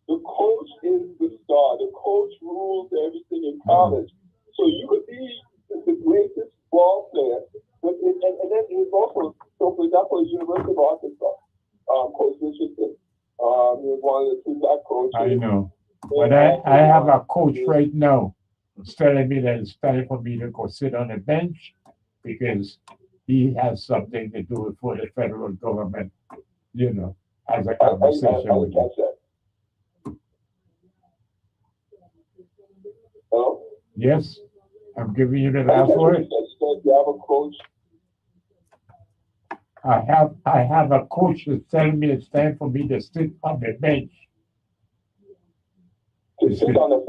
The coach is the star. The coach rules everything in college. So you could be the greatest ball player, but and then there's also, so for example, University of Arkansas, Coach Richardson, is one of the two black coaches. I know, but I have a coach right now who's telling me that it's time for me to go sit on a bench because he has something to do for the federal government. As a conversation with him. Hello? Yes, I'm giving you the last word. You have a coach. I have a coach that's telling me it's time for me to sit on the bench. To sit on the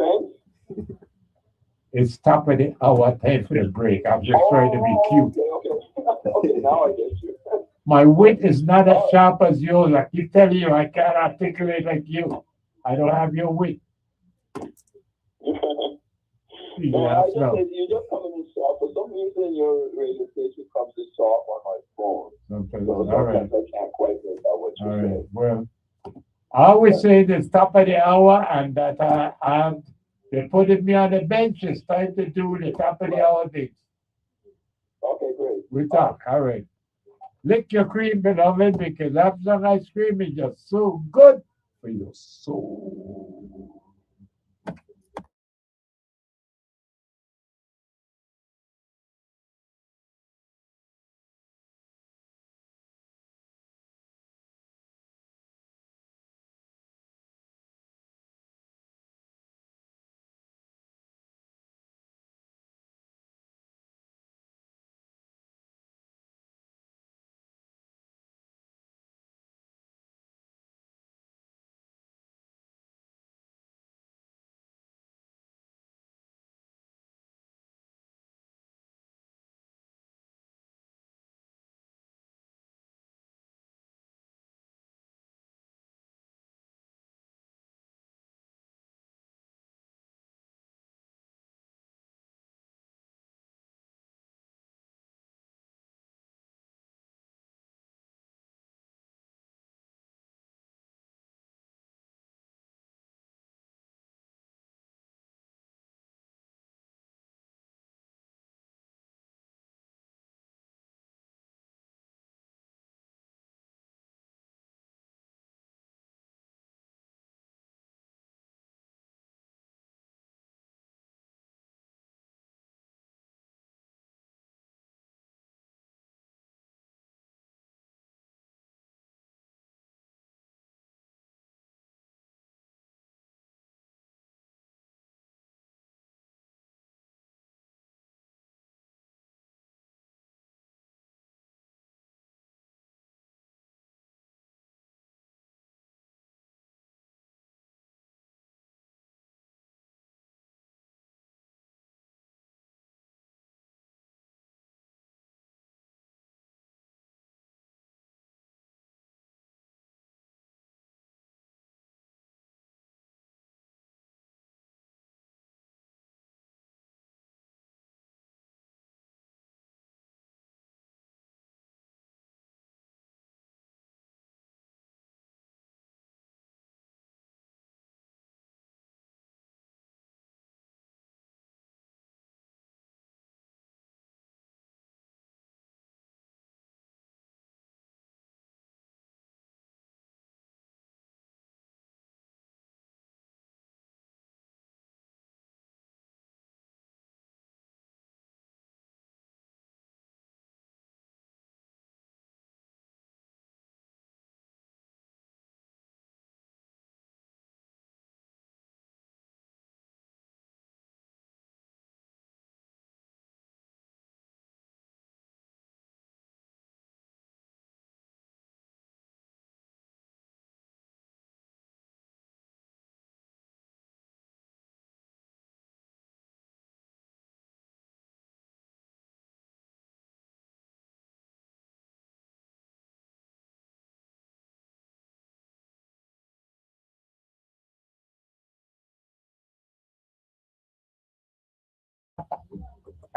fence? It's top of the hour, time for the break. I'm just trying to be cute. Okay, now I get you. My wit is not as sharp as yours. I keep telling you, I can't articulate like you. I don't have your wit. No, you're just coming in soft. For some reason, your radio station comes in soft on my phone. All right. I can't quite make out what you're saying. Well, I always say it's top of the hour, and that they put me on the bench. It's time to do the top of the hour things. Okay, great. We talk. All right. Lick your cream, beloved, because Absalom ice cream is just so good for your soul.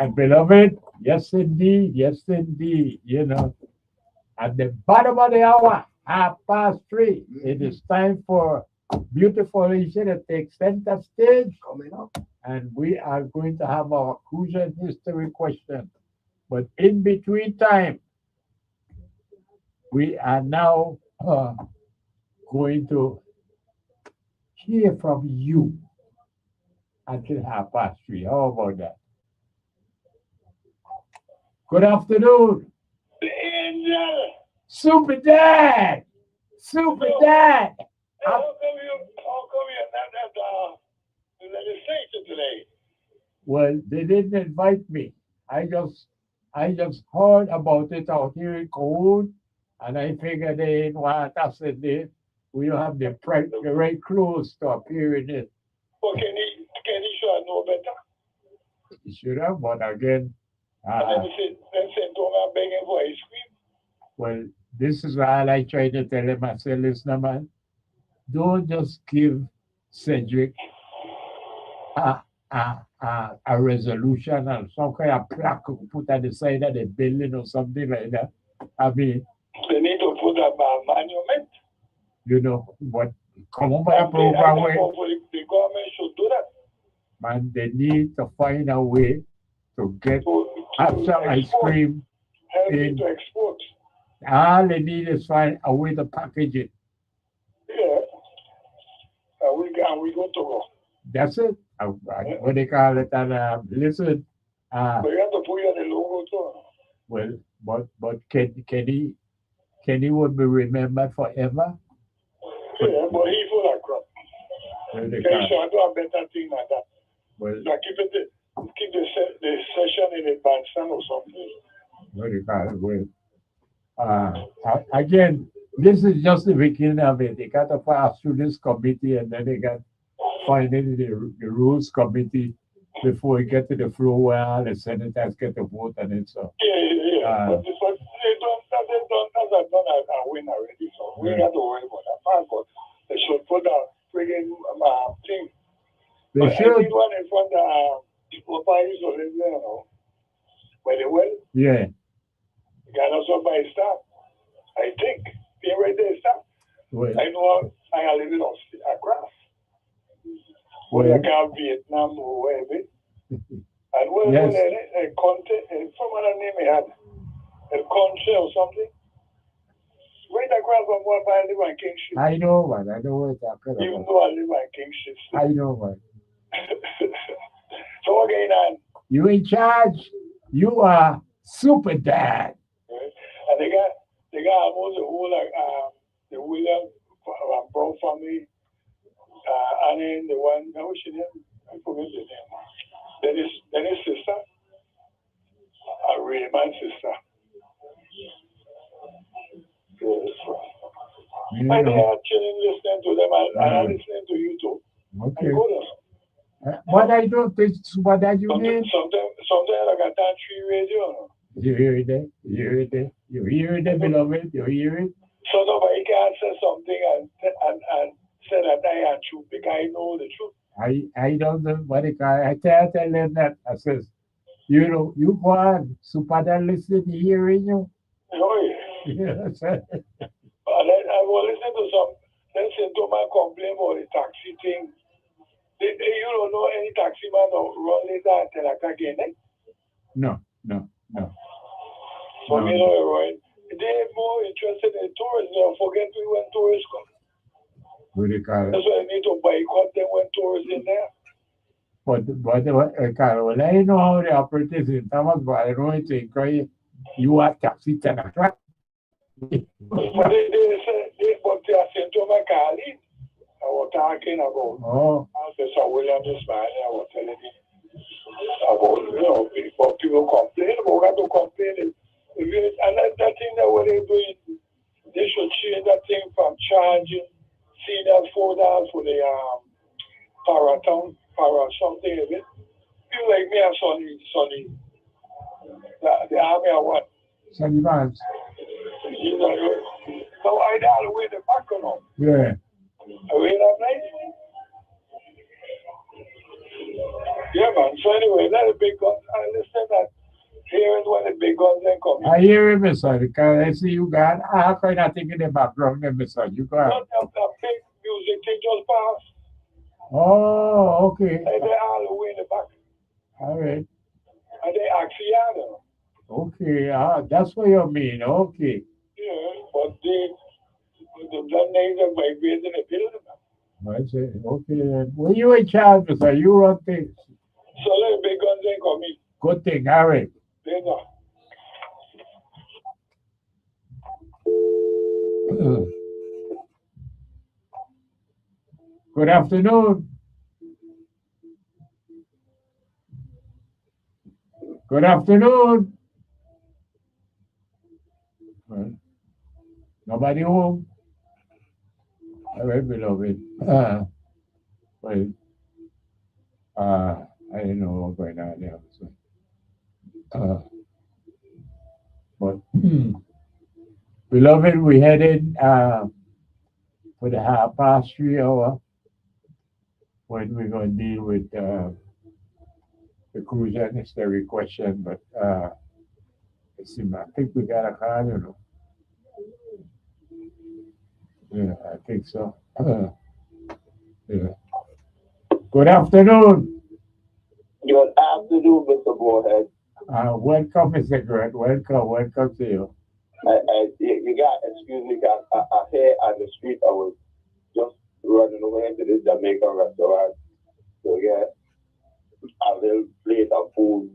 And beloved, yes indeed, you know, at the bottom of the hour, 3:30, it is time for beautiful Asia to take center stage. Coming up. And we are going to have our crucial history question. But in between time, we are now going to hear from you until 3:30. How about that? Good afternoon, Angel, Super Dad. Super Dad. how come you're not at the legislature today? Well, they didn't invite me. I just heard about it out here in Coon, and I figured they didn't want us in there. We don't have the right clothes to appear in it. Or can he should know better? You should have, but again, And then send to me begging for ice cream. well, this is all I try to tell him. I say, listen, man, don't just give Cedric a resolution and some kind of plaque put at the side of the building or something like that. I mean, They need to put up a monument. you know, what come on by a program where, The government should do that. man, they need to find a way to get To after ice export, cream. help in- it to export. All they need is find a way to package it. Yeah. And we go to go. That's it. What they call it. And listen, But you have to put in the logo too. well, but can he would be remembered forever? Yeah, but he full of crap. What they He call it. should do a better thing like that. Well, Like keep the session in a bandstand or something. what do you call it? Well, again, this is just the beginning of it. They got to pass through this committee, and then they got finally the rules committee before we get to the floor where all the senators get to vote on it. So Yeah. But they done a win already, so we got to worry about that part. But they should put a friggin' thing. they But I should, think one in front of Paris or there, you know. By the well, yeah. you can also buy stuff. I think. They right there stuff. Well, I know I live in Accra. well, Like Vietnam or wherever. And when Yes. a country, some other name he had, a country or something. Right across from what I live on Kingship. I know what you're talking Even about. though I live on Kingship. I know what. So what going on? You in charge. You are Super Dad. Right? And they got almost the whole the William Brown family, and then the one I wish name I forget the name. Dennis sister, a Raymond's sister. Yes. You And they know. are chilling listening to them and I'm listening to you too. Okay. I go there. What I don't think Super Dad you mean? Sometimes I got that tree radio. You hear it there? You hear it there? You hear it there, beloved? You hear it? So nobody can say something and say that I am true because I know the truth. I don't know what it call. I tell them that. I says, you know, you go on. Super Dad listen to hearing you. Oh, yeah. Yes. And then I will listen to my complaint about the taxi thing. You don't know any taxi man or run later and tell a again, eh? No. For me, no, right? They're more interested in tourism. They'll forget when tourists come. What do you call it? That's why they need to boycott them when tourists in there. But well, I know how the operatives in Thomas, but I don't know it's inquiry. You are taxi 10 o'clock. But they say, but they are saying to my colleague, I was talking about, Oh, Professor William this man, I was telling him about, you know, people complain, but we got to complain. And that thing that what they're doing, they should change that thing from charging seniors $4 for the para something of it. People like me and Sonny, the army or what? Sonny Vance. You know, so I got away the back on them. Yeah. Away that night. Yeah, man. So anyway, let the big guns. I listen that. Here is when the big guns then come. I hear him, Mr. Because I see you got all kind of thing in the background, there, Mr. You got. Not a big music thing just passed. Oh, okay. And they all the way in the back. All right. And they Axiano. Okay. That's what you mean. Okay. Yeah, but the blood names are vibrating in the building. I say, okay. Then. When you in charge, Mr. You run things. So let the big guns then come in. Good thing. All right. They know. Good afternoon. Good afternoon. Well, nobody home. All right, beloved. Well, I didn't know what going on there. So, but beloved, we headed for the 3:30 when we're going to deal with the cruise necessary question. But let's see, I think we got a call, you know. Yeah, I think so. Yeah. Good afternoon. Good afternoon, Mr. Moorhead. Welcome, Mr. Grant. Welcome to you. You got, excuse me, I here on the street, I was just running away to this Jamaican restaurant to get a little plate of food,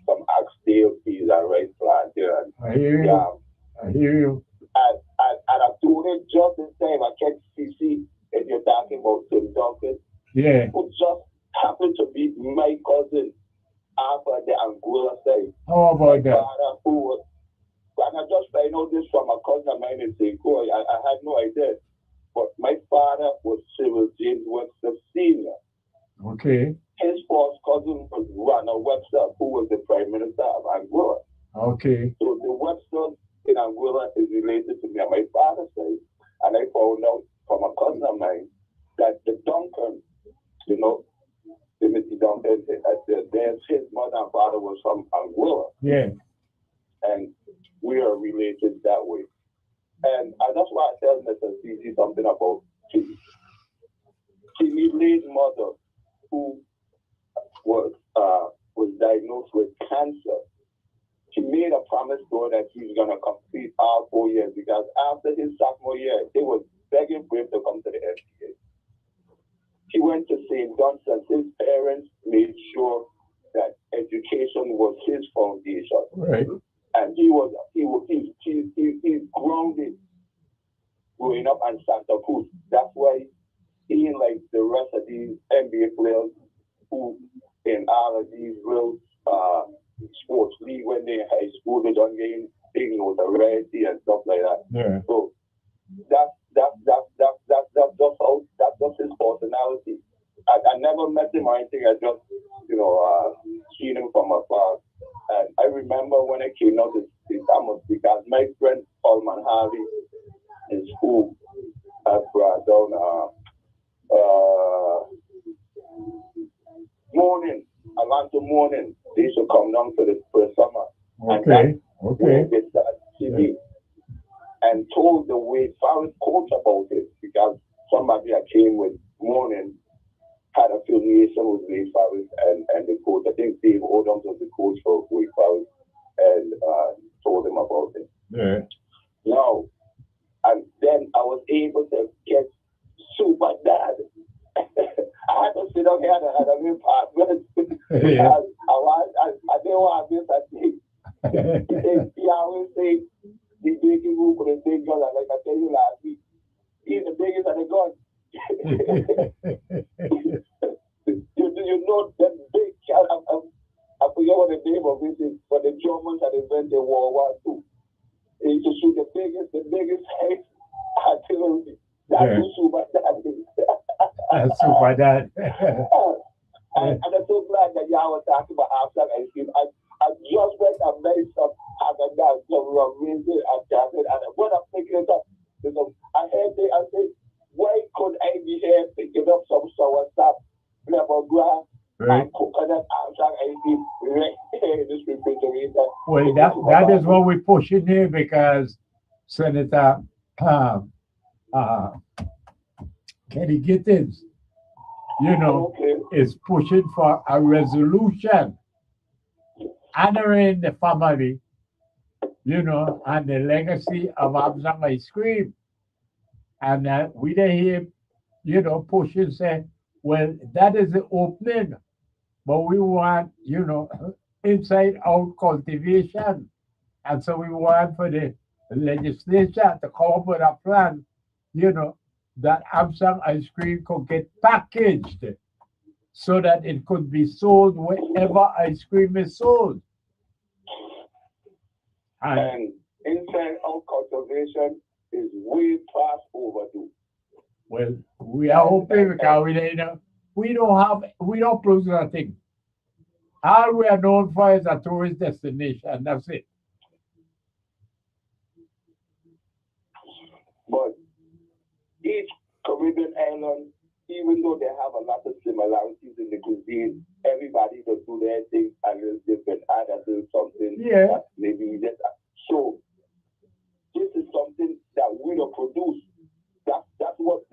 some oxtail, peas, and rice plantain. I hear you. Yeah. I hear you. And I told it just the same. I catch CC, and you're talking about Tim Duncan, Yeah. who just happened to be my cousin after the Angola side. How My about that? father, who was, and I just find out this from a cousin of mine in St. Croix. I had no idea. But my father was Cyril James Webster Sr. Okay. His first cousin was Ronald Webster, who was the Prime Minister of Angola. Okay. So the Webster in Angola is related to me on my father's side. And I found out from a cousin of mine that the Duncan, you know, Timothy Duncan, his mother and father was from Angola. Yeah. And we are related that way. And that's why I tell Mr. CC something about Timmy. Timmy Lee's mother, who was diagnosed with cancer, she made a promise to her that he's going to complete all 4 years, because after his sophomore year, they were begging for him to come to the FDA. He went to St. Dunstan's. His parents made sure that education was his foundation. Right. And he's grounded growing up in Santa Cruz. That's why he, like the rest of these NBA players who in all of these real sports league, when they're in high school, they don't get big notoriety and stuff like that. Yeah. So that's just his personality. I never met him or anything. I just, seen him from afar. And I remember when I came out to Thomas, because my friend Coleman Harvey in school had brought down Atlanta morning. They used to come down for the summer. Okay. Okay. They started TV and told the Wade Forest coach about it, because somebody that came with morning had affiliation with Wade Forest and the coach. I think Dave Odom was the coach for Wade Forest, and told him about it. Yeah. Now, and then I was able to get Super Dad. I had to sit up here and I had a new partner because I didn't want to miss a thing. He always say the biggest group for the big gun, like I tell you last week, he's the biggest of the gun. you know that big cat. I forget what the name of it is, but the Germans had invented World War II. They used to shoot the biggest head artillery. That's who Super Dad is. That's Super Dad. And I'm so glad that y'all were talking about after ice cream. I just went and made some Haagen-Dazs, some raisin and chocolate, and when I'm picking it up, I said, why could I be here picking up some sour sap, lemongrass, Right. Coconut Amsang ice cream right there in this refrigerator. Well, that is what we're pushing here because Senator um, uh, Kenny Gittins, Okay. is pushing for a resolution honoring the family, and the legacy of Absang ice cream. And we didn't hear, pushing say, well, that is the opening, but we want, inside out cultivation. And so we want for the legislature to come up with a plan, that Absang ice cream could get packaged so that it could be sold wherever ice cream is sold. And And inside out cultivation is way past overdue. well, we are hoping because we don't produce nothing. All we are known for is a tourist destination. That's it. But each Caribbean island, even though they have a lot of similarities in the cuisine, everybody does do their thing a little different, add a little something Yeah. that maybe we just so this is something that we don't produce. That's what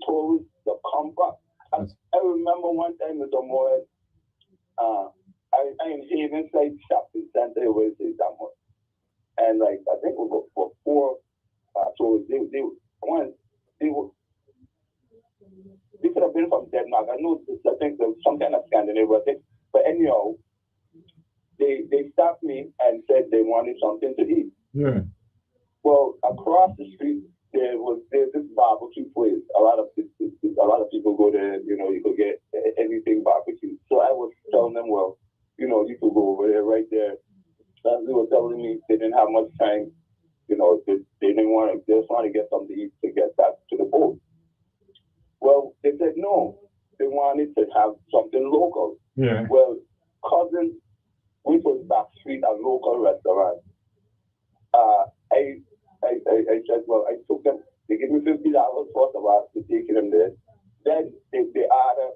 tourists the comfort. I remember one time with the more I in Havenside shopping center it was someone. And like I think we got for four tourists they could have been from Denmark. I know I think there's some kind of Scandinavian thing. But anyhow, they stopped me and said they wanted something to eat. Yeah. Well, across the street there's this barbecue place. A lot of people go there. You could get anything barbecue. So I was telling them, well, you could go over there, right there. As they were telling me they didn't have much time. They didn't want to. They just want to get something to eat to get back to the boat. Well, they said no. They wanted to have something local. Yeah. Well, cousins, we was back street a local restaurant. I said, well, I took them. They gave me $50 first of all to take them there. Then they order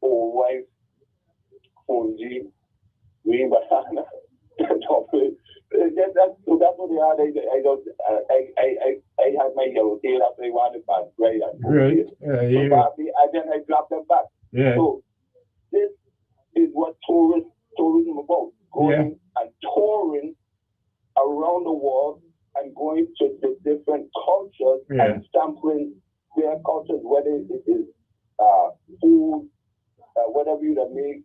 old wife, fungi, green banana, chocolate. So that's what they are. I had my yellow tail after they wanted back, right? Right. Yeah. And then I dropped them back. Yeah. So this is what tourism about. Going and touring around the world and going to the different cultures and sampling their cultures, whether it is food, whatever you make,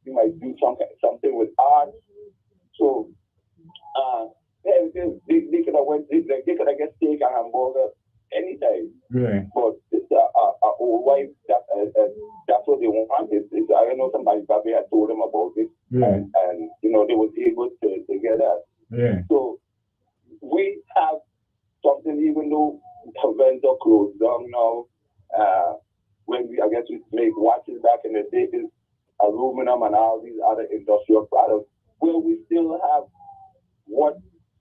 you might do something with art. So they could have went. They could have get steak and hamburger anytime. Right. But it's a old wife. That's what they want. I know somebody probably had told them about it, and they was able to get that. Yeah. So we have something, even though the vendor closed down now. When I guess we make watches back in the day, is aluminum and all these other industrial products, where we still have what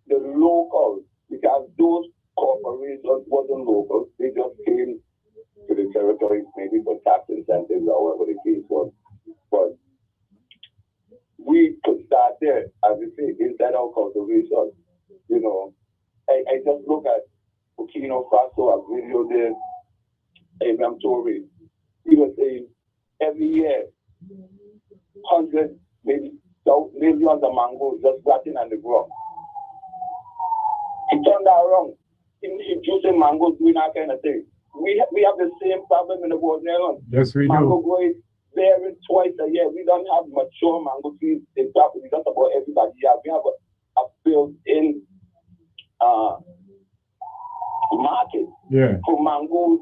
the locals, because those corporations wasn't local, they just came to the territory maybe for tax incentives or whatever the case was. But we could start there, as we say, inside our cultivation. I just look at Burkina Faso, a video there, Abraham Toure. He was saying every year, hundreds, maybe millions of mangoes just rotting on the ground. He turned that around. Introducing mangoes, doing that kind of thing. We have the same problem in the world now. Yes, we Mango do. growing bearing twice a year. We don't have mature mango trees in property. Just about everybody. Yeah, we have a built-in market for mangoes.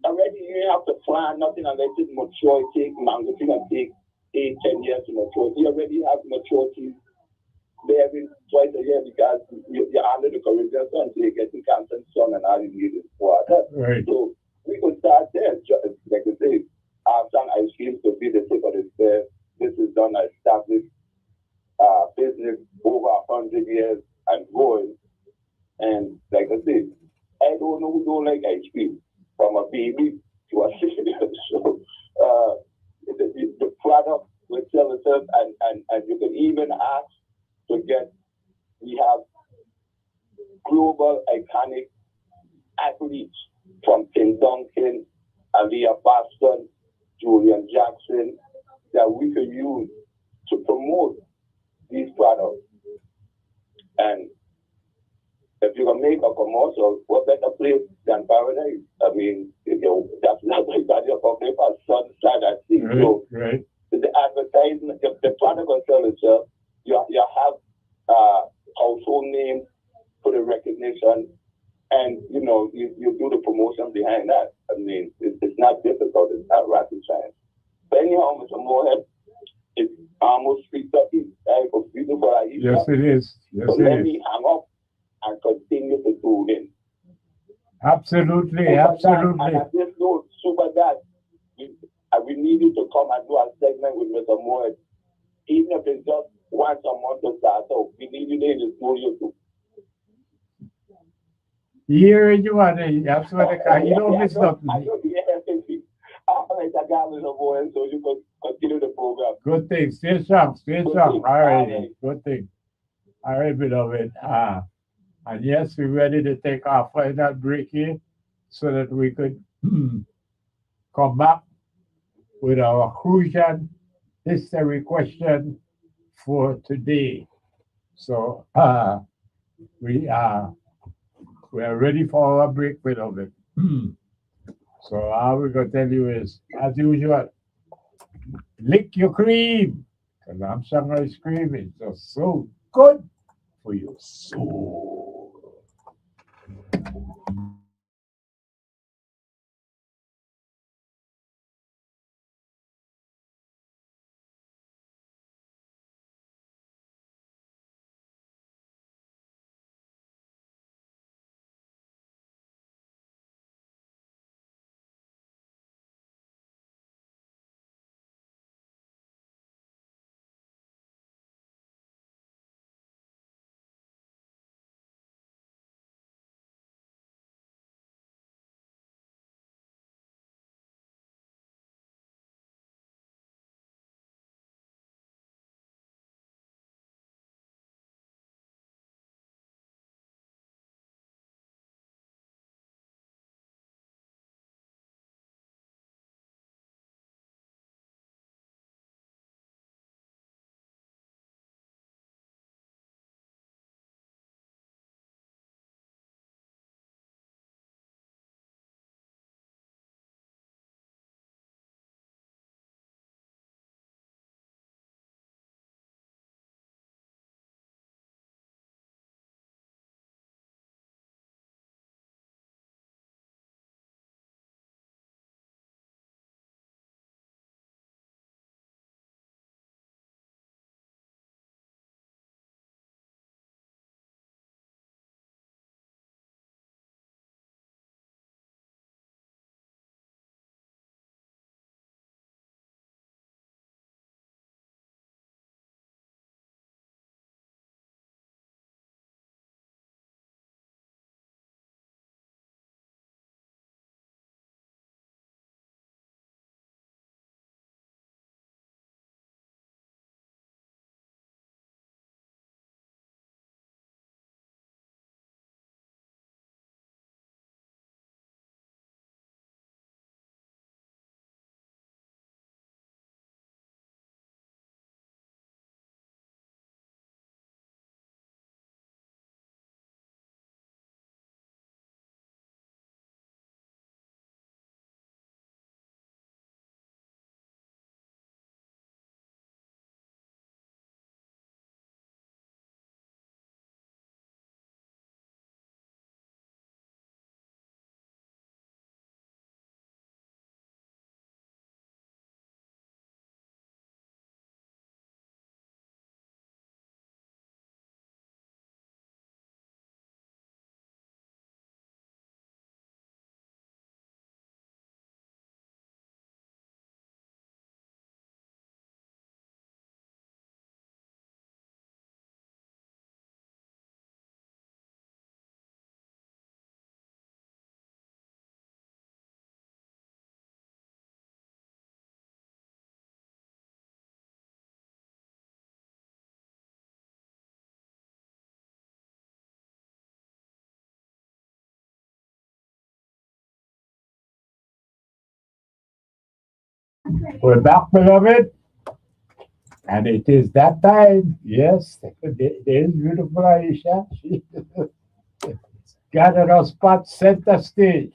Already you have to plant nothing unless it's mature. It takes mango tree and take 8-10 years to mature. You already have mature trees bearing twice a year because you're under the Caribbean sun, so you're getting constant sun and all you need is water. Right. So we could start there. Like I say, Absang ice cream could be the tip of the spear. This is done an established business over 100 years and growing. And like I say, I don't know who don't like ice cream, from a baby to a senior. So the promoted, and you can even ask to get, we have global iconic athletes from Tim Duncan, Aliyah Boston, Julian Jackson, that we can use to promote these products. And if you're gonna make a commercial, what better place than paradise? I mean, that's not like that. You're gonna make a sunshine at sea. So Right. the advertisement, if the product will sell itself, you have household names for the recognition, and you do the promotion behind that. I mean, it's not difficult. It's not rocket science. But anyhow, Mr. Moorhead, it's almost 3:30. Right? For beautiful Aisha. Yes, it is. Yes, So it let is. me hang up and continue to tune in. Absolutely, And absolutely. at this note, Super Dad, we need you to come and do a segment with Mr. Moorhead. Even if it's just once a month to start out, we need you there in the studio too. Here you are. That's what you don't miss I nothing. know, yeah. All right, I got Mr. Moorhead, so you can continue the program. Good thing. Stay strong. Stay Good strong. thing. All right. All right. Good thing. All right, beloved. And yes, we're ready to take our final break here so that we could come back with our crucial history question for today. So we are ready for our break, beloved. So all we're gonna tell you is, as usual, lick your cream. Because I'm summer ice cream is just so good for your soul. We're back, beloved. And it is that time. Yes, there's beautiful Aisha. She gathered her spot center stage.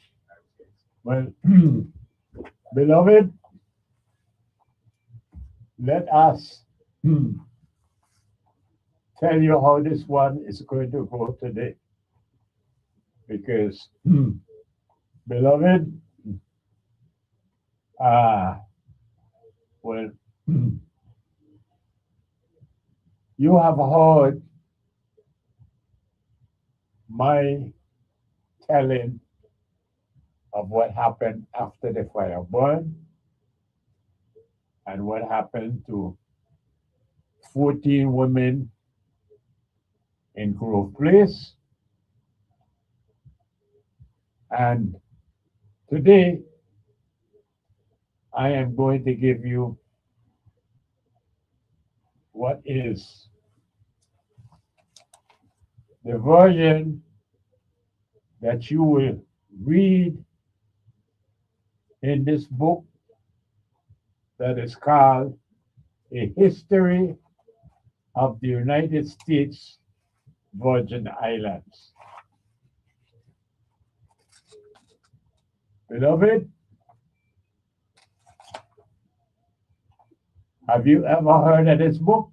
Well, beloved, let us tell you how this one is going to go today. Because, beloved, ah, well, you have heard my telling of what happened after the fire burned and what happened to 14 women in Grove Place. And today, I am going to give you what is the version that you will read in this book that is called A History of the United States Virgin Islands. Beloved, have you ever heard of this book?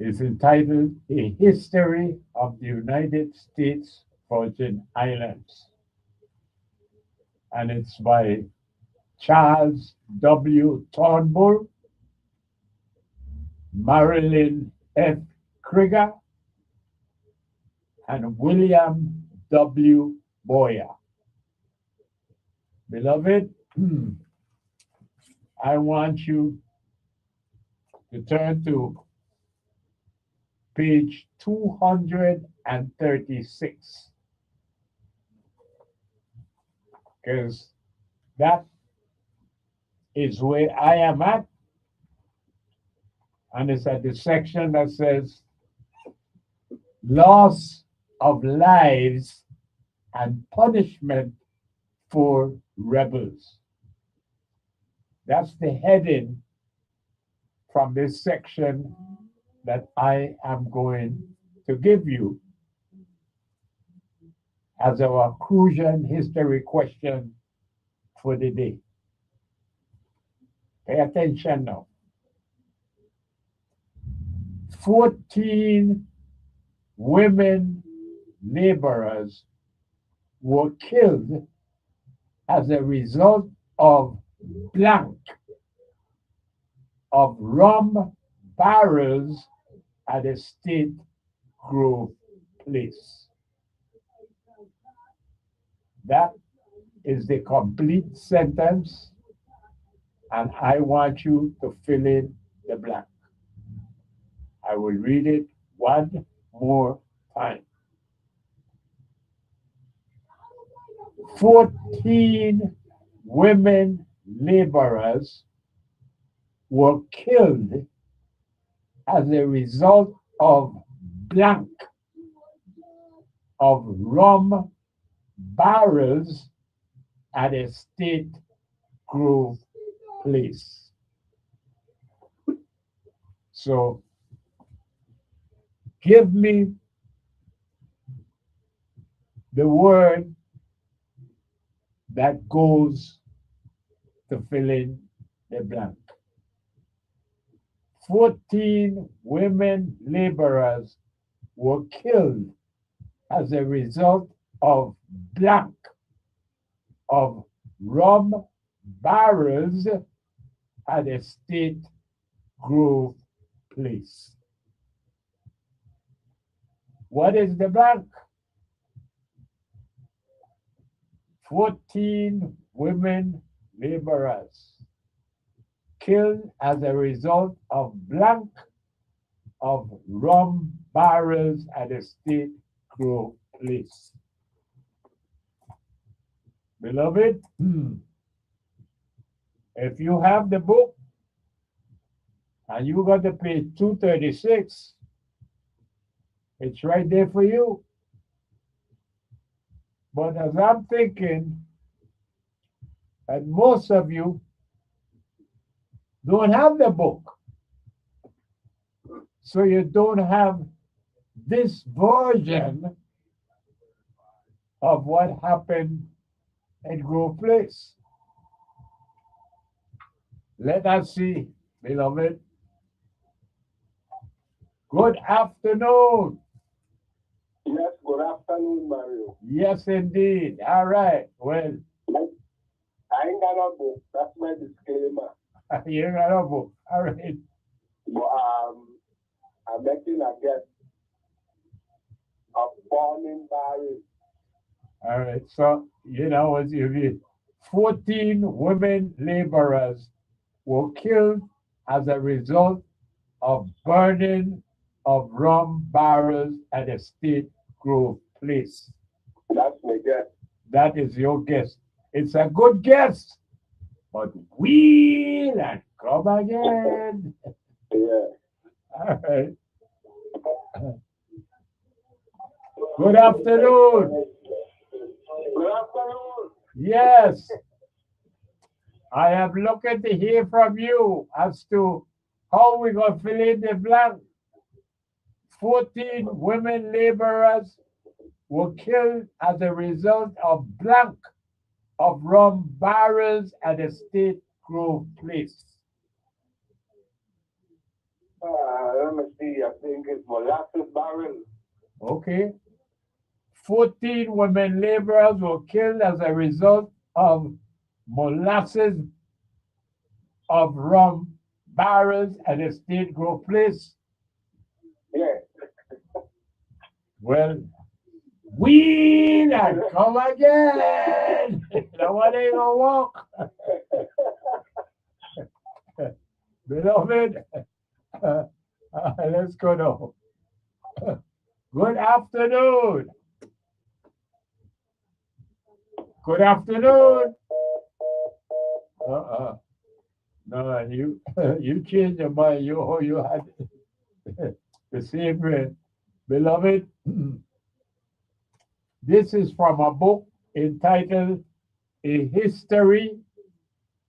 It's entitled A History of the United States Virgin Islands. And it's by Charles W. Turnbull, Marilyn F. Krieger, and William W. Boyer. Beloved, I want you to turn to page 236, because that is where I am at. And it's at the section that says loss of lives and punishment for rebels. That's the heading from this section that I am going to give you as our crucial history question for the day. Pay attention now. 14 women laborers were killed as a result of blank of rum barrels at a State Grove place. That is the complete sentence, and I want you to fill in the blank. I will read it one more time. 14 women laborers were killed as a result of blank of rum barrels at a State Grove place. So give me the word that goes to fill in the blank. 14 women laborers were killed as a result of blank of rum barrels at a State Grove place. What is the blank? 14 women laborers killed as a result of blank of rum barrels at a State Grove place. Beloved, if you have the book and you got to page 236, it's right there for you. But as I'm thinking And most of you don't have the book. So you don't have this version of what happened at Grove Place. Let us see, beloved. Good afternoon. Yes, good afternoon, Mario. Yes, indeed. All right. Well, I ain't got no book. That's my disclaimer. you got a book. All right. But I'm making a guess of forming barriers. All right. So, as you read, 14 women laborers were killed as a result of burning of rum barrels at a State Grove Place. That's my guess. That is your guess. It's a good guess, but we'll and come again. Yeah. All right. Good afternoon. Good afternoon. Yes. I am looking to hear from you as to how we're going to fill in the blank. 14 women laborers were killed as a result of blank of rum barrels at the State Grove Place. Let me see. I think it's molasses barrel. Okay. 14 women laborers were killed as a result of molasses of rum barrels at the State Grove Place. Yeah. Well, we and come again. Nobody gonna walk. Beloved, let's go now. Good afternoon. Good afternoon. No, you changed your mind. You had the same bread. Beloved, this is from a book entitled A History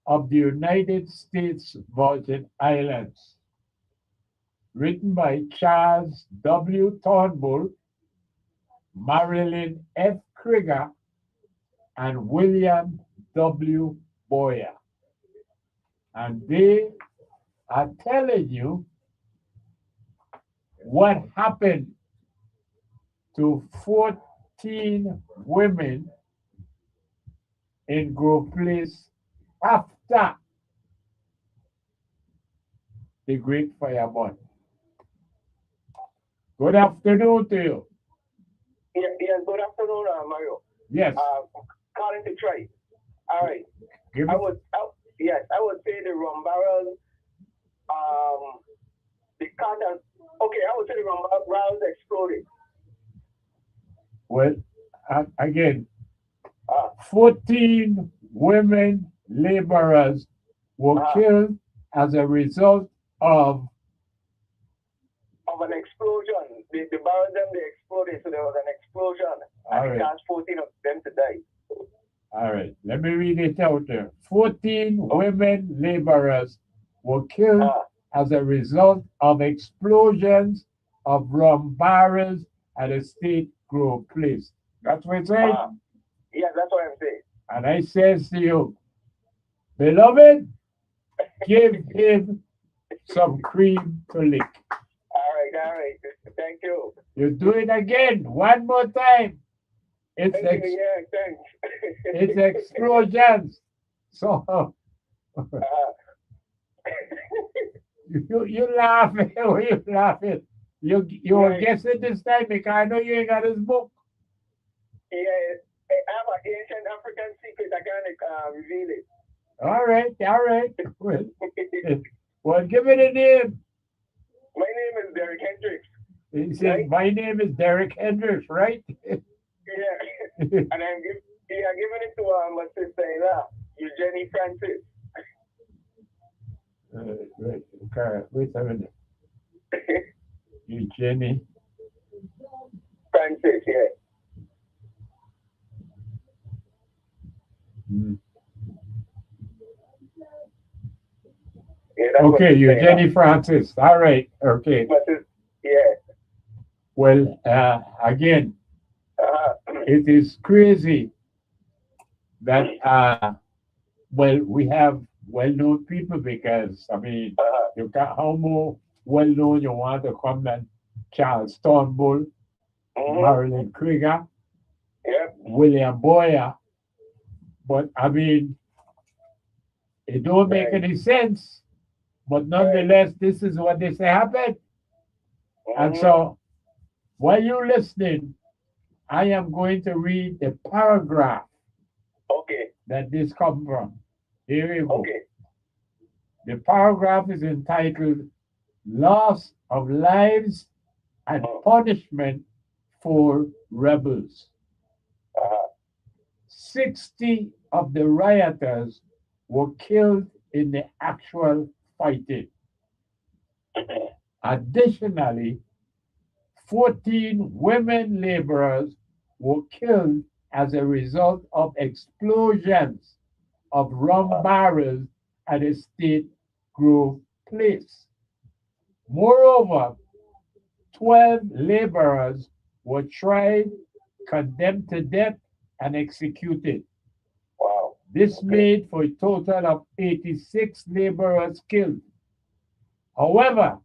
of the United States Virgin Islands, written by Charles W. Turnbull, Marilyn F. Krieger, and William W. Boyer. And they are telling you what happened to 14 women in Grove Place after the Great Fire Burn. Good afternoon to you. Yeah, good afternoon, Mario. Yes. Calling to try. All right. Give I me, would say the rum barrel, the carton. Okay, I would say the rum barrels exploded. well, again, Uh, 14 women laborers were killed as a result of an explosion. The barrels them they exploded, so there was an explosion, All and right. it caused 14 of them to die. All right, let me read it out there. 14 women laborers were killed Uh, as a result of explosions of rum barrels at a State Grove Place. That's what it says. yeah, that's what I'm saying. And I says to you, beloved, give him some cream to lick. All right. Thank you. You do it again, one more time. It's Thank you. Yeah, thanks. it's explosions. So you laughing, you laughing. You were guessing this time because I know you ain't got his book. Yeah, I have an ancient African secret. I can't reveal it. All right. Well, give it a name. My name is Derek Hendricks. He said, my name is Derek Hendricks, right? Yeah, and I'm giving it to my sister-in-law, Eugenie Francis. Wait, okay, wait a minute. Eugenie Francis, yeah. Hmm. that's what Okay, she's you're saying. Jenny Francis. All right. Okay. My sister, yeah. Well, again, Uh-huh. it is crazy that well, we have well-known people because I mean, Uh-huh. you got how more well-known you want to come than Charles Turnbull, Mm-hmm. Marilyn Krieger, Yep. William Boyer. But I mean, it don't make Right. any sense. But nonetheless, this is what they say happened. And Mhm. so, while you're listening, I am going to read the paragraph Okay. that this comes from. Here we go. Okay. The paragraph is entitled Loss of Lives and Punishment for Rebels. Uh-huh. 60 of the rioters were killed in the actual fighting. Additionally, 14 women laborers were killed as a result of explosions of rum barrels at a State Grove place. Moreover, 12 laborers were tried, condemned to death, and executed. Wow. This Okay. made for a total of 86 laborers killed. However,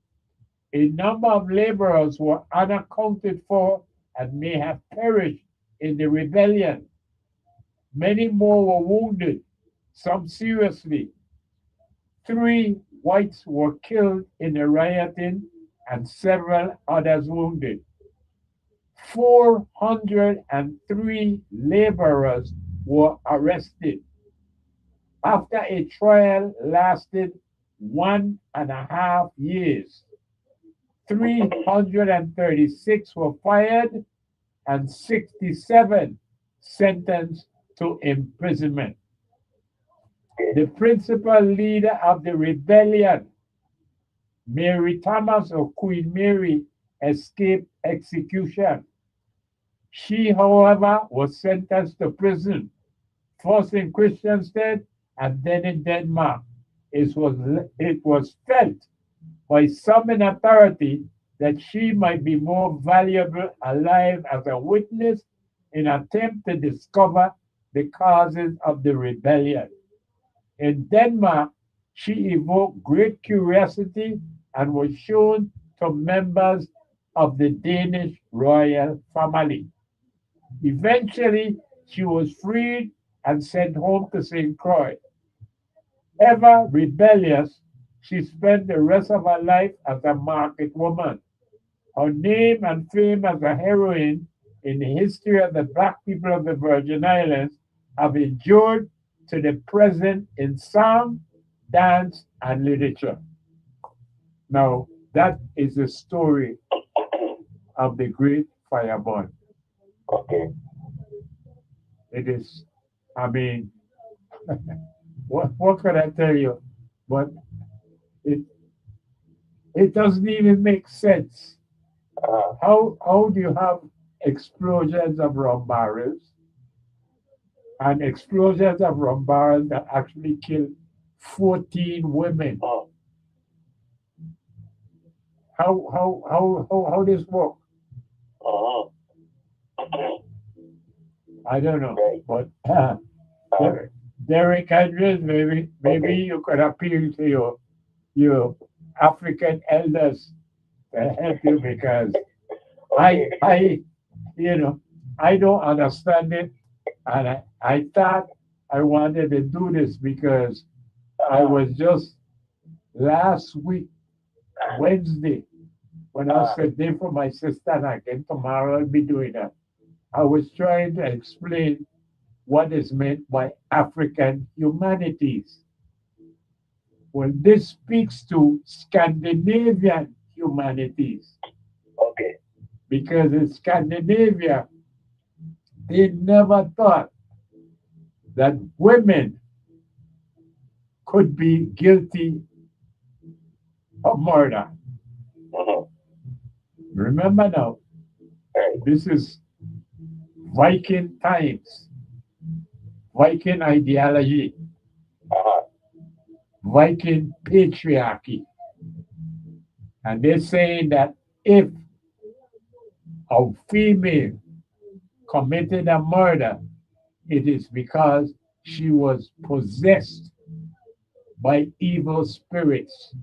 a number of laborers were unaccounted for and may have perished in the rebellion. Many more were wounded, some seriously. 3 whites were killed in the rioting and several others wounded. 403 laborers were arrested. After a trial lasted 1.5 years, 336 were fired and 67 sentenced to imprisonment. The principal leader of the rebellion, Mary Thomas or Queen Mary, escaped execution. She, however, was sentenced to prison, first in Christiansted and then in Denmark. It was felt by some in authority that she might be more valuable alive as a witness in an attempt to discover the causes of the rebellion. In Denmark, she evoked great curiosity and was shown to members of the Danish royal family. Eventually, she was freed and sent home to St. Croix. Ever rebellious, she spent the rest of her life as a market woman. Her name and fame as a heroine in the history of the Black people of the Virgin Islands have endured to the present in song, dance, and literature. Now, that is the story of the great fireborn. Okay. It is, I mean, what could I tell you? But it it doesn't even make sense. Uh-huh. How do you have explosions of rum barrels and explosions of rum barrels that actually killed 14 women? Uh-huh. How this work? Uh-huh. I don't know. Right. But Uh-huh. Derek Andrews, maybe Okay. you could appeal to your African elders to help you because Okay. I I don't understand it, and I thought I wanted to do this because I was just last week Wednesday when I was sitting for my sister, and again tomorrow I'll be doing that. I was trying to explain what is meant by African humanities. Well, this speaks to Scandinavian humanities Okay. because in Scandinavia, they never thought that women could be guilty of murder. Uh-huh. Remember now, Right. this is Viking times, Viking ideology. Uh-huh. Viking patriarchy. And they're saying that if a female committed a murder, it is because she was possessed by evil spirits.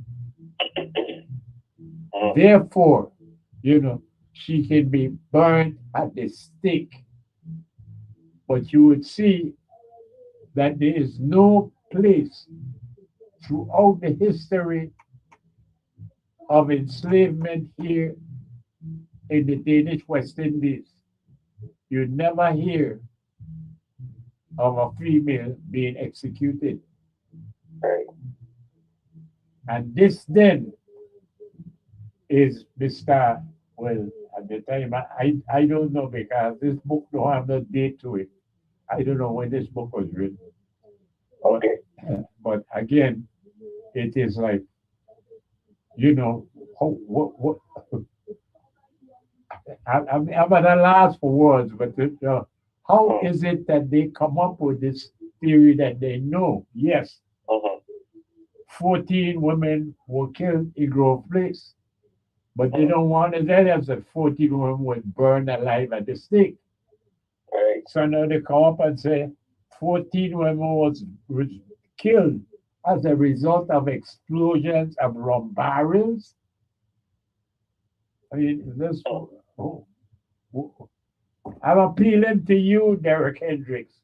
Therefore, she can be burned at the stake. But you would see that there is no place throughout the history of enslavement here in the Danish West Indies. You never hear of a female being executed. And this then is Mr. Well, at the time, I don't know because this book don't have no date to it. I don't know when this book was written. Okay. But again, it is like, what I'm at a loss for words, but how is it that they come up with this theory that they know? Yes, 14 women were killed in Grove Place, but they don't want to tell us that 14 women were burned alive at the stake. Right. So now they come up and say 14 women was killed as a result of explosions of rum barrels. I mean, this. I'm appealing to you, Derek Hendricks.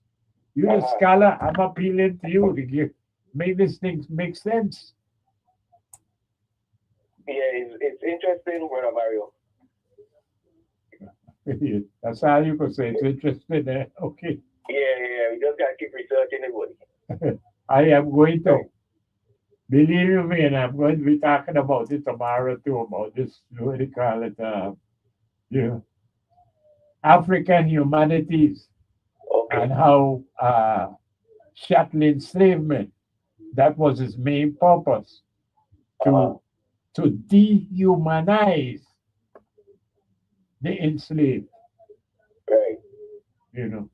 You're a scholar. I'm appealing to you to make this thing make sense. Yeah, it's interesting, Brother Mario. That's all you could say. It's interesting. Okay. Yeah. We just gotta keep researching everybody. I am going to. Believe me, and I'm going to be talking about it tomorrow too, about this, what do you call it, African humanities, and how chattel enslavement, that was his main purpose, to dehumanize the enslaved. Right.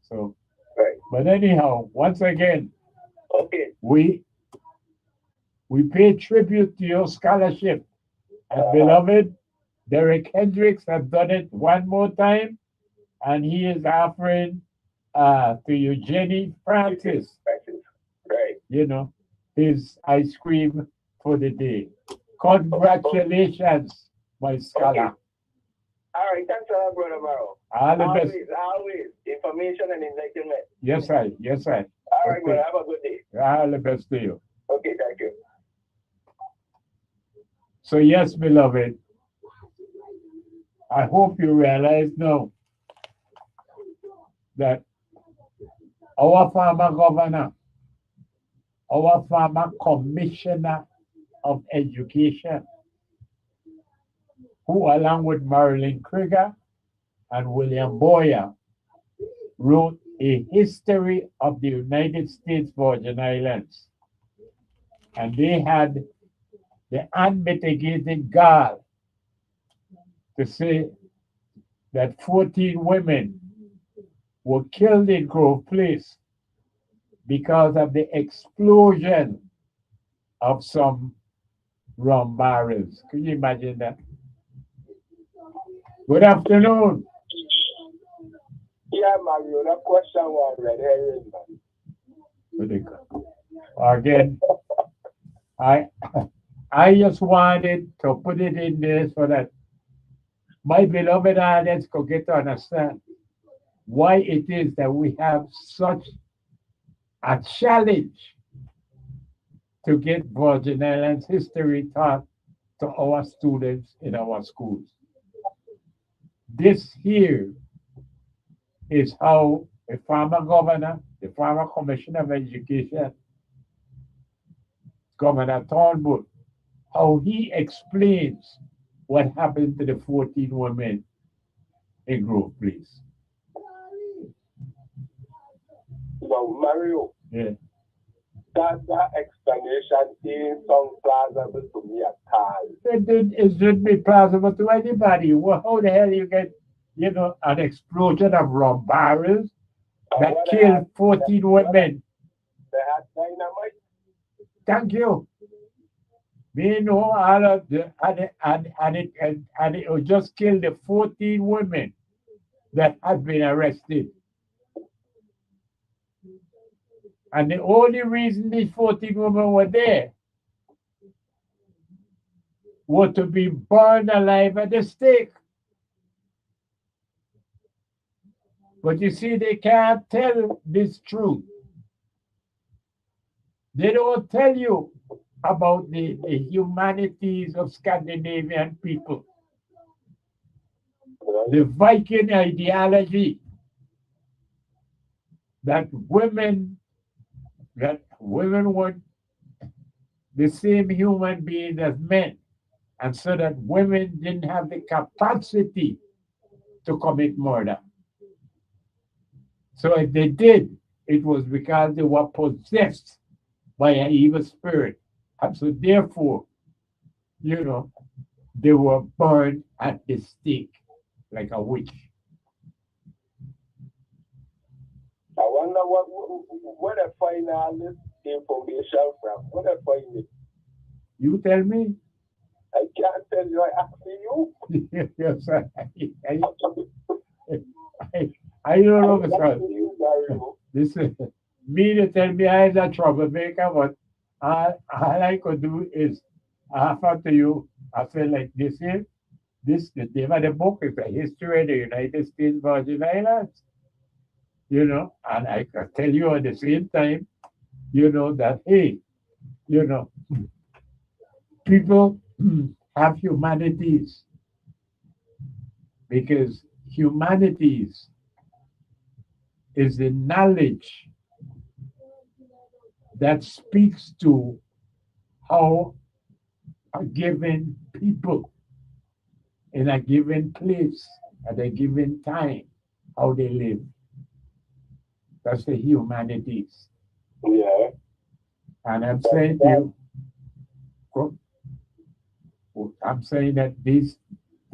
So. Right. But anyhow, once again, okay, we pay tribute to your scholarship. And beloved, Derek Hendricks has done it one more time, and he is offering to Eugenie Francis, right, his ice cream for the day. Congratulations, my scholar. Okay. All right, thanks a lot, Brother Barrow. All the best. Always information and enlightenment. Yes, sir. All right, brother, have a good day. All the best to you. Okay, thank you. So yes, beloved, I hope you realize now that our former governor, our former commissioner of education, who along with Marilyn Krieger and William Boyer wrote a history of the United States Virgin Islands. And they had the unmitigated gall to say that 14 women were killed in Grove Place because of the explosion of some rum barrels. Can you imagine that? Good afternoon. Yeah, Mario, that question was red herring, man. Again, I just wanted to put it in there so that my beloved audience could get to understand why it is that we have such a challenge to get Virgin Islands history taught to our students in our schools. This here is how a former governor, the former commissioner of education, Governor Thornwood, how he explains what happened to the 14 women in Grove Place. So, Mario, Yeah. that explanation didn't sound plausible to me at all. It should be plausible to anybody. Well, how the hell you get, an explosion of rum barrels that killed 14 women? They had dynamite. Thank you. Me know all of the and it would just killed the 14 women that had been arrested. And the only reason these 14 women were there were to be burned alive at the stake. But you see, they can't tell this truth. They don't tell you about the humanities of Scandinavian people, the Viking ideology that women were the same human beings as men, and so that women didn't have the capacity to commit murder. So if they did, it was because they were possessed by an evil spirit. And so therefore, they were burned at the stake like a witch. I wonder where they find all this information from. Where they find it? You tell me. I can't tell you. I ask you. Yes, I don't know, because this is me to tell me I am a troublemaker, but all I could do is offer to you. I feel like this here, the name of the book is a history of the United States Virgin Islands. And I can tell you at the same time, that hey, people have humanities, because humanities is the knowledge that speaks to how a given people in a given place at a given time, how they live. That's the humanities. Yeah. And I'm saying to you, I'm saying that the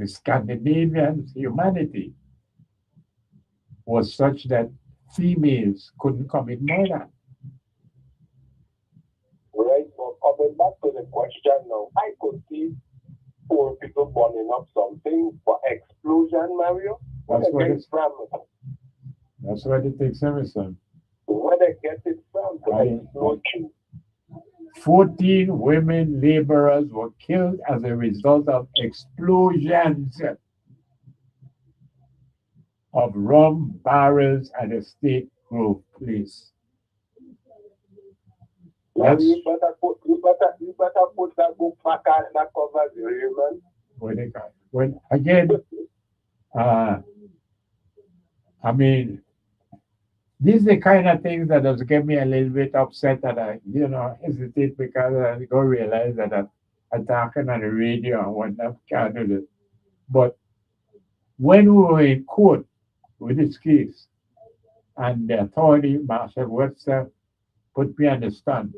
Scandinavian humanity was such that females couldn't commit murder. Right, but coming back to the question now, I could see 4 people burning up something for explosion, Mario. That's Where where they get it from? That's where it takes everything. Where they get it from? To explode you. 14 women laborers were killed as a result of explosions of rum barrels at a State Grove place. Well, you better put that book back on that cover, man. When again, I mean, these are the kind of things that does get me a little bit upset, that I, hesitate, because I go realize that I'm talking on the radio and whatnot, can't do this. But when we were in court with this case, and the authority, Marshall Webster, put me on the stand,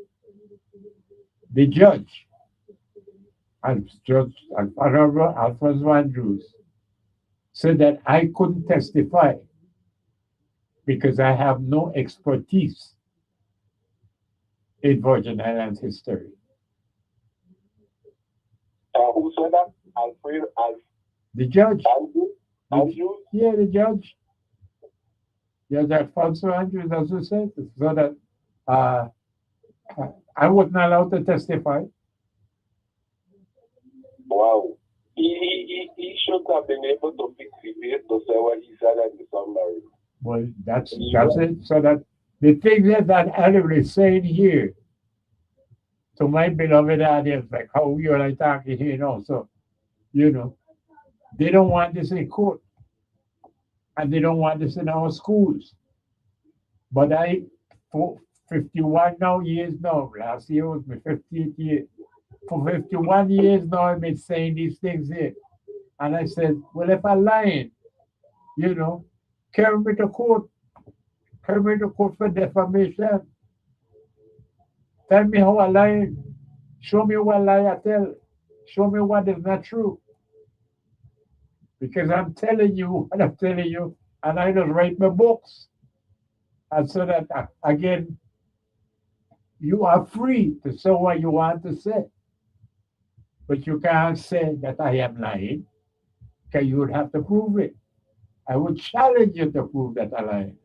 the judge, Honorable Alfonso Andrews, said that I couldn't testify because I have no expertise in Virgin Islands history. Who said that? Alfred? The judge. Andrews? Yeah, the judge. Judge Alfonso Andrews also said, so that I wasn't allowed to testify. Wow. He should have been able to fix it to say what he said at the summary. Well, that's it. So that the thing that Adam is saying here to my beloved audience, like how you're like talking here now. So, they don't want this in court, and they don't want this in our schools. But for 51 years now, last year was my 50th year. For 51 years now, I've been saying these things here. And I said, well, if I'm lying, carry me to court. Carry me to court for defamation. Tell me how I lie. Show me what lie I tell. Show me what is not true. Because I'm telling you what I'm telling you, and I just write my books. And so that, again, you are free to say what you want to say. But you can't say that I am lying, because you would have to prove it. I would challenge you to prove that I'm lying.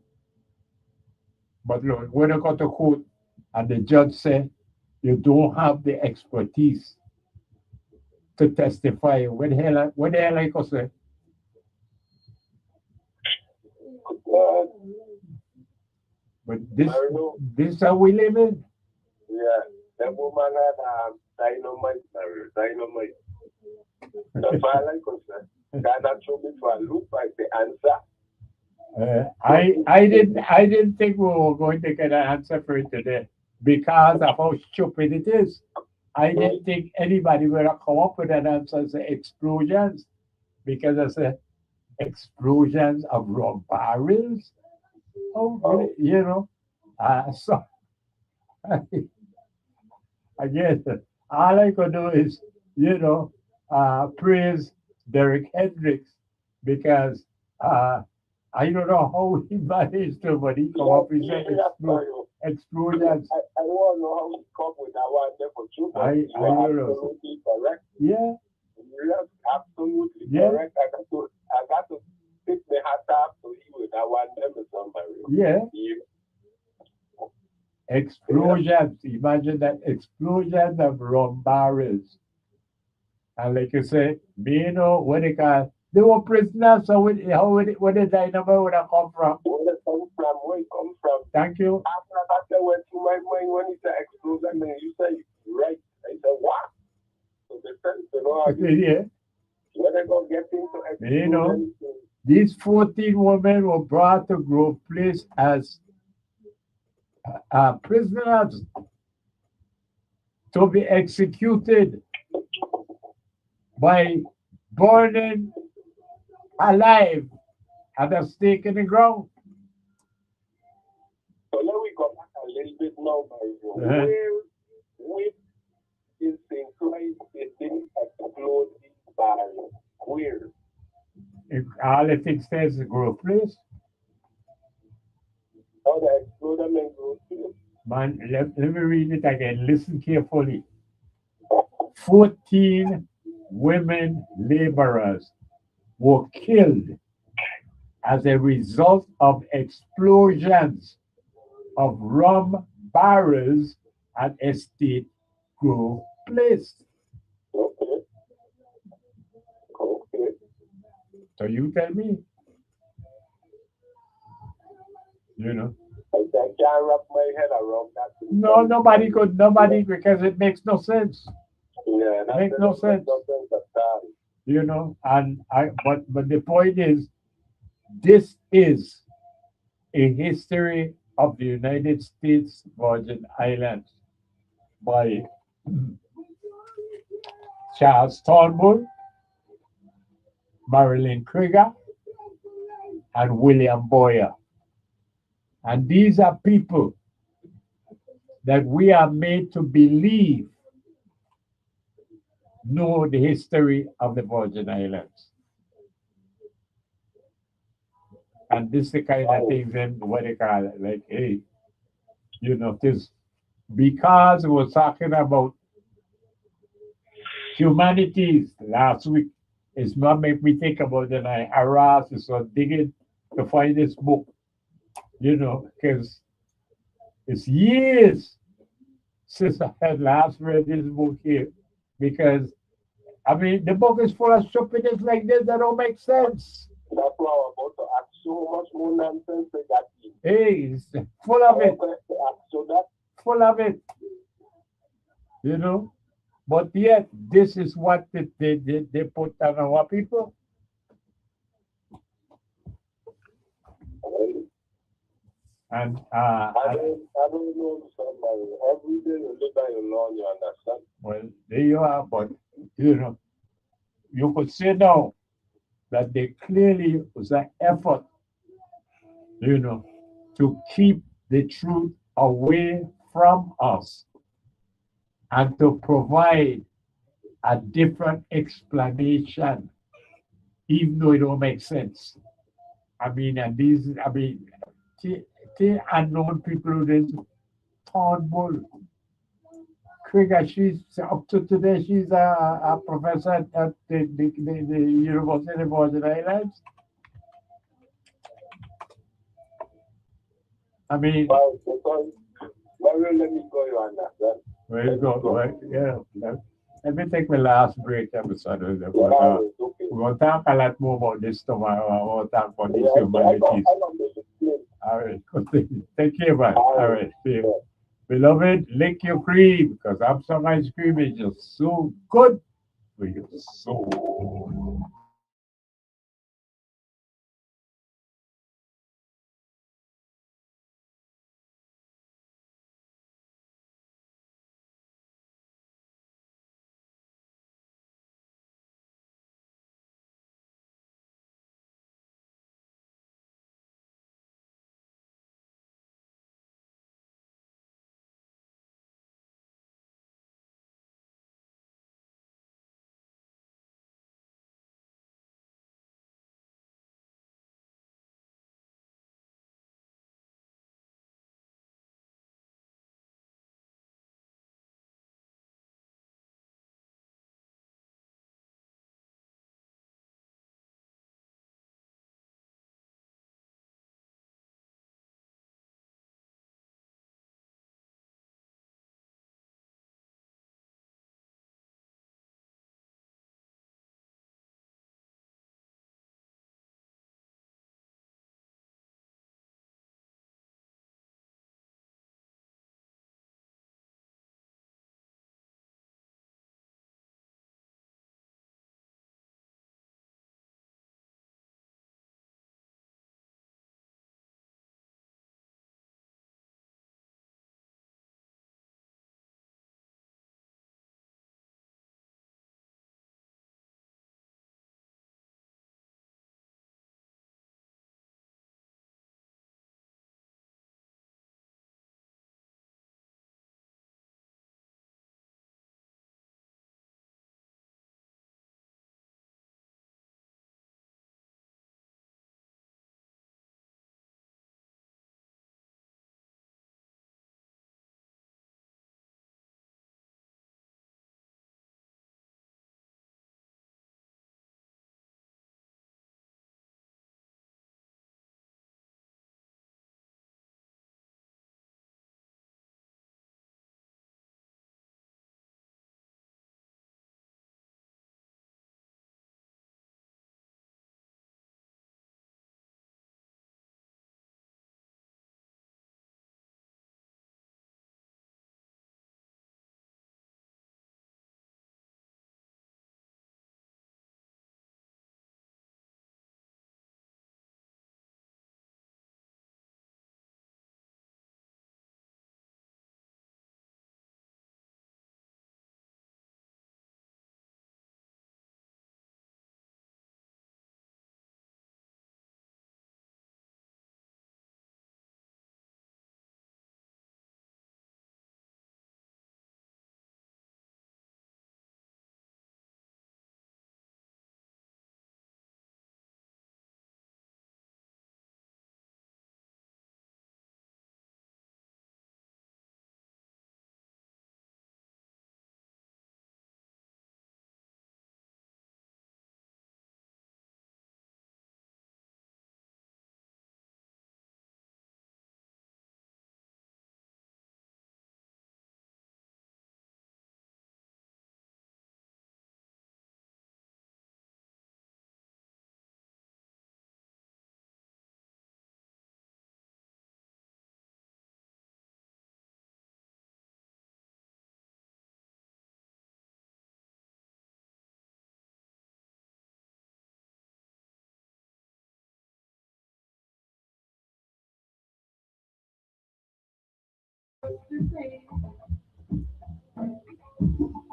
But look, when I got to court and the judge said you don't have the expertise to testify, what the hell I could say? Uh, But this Mario, this is how we live in. yeah, that woman had dynamite, Mario, dynamite. That's why I like her, sir. Ghana showed me for a loop like the answer. I didn't think we were going to get an answer for it today because of how stupid it is. I didn't think anybody would have come up with an answer as explosions because I said explosions of rum barrels. Oh, really? You know, so again, all I could do is, praise Derek Hendricks because I don't know how he managed to, but he come up with Yeah, some that's Mario. explosions. I don't know how he come with that one there for you, but I you are don't know. absolutely correct. Yeah, You're absolutely Yeah. correct. I got to pick my hat up to you with that one there for somebody. yeah, You, explosions. Imagine that explosions of rum barrels. And like you say, what they call, they were prisoners, so where the dynamite would have come from? where it come from, where it come from. Thank you. After that went to my mind when he said explosion, and you say right. I said what? So the sense, Yeah. when they go get into explosion, know. These 14 women were brought to Grove Place as prisoners to be executed by burning alive at a stake in the ground. so let me go back a little bit now, Mario. Uh-huh. Where is St. Christ it didn't explode these barrels? Where? If all it takes is a Grove Place. How they explode them in Grove Place? Man, let me read it again. Listen carefully. 14 women laborers were killed as a result of explosions of rum barrels at Estate Grove Place. Okay. Okay. So you tell me. You know. I can't wrap my head around that. No, nobody, because it makes no sense. Yeah, that Makes no sense. No sense at all. You know, but the point is, this is a history of the United States Virgin Islands by Charles Turnbull, Marilyn Krieger, and William Boyer. And these are people that we are made to believe know the history of the Virgin Islands. And this is the kind of things then what they call it, like, hey, this because we were talking about humanities last week, it's not make me think about it, and I harassed and so digging to find this book, because it's years since I had last read this book here. Because I mean the book is full of stupidness like this that don't make sense. That's why I'm about to ask so much more nonsense with that team. Hey, it's full of it. So that Full of it. But yet this is what they put on our people. And I don't know somebody. Every day you live by your law, you understand? well, there you are, but you could say now that there clearly was an effort, to keep the truth away from us and to provide a different explanation, even though it don't make sense. The unknown people, this Turnbull, Krieger, she's up to today. She's a professor at the University of the Virgin Islands. I mean, Mario, let me go you on that. where you go? Right? Yeah. Let me take my last break episode. We're Okay. going to talk a lot more about this tomorrow. I want to talk about these Yeah, humanities. All right. Take care, man. All right. See you. Beloved, lick your cream because I'm some ice cream is just so good for your soul.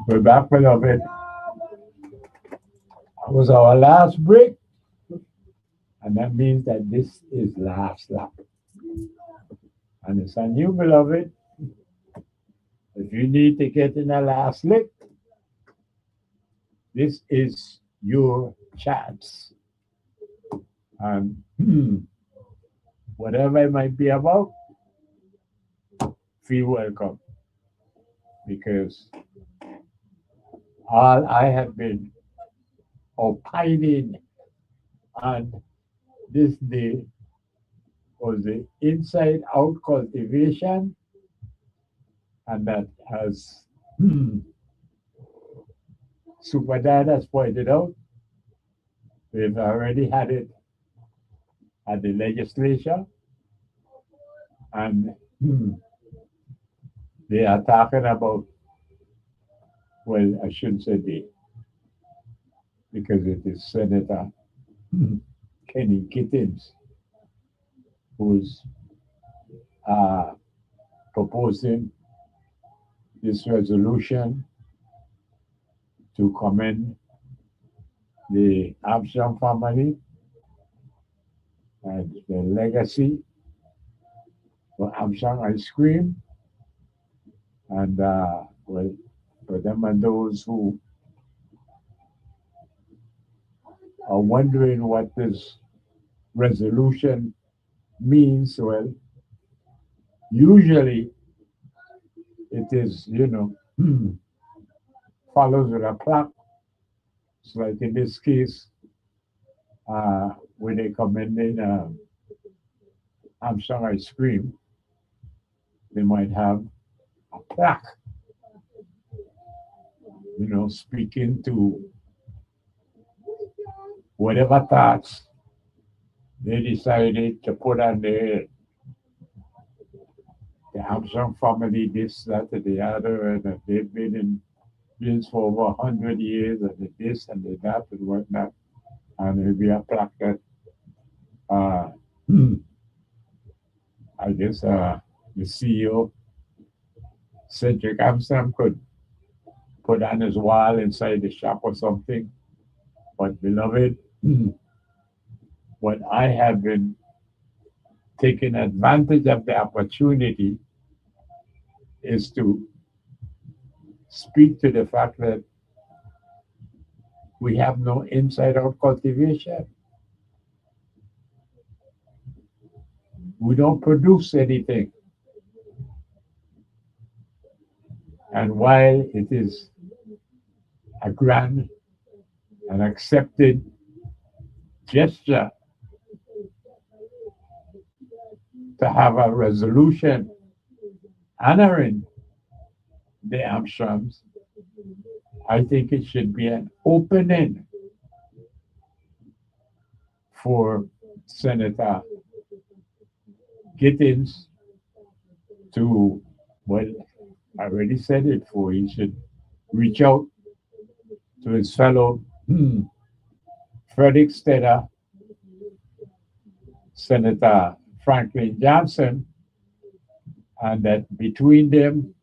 We're back, beloved. That was our last break, and that means that this is last lap. And it's on you, beloved. If you need to get in a last lick, this is your chance. And whatever it might be about, feel welcome. because all I have been opining on this day was the inside out cultivation, and that as Super Dad has pointed out, we've already had it at the legislature, and they are talking about, well, I shouldn't say they, because it is Senator Kenny Gittins who's proposing this resolution to commend the Armstrong family and the legacy for Armstrong ice cream, and well, for them and those who are wondering what this resolution means, well, usually it is, follows with a plaque. It's like in this case, when they commending Armstrong ice cream, they might have a plaque, speaking to whatever thoughts they decided to put on the Armstrong family, this, that, and the other, and that they've been in business for over 100 years, and the this and the that and whatnot. And it'll be a plaque that I guess the CEO, Cedric Armstrong, could put on his wall inside the shop or something. But beloved, what I have been taking advantage of the opportunity is to speak to the fact that we have no inside out cultivation. We don't produce anything. And while it is a grand and accepted gesture to have a resolution honoring the Armstrongs, I think it should be an opening for Senator Gittins to, well, I already said it before, he should reach out to his fellow Frederick Stedder, Senator Franklin Johnson, and that between them,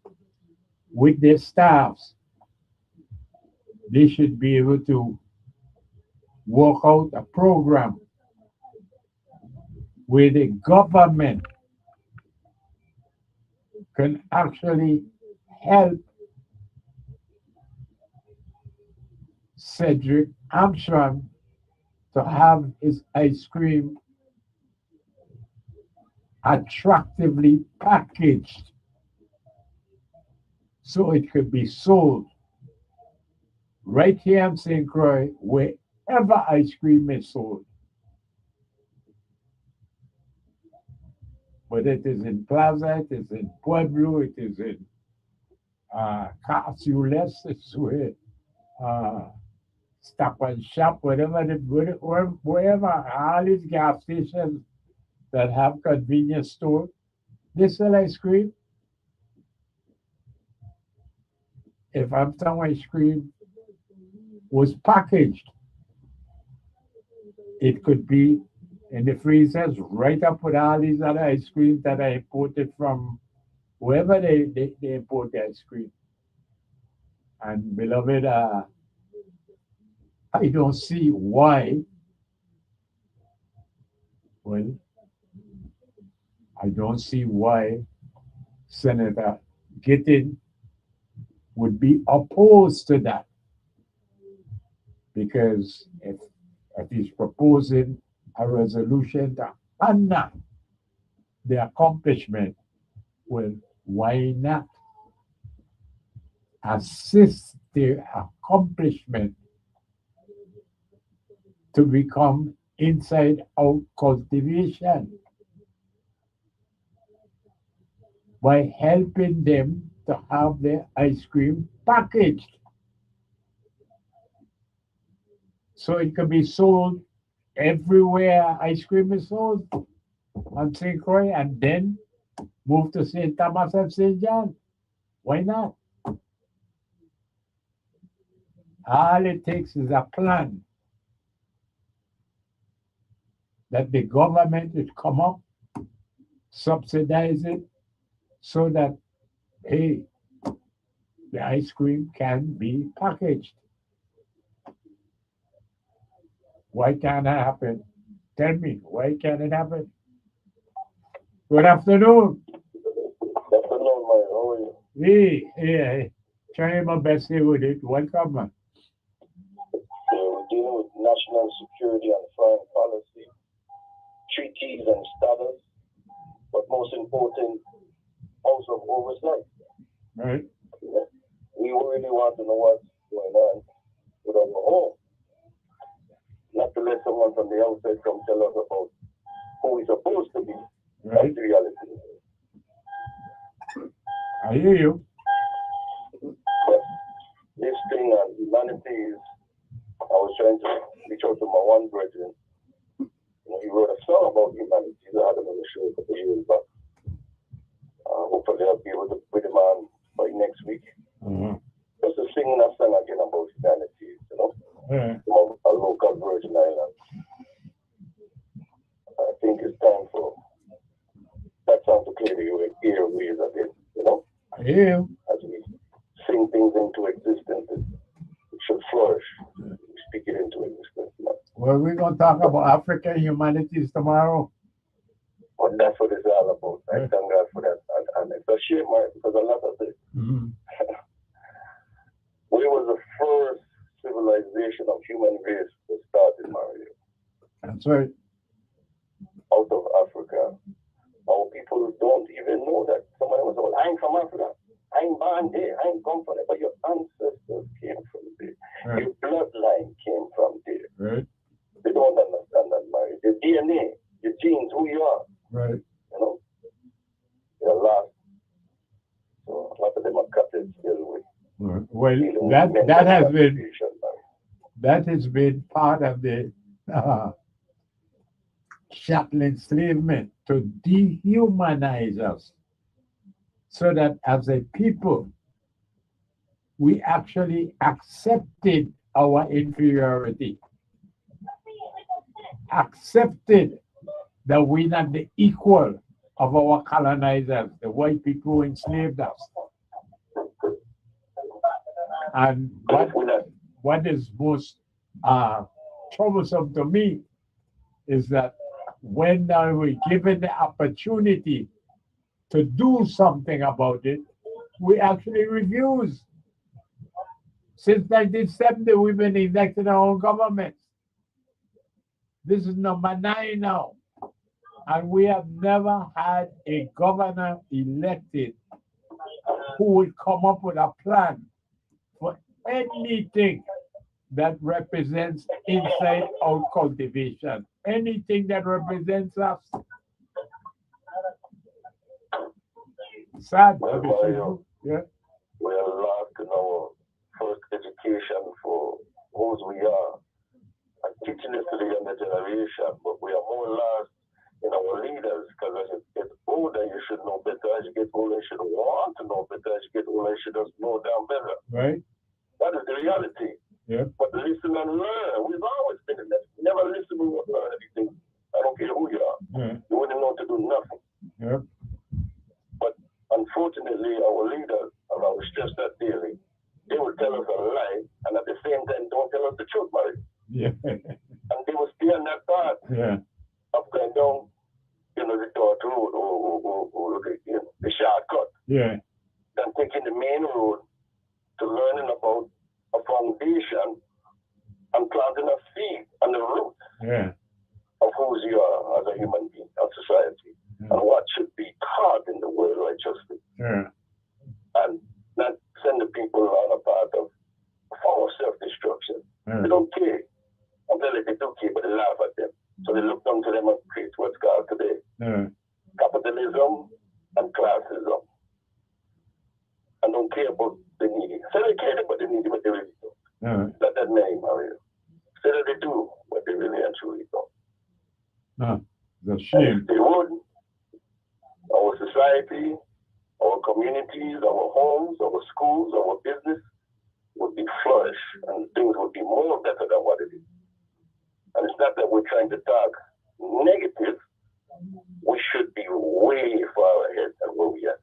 with their staffs, they should be able to work out a program where the government can actually help Cedric Armstrong to have his ice cream attractively packaged so it could be sold right here in St. Croix, wherever ice cream is sold. But it is in Plaza, it is in Pueblo, it is in Carsules, it's where Stop and Shop, wherever, all these gas stations that have convenience stores, they sell ice cream. If Armstrong ice cream was packaged, it could be in the freezers right up with all these other ice creams that are imported from wherever they import the ice cream. And beloved, I don't see why, well, I don't see why Senator Gittins would be opposed to that. Because if he's proposing a resolution to honor the accomplishment, well, why not? assist the accomplishment to become inside out cultivation by helping them to have their ice cream packaged so it can be sold everywhere ice cream is sold on St. Croix and then move to St. Thomas and St. John. Why not? All it takes is a plan that the government would come up, subsidize it, so that, hey, the ice cream can be packaged. Why can't it happen? Tell me, why can't it happen? Good afternoon. Afternoon, Mike. How are you? Hey, trying my best here with it. Welcome, man. We're dealing with national security and foreign policy, treaties and status, but most important, House of Oversight. Right? We really want to know what's going on with our home. Not to let someone from the outside come tell us about who we're supposed to be. Right? That's the reality. I hear you. But this thing on humanity is, I was trying to reach out to my one brethren. He wrote a song about humanity. I had him on the show a couple of years back. Hopefully I'll be able to put him on by next week. Uh-huh. Just to sing that song again about humanity, Yeah. from a local Virgin Island. I think it's time for that song to clear the airways a bit, I hear you. as we sing things into existence. It should flourish. We speak it into existence. Well, we're going to talk about African humanities tomorrow. But that's what it's all about. I thank God for that. And it's a shame, right? Because a lot of it, Mm-hmm. we was the first civilization of human race to start in Mario, That's right. out of Africa. Our people don't even know that. Somebody was like, I ain't from Africa. I ain't born there. I ain't come from there. But your ancestors came from there. Right. Your bloodline came from there. Right. They don't understand that, Mario. Your DNA, your genes, who you are, Right. They're lost. So a lot of them are cutted still with. Well, dealing with that mental has been confusion, Mario. that has been part of the chattel enslavement to dehumanize us, so that as a people we actually accepted our inferiority, accepted that we're not the equal of our colonizers, the white people who enslaved us. And what is most troublesome to me is that when we're given the opportunity to do something about it, we actually refuse. Since 1970, we've been electing our own government. This is number 9 now. And we have never had a governor elected who would come up with a plan for anything that represents inside out cultivation, anything that represents us. Sad. Well, but it's Mario, true. Yeah. we are lost in our first education for whose we are. And teaching this to the younger generation, but we are more lost in our leaders, because as you get older, you should know better. As you get older, you should want to know better. As you get older, you should just know damn better. Right? That is the reality. Yeah. But listen and learn. We've always been in that. Never listen, we won't learn anything. I don't care who you are. Yeah. You wouldn't know to do nothing. Yeah. But unfortunately, our leaders, and I will stress that daily, they will tell us a lie, and at the same time, don't tell us the truth, Mary. Yeah. And they will stay on that path Yeah. of going down, the dirt road or the shortcut, Yeah. than taking the main road to learning about a foundation and planting a seed and the root Yeah. of who you are as a human being of society and what should be taught in the world righteously, Yeah. and not send the people capitalism and classism, and don't care about the needy. Say they care about the needy, but they really don't. Let that name, Mario. Say that they do, but they really and truly don't. That's And shame. if they would, our society, our communities, our homes, our schools, our business would be flourish, and things would be more better than what it is. And it's not that we're trying to talk negative. We should be way far ahead than where we are.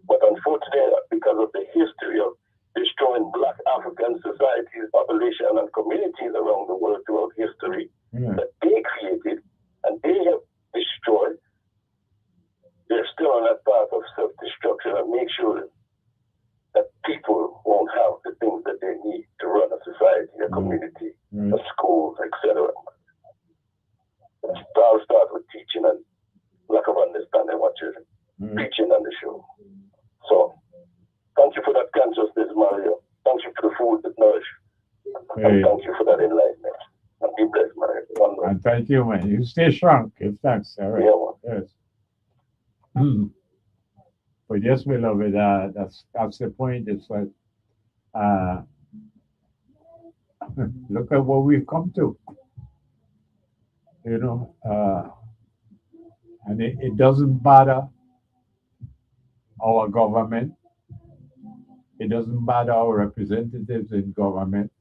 But unfortunately, because of the history of destroying Black African societies, population, and communities around the world throughout history that they created and they have destroyed, they're still on that path of self-destruction and make sure that people won't have the things that they need to run a society, a community, a school, etc. It all starts with teaching and lack of understanding what you're preaching on the show. So, thank you for that consciousness, Mario. Thank you for the food that nourish. And thank you for that enlightenment. And be blessed, Mario. And thank you, man. You stay strong. Give thanks. All right. Yeah, Yes. But yes, beloved, that's the point. It's like, look at what we've come to. You know, and it doesn't bother our government. It doesn't bother our representatives in government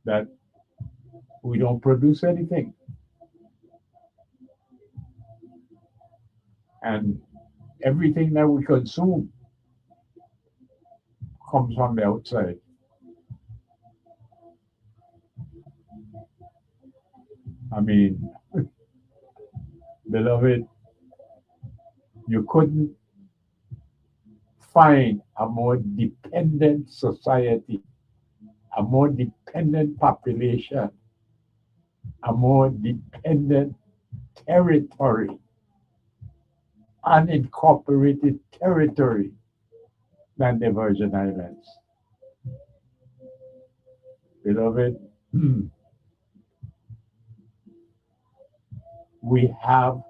that we don't produce anything. And everything that we consume comes from the outside. I mean, beloved, you couldn't find a more dependent society, a more dependent population, a more dependent territory, unincorporated territory than the Virgin Islands. Beloved, we have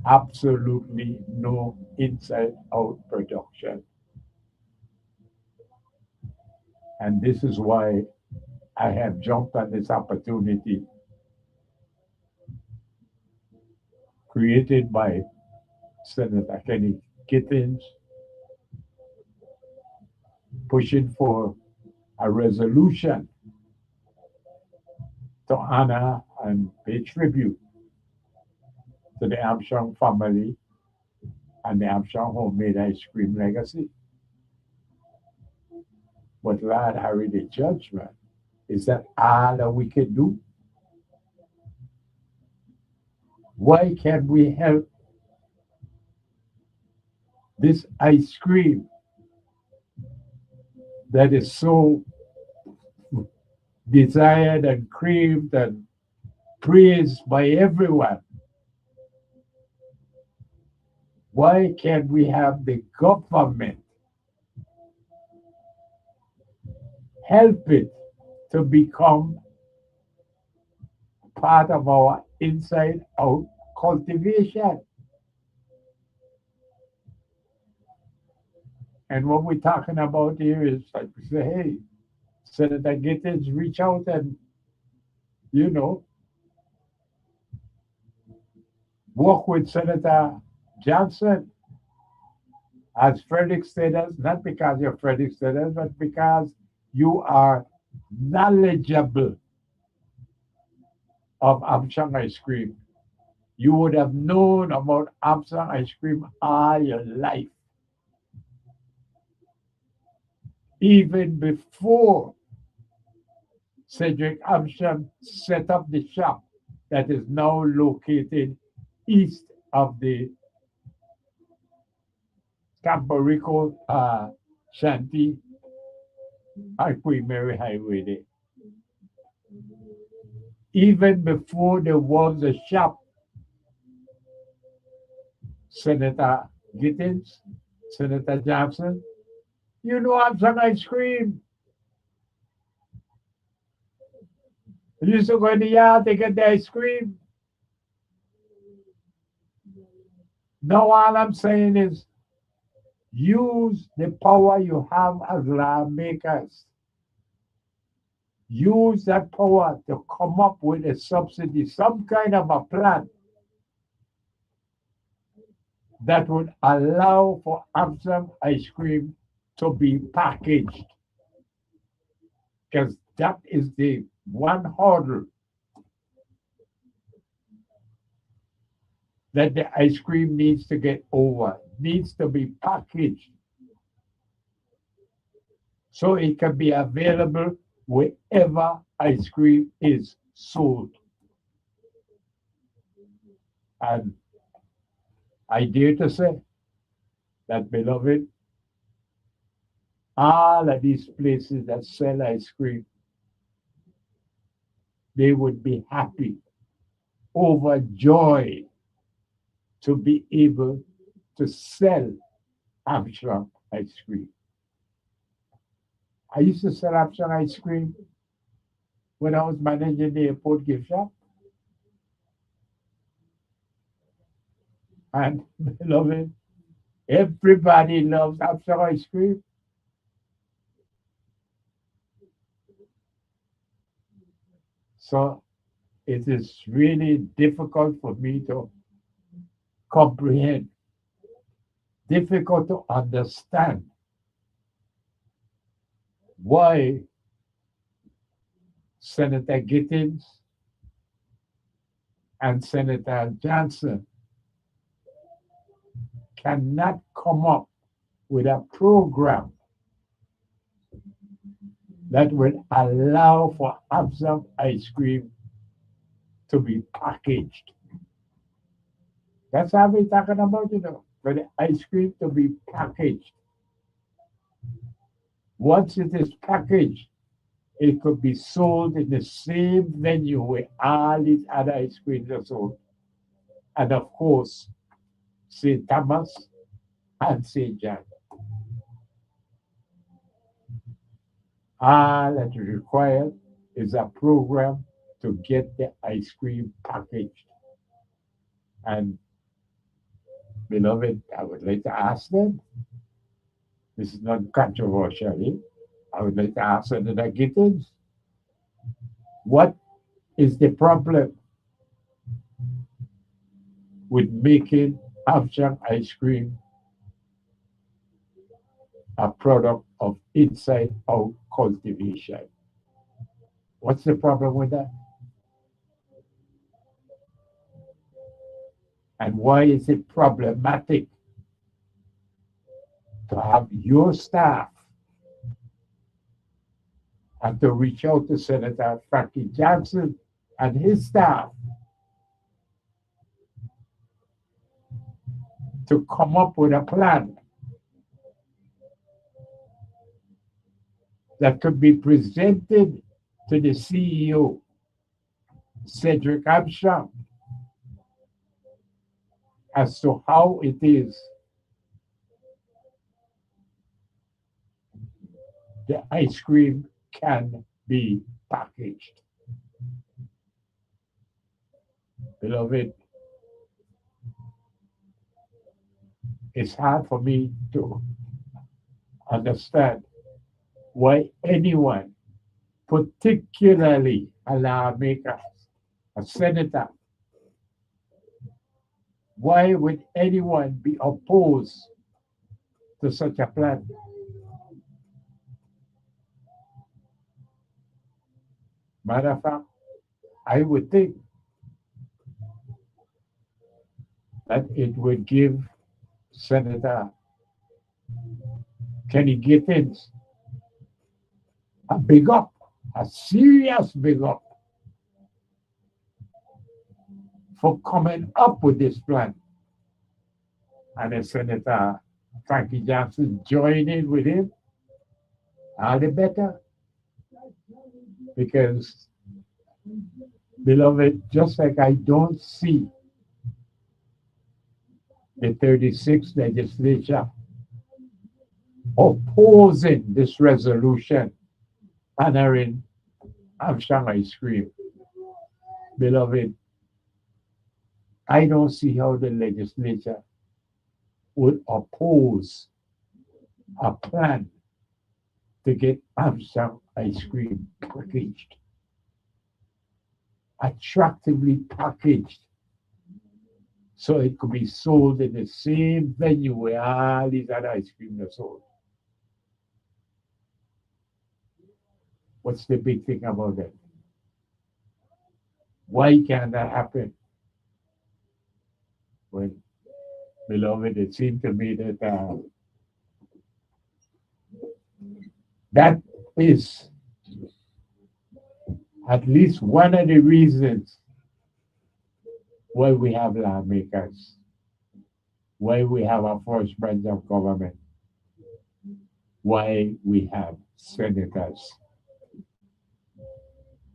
absolutely no inside-out production. And this is why I have jumped on this opportunity created by Senator Kenny Gittins, pushing for a resolution to honor and pay tribute to the Armstrong family and the Armstrong homemade ice cream legacy. But Lord Harry, the judgment, is that all that we can do? Why can't we help this ice cream that is so desired and craved and praised by everyone? Why can't we have the government help it to become part of our inside-out cultivation? And what we're talking about here is like, say, hey, Senator Gittins, reach out and, you know, work with Senator Johnson as Frederick Steaders, not because you're Frederick Steaders, but because you are knowledgeable of Armstrong ice cream. You would have known about Armstrong ice cream all your life. Even before Cedric Armstrong set up the shop that is now located east of the Campo Rico Shanty and Queen Mary Highway there. Even before there was a shop, Senator Gittins, Senator Johnson, you know Armstrong ice cream. You used to go in the yard to get the ice cream. Now all I'm saying is use the power you have as lawmakers. Use that power to come up with a subsidy, some kind of a plan that would allow for Amsterdam ice cream to be packaged. Because that is the one hurdle that the ice cream needs to get over, needs to be packaged so it can be available wherever ice cream is sold. And I dare to say that, beloved, all of these places that sell ice cream, they would be happy, overjoyed to be able to sell Armstrong ice cream. I used to sell Armstrong ice cream when I was managing the airport gift shop. And beloved, everybody loves Armstrong ice cream. So it is really difficult for me to comprehend, difficult to understand why Senator Gittins and Senator Johnson cannot come up with a program that will allow for Amsterdam ice cream to be packaged. That's how we're talking about, for the ice cream to be packaged. Once it is packaged, it could be sold in the same venue where all these other ice creams are sold. And of course, St. Thomas and St. John. All that is required is a program to get the ice cream packaged. And beloved, I would like to ask them, this is not controversial, I would like to ask Senator Gittins, what is the problem with making Armstrong ice cream a product of inside out cultivation? What's the problem with that? And why is it problematic to have your staff and to reach out to Senator Frankie Johnson and his staff to come up with a plan that could be presented to the CEO, Cedric Armstrong, as to how it is the ice cream can be packaged. Beloved, it's hard for me to understand why anyone, particularly a lawmaker, a senator, why would anyone be opposed to such a plan? Matter of fact, I would think that it would give Senator Kenny Gittins a big up, a serious big up for coming up with this plan. And then Senator Frankie Johnson joining with him, all the better. Because, beloved, just like I don't see the 36th legislature opposing this resolution honoring Armstrong ice cream, beloved, I don't see how the legislature would oppose a plan to get Armstrong ice cream packaged, attractively packaged, so it could be sold in the same venue where all these other ice creams are sold. What's the big thing about that? Why can't that happen? Well, beloved, it seemed to me that that is at least one of the reasons why we have lawmakers, why we have a first branch of government, why we have senators,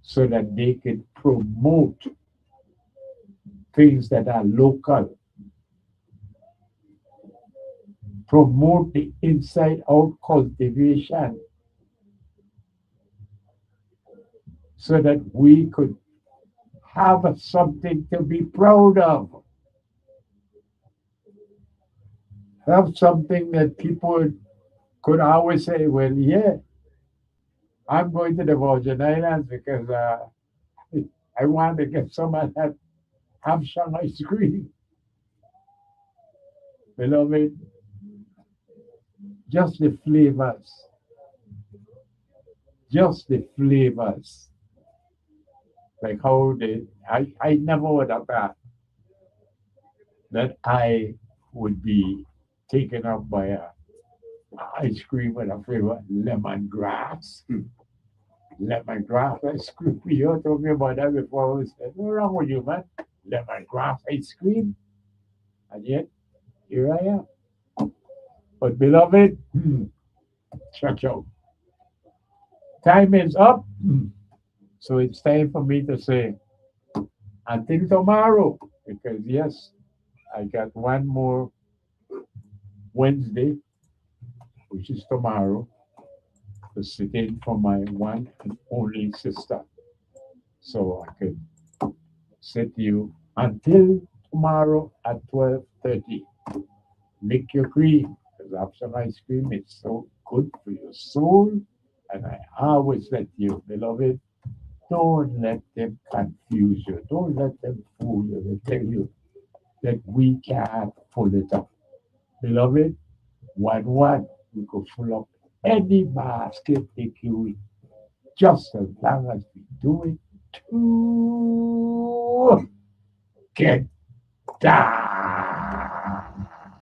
so that they can promote things that are local, promote the inside out cultivation, so that we could have something to be proud of, have something that people could always say, well, yeah, I'm going to the Virgin Islands because I want to get some of that Armstrong ice cream. Beloved, just the flavors, just the flavors. Like how I never would have thought that I would be taken up by a ice cream with a flavor lemongrass. Lemongrass ice cream. You told me about that before. I said, what's wrong with you, man? Lemongrass ice cream? And yet, here I am. But beloved, check out. Time is up. So it's time for me to say until tomorrow. Because yes, I got one more Wednesday, which is tomorrow, to sit in for my one and only sister. So I can sit you until tomorrow at 12:30. Lick your cream, because Armstrong ice cream is so good for your soul. And I always let you, beloved, don't let them confuse you. Don't let them fool you. They tell you that we can't pull it up. Beloved, one, we could full up any basket they carry, just as long as we do it together.